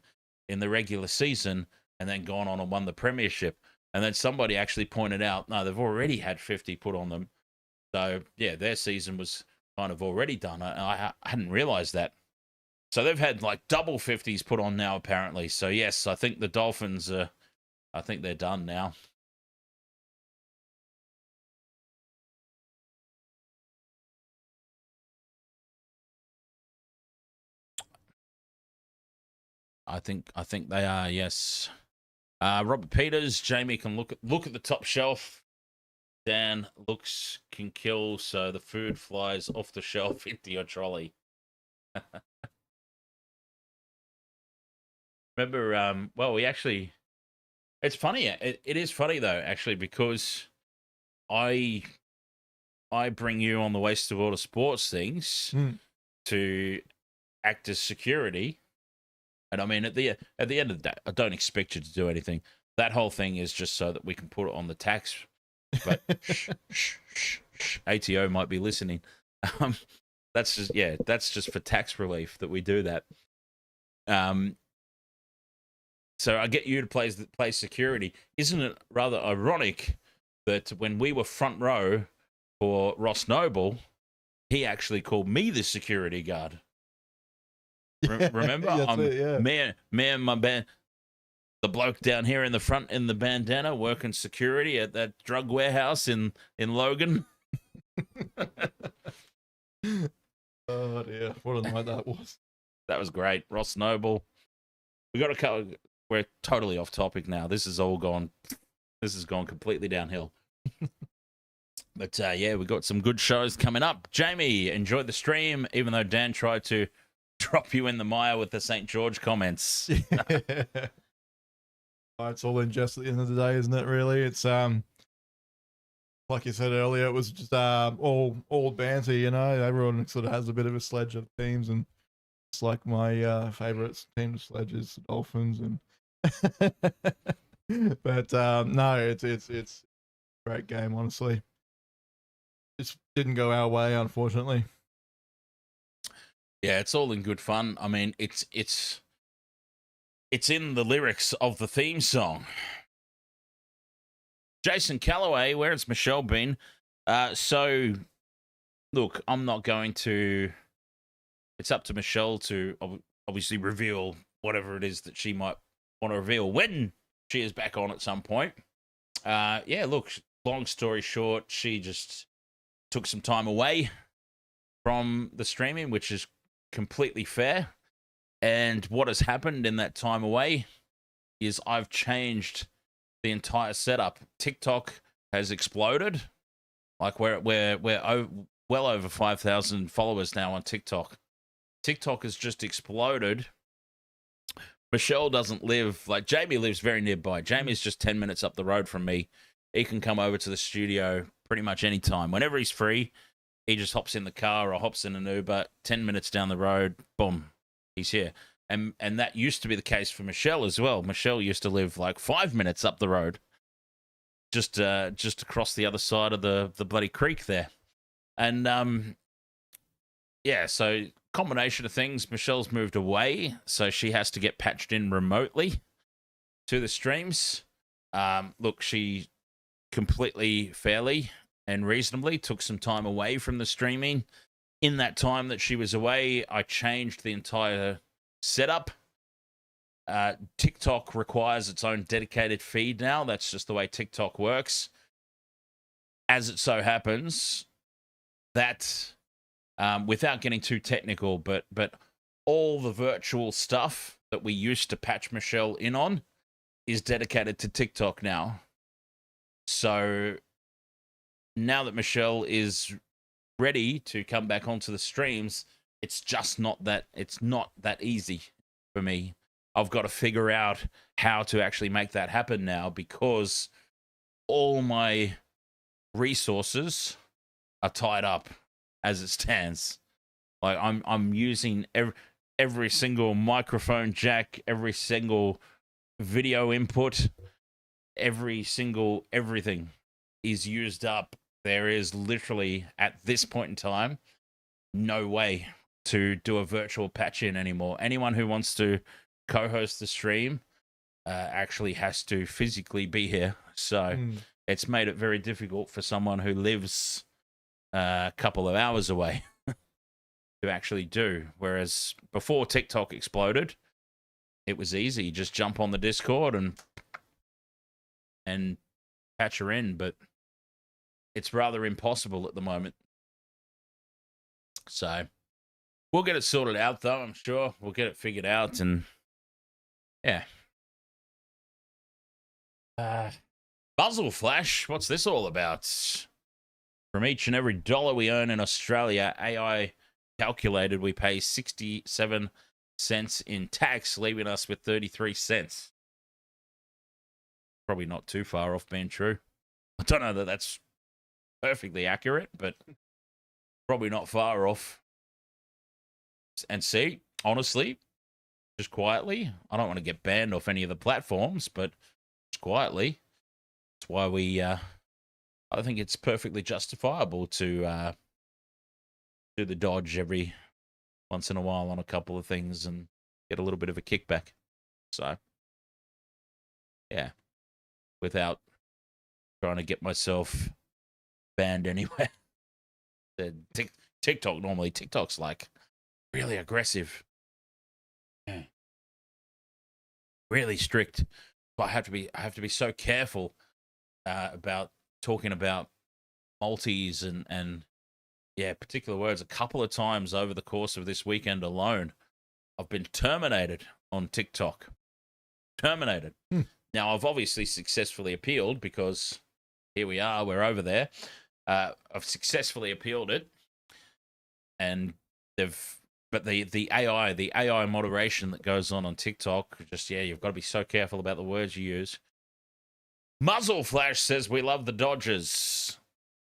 in the regular season and then gone on and won the premiership. And then somebody actually pointed out, no, they've already had 50 put on them. So, yeah, their season was kind of already done. I hadn't realized that. So they've had like double 50s put on now, apparently. So, yes, I think the Dolphins, I think they're done now. I think they are, yes. Robert Peters, Jamie can look at the top shelf. Dan looks can kill, so the food flies off the shelf into your trolley. Remember, well, we actually, it's funny. It is funny though, actually, because I bring you on the Waste of Water Sports things to act as security. And I mean, at the end of the day, I don't expect you to do anything. That whole thing is just so that we can put it on the tax. But shh. ATO might be listening. That's just for tax relief that we do that. So I get you to play security. Isn't it rather ironic that when we were front row for Ross Noble, he actually called me the security guard? Remember? That's it, yeah. Me and my band, the bloke down here in the front in the bandana working security at that drug warehouse in Logan. Oh dear, what a night that was. That was great. Ross Noble. We got to cover. We're totally off topic now. This has gone completely downhill. But yeah, we got some good shows coming up. Jamie, enjoyed the stream, even though Dan tried to drop you in the mire with the St. George comments. It's all in jest at the end of the day, isn't it? Really, it's like you said earlier, it was just all banter. You know, everyone sort of has a bit of a sledge of teams, and it's like my favorite team to sledge is the Dolphins, and but no, it's a great game, honestly. Just didn't go our way, unfortunately. Yeah, it's all in good fun. I mean, it's in the lyrics of the theme song. Jason Calloway, where's Michelle been? So, look, I'm not going to. It's up to Michelle to obviously reveal whatever it is that she might want to reveal when she is back on at some point. Yeah, look, long story short, she just took some time away from the streaming, which is completely fair. And what has happened in that time away is I've changed the entire setup. TikTok has exploded. Like we're well over 5,000 followers now on TikTok. TikTok has just exploded. Michelle doesn't live, like Jamie lives very nearby. Jamie's just 10 minutes up the road from me. He can come over to the studio pretty much any time. Whenever he's free, he just hops in the car or hops in an Uber, 10 minutes down the road, boom, he's here. And that used to be the case for Michelle as well. Michelle used to live like 5 minutes up the road, just across the other side of the bloody creek there. And yeah, so combination of things. Michelle's moved away, so she has to get patched in remotely to the streams. Look, she completely fairly and reasonably took some time away from the streaming. In that time that she was away, I changed the entire setup. TikTok requires its own dedicated feed now. That's just the way TikTok works. As it so happens, that without getting too technical, but all the virtual stuff that we used to patch Michelle in on is dedicated to TikTok now. So now that Michelle is ready to come back onto the streams, it's not that easy for me. I've got to figure out how to actually make that happen now, because all my resources are tied up as it stands. Like I'm using every single microphone jack, every single video input, everything is used up. There is literally, at this point in time, no way to do a virtual patch in anymore. Anyone who wants to co-host the stream actually has to physically be here. So it's made it very difficult for someone who lives a couple of hours away to actually do. Whereas before TikTok exploded, it was easy. Just jump on the Discord and patch her in, but it's rather impossible at the moment. So we'll get it sorted out, though, I'm sure. We'll get it figured out, and yeah. Buzzle Flash, what's this all about? From each and every dollar we earn in Australia, AI calculated we pay 67 cents in tax, leaving us with 33 cents. Probably not too far off being true. I don't know that that's perfectly accurate, but probably not far off. And see, honestly, just quietly, I don't want to get banned off any of the platforms, but just quietly, that's why I think it's perfectly justifiable to do the dodge every once in a while on a couple of things and get a little bit of a kickback. So, yeah, without trying to get myself banned anywhere. TikTok's like really aggressive. really strict. But I have to be so careful about talking about multis and particular words. A couple of times over the course of this weekend alone, I've been terminated on TikTok. Terminated. Now, I've obviously successfully appealed because here we are. We're over there. I've successfully appealed it, and but the AI moderation that goes on TikTok, just you've got to be so careful about the words you use. Muzzle Flash says we love the Dodgers.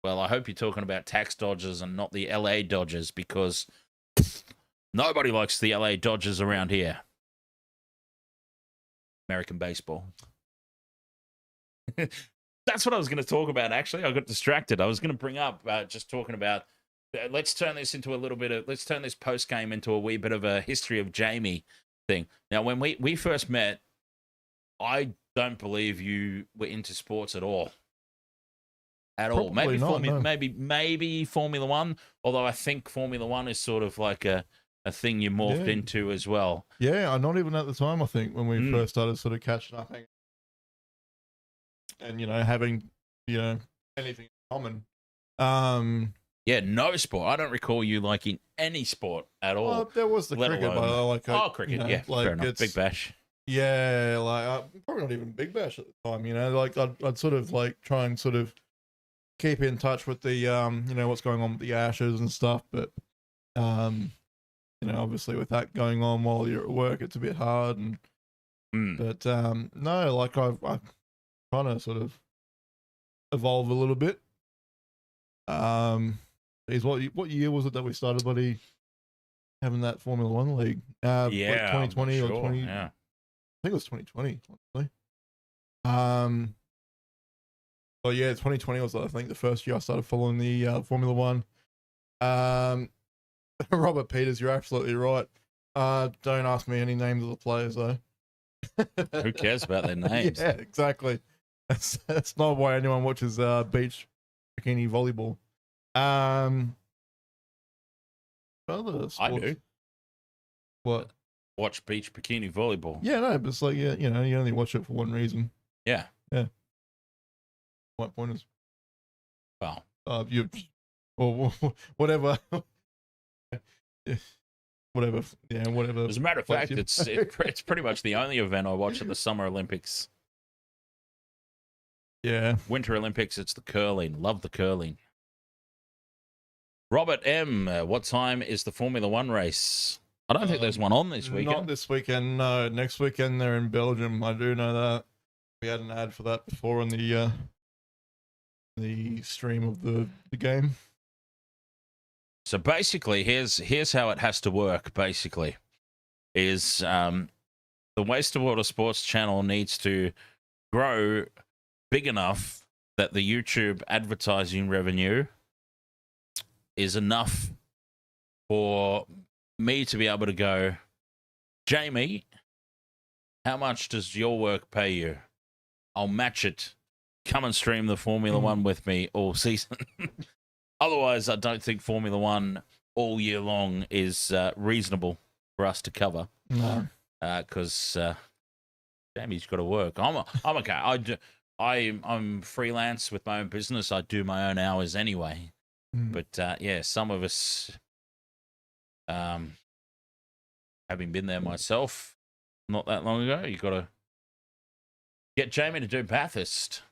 Well, I hope you're talking about tax Dodgers and not the LA Dodgers, because nobody likes the LA Dodgers around here. American baseball. That's what I was going to talk about, actually. I got distracted. I was going to bring up just talking about, let's turn this post game into a wee bit of a history of Jamie thing. Now, when we first met, I don't believe you were into sports at all. All. Maybe maybe Formula One, although I think Formula One is sort of like a thing you morphed into as well. Yeah, not even at the time, I think, when we first started sort of catching up and, having, anything in common. No sport. I don't recall you liking any sport at all. Well, there was the cricket, but cricket, fair enough. Big Bash. Yeah, probably not even Big Bash at the time, I'd sort of try and sort of keep in touch with the, what's going on with the Ashes and stuff, but, obviously with that going on while you're at work, it's a bit hard. But no, I've trying to sort of evolve a little bit. What year was it that we started, buddy, having that Formula One league? 2020 or 20? Yeah, I think it was 2020. Honestly. But 2020 was, I think, the first year I started following the Formula One. Robert Peters, you're absolutely right. Don't ask me any names of the players, though. Who cares about their names? Yeah, exactly. That's not why anyone watches beach bikini volleyball. Other sports, I do. What? Watch beach bikini volleyball. Yeah, no, but it's you only watch it for one reason. Yeah. What point is? Well, or whatever. Whatever. Yeah, whatever. As a matter of fact, it's pretty much the only event I watch at the Summer Olympics. Yeah. Winter Olympics, it's the curling. Love the curling. Robert M., what time is the Formula One race? I don't think there's one on this weekend. Not this weekend, no. Next weekend they're in Belgium. I do know that. We had an ad for that before on the stream of the game. So basically, here's how it has to work, basically. Is the Waste of Water Sports channel needs to grow big enough that the YouTube advertising revenue is enough for me to be able to go, Jamie, how much does your work pay you? I'll match it. Come and stream the Formula One with me all season. Otherwise, I don't think Formula One all year long is reasonable for us to cover. No. Because Jamie's got to work. I'm okay. I'm freelance with my own business. I do my own hours anyway. But some of us, having been there myself not that long ago, you got to get Jamie to do Bathurst.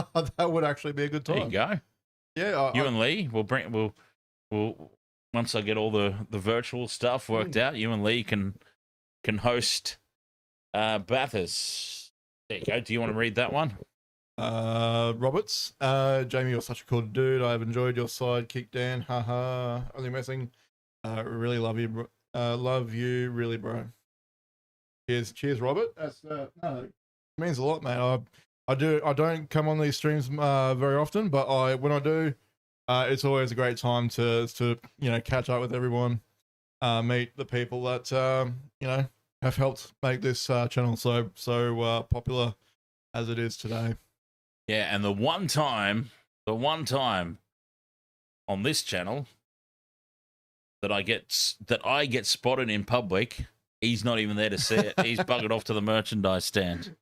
That would actually be a good time. There you go. Yeah, you and Lee, we'll once I get all the virtual stuff worked out, you and Lee can host Bathurst. There you go. Do you want to read that one? Roberts. Jamie, you're such a cool dude. I've enjoyed your sidekick, Dan. Haha. Only messing. Really love you, bro. Love you, really, bro. Cheers, Robert. That's no, it means a lot, mate. I don't come on these streams very often, but when I do, it's always a great time to catch up with everyone, meet the people that have helped make this channel so popular as it is today. Yeah, and the one time on this channel that I get spotted in public He's not even there to see it. He's buggered off to the merchandise stand.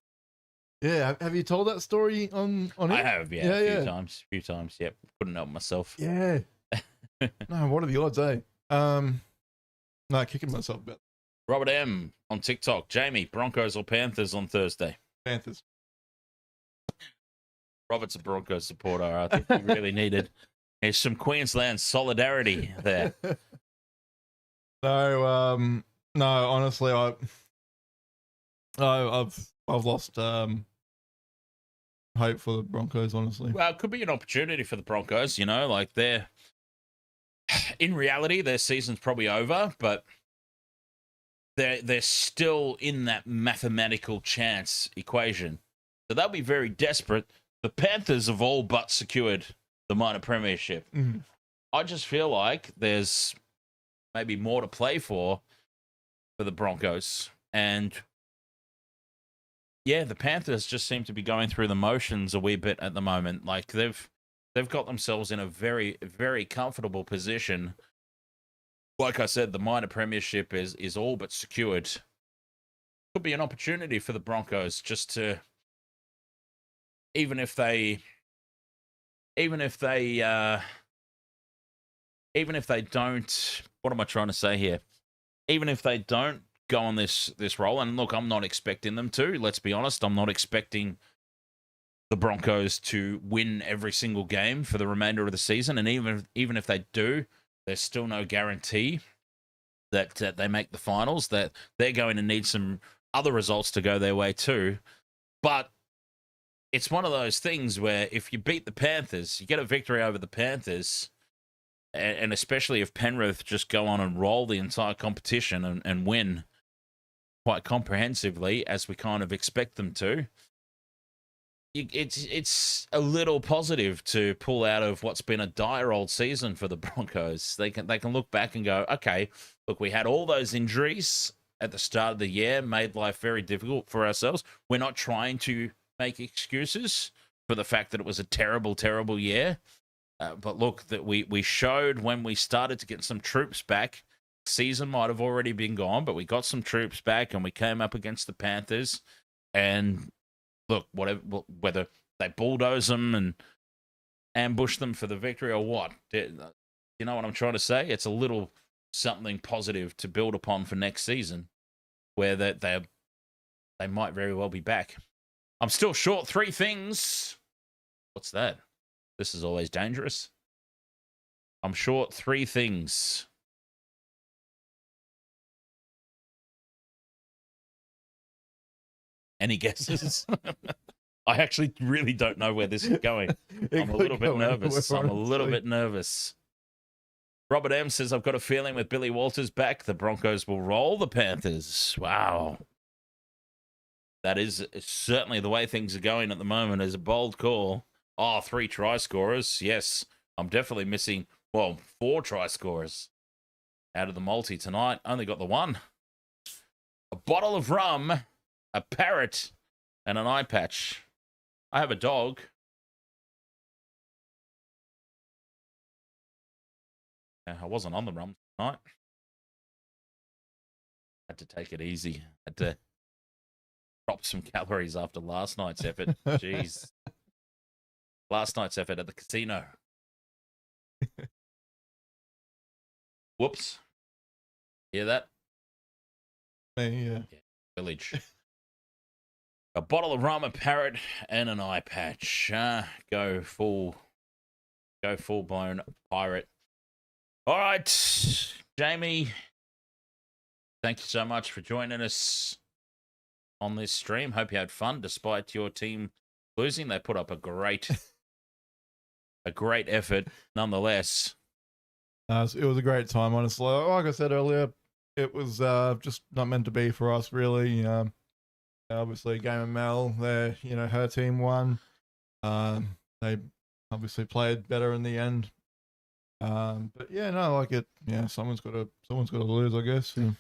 Yeah, have you told that story on I it? have, yeah, a few times. Yep, couldn't help myself. Yeah. No, what are the odds, eh? No, kicking myself about Robert M on TikTok. Jamie, Broncos or Panthers on Thursday? Panthers. Robert's a Broncos supporter. I think he really needed. There's some Queensland solidarity there. No, honestly, I've lost hope for the Broncos. Honestly, Well, it could be an opportunity for the Broncos. You know, like in reality, their season's probably over, but they're still in that mathematical chance equation. So they'll be very desperate. The Panthers have all but secured the minor premiership. Mhm. I just feel like there's maybe more to play for the Broncos. And yeah, the Panthers just seem to be going through the motions a wee bit at the moment. Like they've got themselves in a very, very comfortable position. Like I said, the minor premiership is all but secured. Could be an opportunity for the Broncos just to, even if they don't, what am I trying to say here? Even if they don't go on this roll, and look, I'm not expecting them to. Let's be honest, I'm not expecting the Broncos to win every single game for the remainder of the season. And even if they do, there's still no guarantee that they make the finals. That they're going to need some other results to go their way too. But it's one of those things where if you beat the Panthers, you get a victory over the Panthers, and especially if Penrith just go on and roll the entire competition and win quite comprehensively, as we kind of expect them to, it's a little positive to pull out of what's been a dire old season for the Broncos. They can look back and go, okay, look, we had all those injuries at the start of the year, made life very difficult for ourselves. We're not trying to make excuses for the fact that it was a terrible, terrible year. But look, that we showed when we started to get some troops back. Season might have already been gone, but we got some troops back and we came up against the Panthers. And look, whether they bulldoze them and ambush them for the victory or what, you know what I'm trying to say? It's a little something positive to build upon for next season, where they might very well be back. I'm still short 3 things. What's that? This is always dangerous. I'm short 3 things. Any guesses? I actually really don't know where this is going. I'm a little bit nervous. Robert M says, I've got a feeling with Billy Walters back, the Broncos will roll the Panthers. Wow. That is certainly the way things are going at the moment. Is a bold call. Oh, 3 try scorers. Yes, I'm definitely missing, 4 try scorers out of the multi tonight. Only got the 1. A bottle of rum, a parrot, and an eye patch. I have a dog. I wasn't on the rum tonight. Had to take it easy. Had to drop some calories after last night's effort. Jeez. Last night's effort at the casino. Whoops. Hear that? Yeah. Village. A bottle of rum, a parrot, and an eye patch. Go full blown pirate. All right, Jamie. Thank you so much for joining us on this stream. Hope you had fun despite your team losing. They put up a great effort nonetheless. It was a great time, honestly. Like I said earlier, it was just not meant to be for us, really. Obviously, Game of Mel, her team won. They obviously played better in the end. But yeah, no, like it. Yeah, someone's got to lose, I guess. Yeah.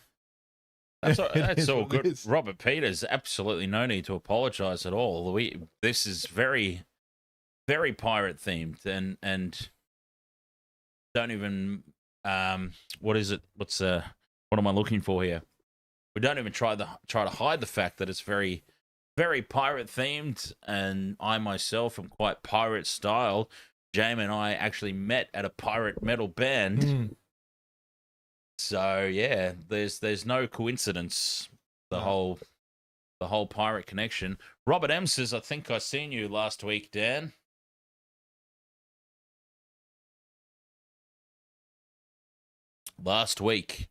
That's all good. Robert Peters, absolutely no need to apologise at all. This is very, very pirate themed, and don't even what is it? What am I looking for here? We don't even try to hide the fact that it's very, very pirate themed, and I myself am quite pirate style. Jamie and I actually met at a pirate metal band. So yeah, there's no coincidence. The whole pirate connection. Robert M says, I think I seen you last week, Dan. Last week.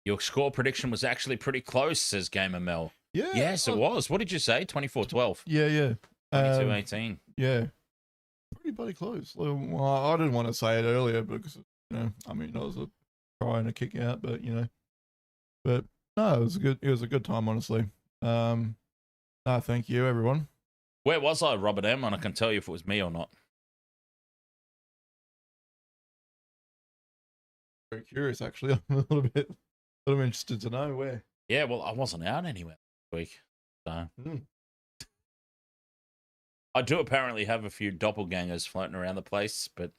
Your score prediction was actually pretty close, says Gamer Mel. Yeah. Yes, it was. What did you say? 24-12. Yeah. 22-18. Yeah. Pretty bloody close. Well, I didn't want to say it earlier because, I was trying to kick out, but, But no, it was a good time, honestly. No, thank you, everyone. Where was I, Robert M? And I can tell you if it was me or not. Very curious, actually. I'm a little bit interested to know where. Yeah, well, I wasn't out anywhere this week. So I do apparently have a few doppelgangers floating around the place, but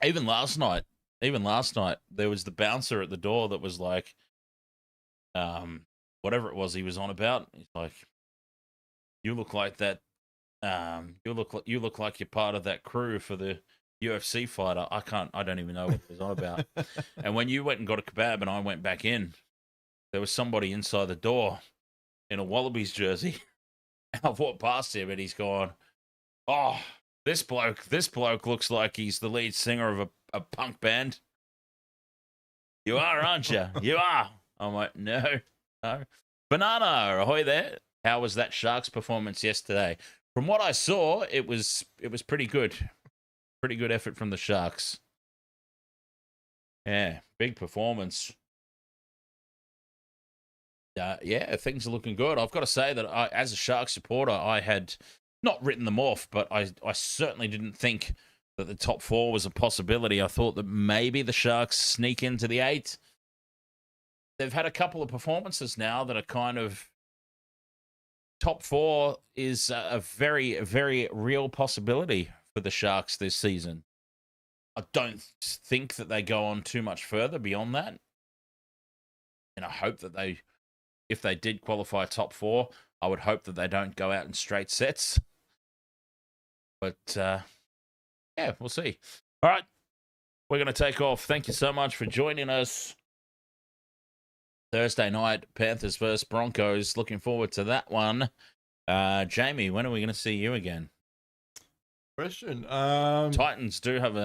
even last night, there was the bouncer at the door that was like, whatever it was he was on about. He's like, "You look like that. You look like you're part of that crew for the UFC fighter." I don't even know what he was on about. And when you went and got a kebab and I went back in, there was somebody inside the door in a Wallabies jersey. And I've walked past him and he's gone, "Oh, this bloke looks like he's the lead singer of a punk band." "You are, aren't you?" "You are." I'm like, no. Banana, ahoy there. How was that Sharks performance yesterday? From what I saw, it was pretty good. Pretty good effort from the Sharks. Yeah, big performance. Yeah, things are looking good. I've got to say that as a Sharks supporter, I had not written them off, but I certainly didn't think that the top four was a possibility. I thought that maybe the Sharks sneak into the 8. They've had a couple of performances now that are kind of top 4 is a very, very real possibility for the Sharks this season. I don't think that they go on too much further beyond that. And I hope that if they did qualify top 4, I would hope that they don't go out in straight sets. But, yeah, we'll see. All right, we're going to take off. Thank you so much for joining us. Thursday night, Panthers versus Broncos. Looking forward to that one. Jamie, when are we going to see you again? Question. Titans do have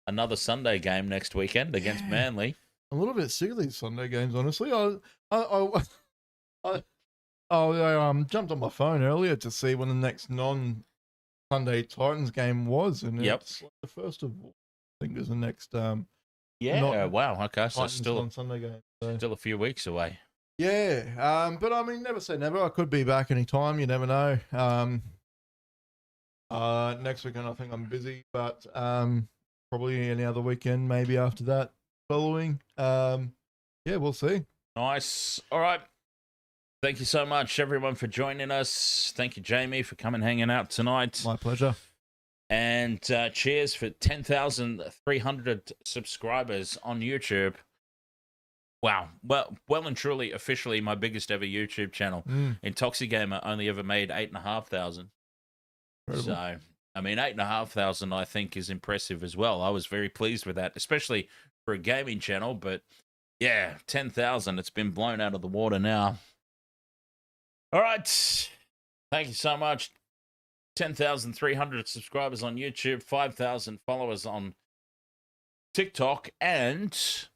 another Sunday game next weekend against Manly. I'm a little bit sick of these Sunday games, honestly. I jumped on my phone earlier to see when the next non-Sunday Titans game was, and it's like the first of, I think, is the next. Wow. Okay, so Titans still on Sunday game. So. Still a few weeks away. Yeah, but I mean, never say never. I could be back any time. You never know. Next weekend, I think I'm busy, but probably any other weekend, maybe after that following. Yeah, we'll see. Nice. All right. Thank you so much, everyone, for joining us. Thank you, Jamie, for coming hanging out tonight. My pleasure. And cheers for 10,300 subscribers on YouTube. Wow. Well and truly, officially, my biggest ever YouTube channel. Intoxigamer only ever made 8,500. So, I mean, 8,500, I think, is impressive as well. I was very pleased with that, especially for a gaming channel. But, yeah, 10,000. It's been blown out of the water now. All right. Thank you so much. 10,300 subscribers on YouTube, 5,000 followers on TikTok, and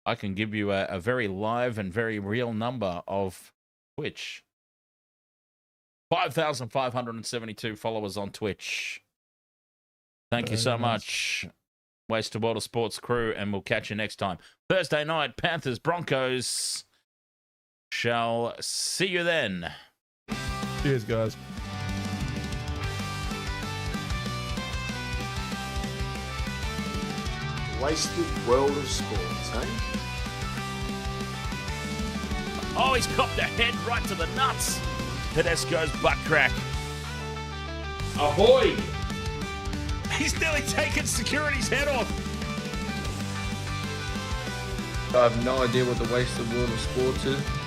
I can give you a very live and very real number of Twitch. 5,572 followers on Twitch. Thank you so much. Waste of World of Sports crew, and we'll catch you next time. Thursday night, Panthers, Broncos. Shall see you then. Cheers, guys. Wasted World of Sports, eh? Oh, he's copped a head right to the nuts. Tedesco's butt crack. Ahoy! He's nearly taken security's head off. I have no idea what the wasted world of sports is.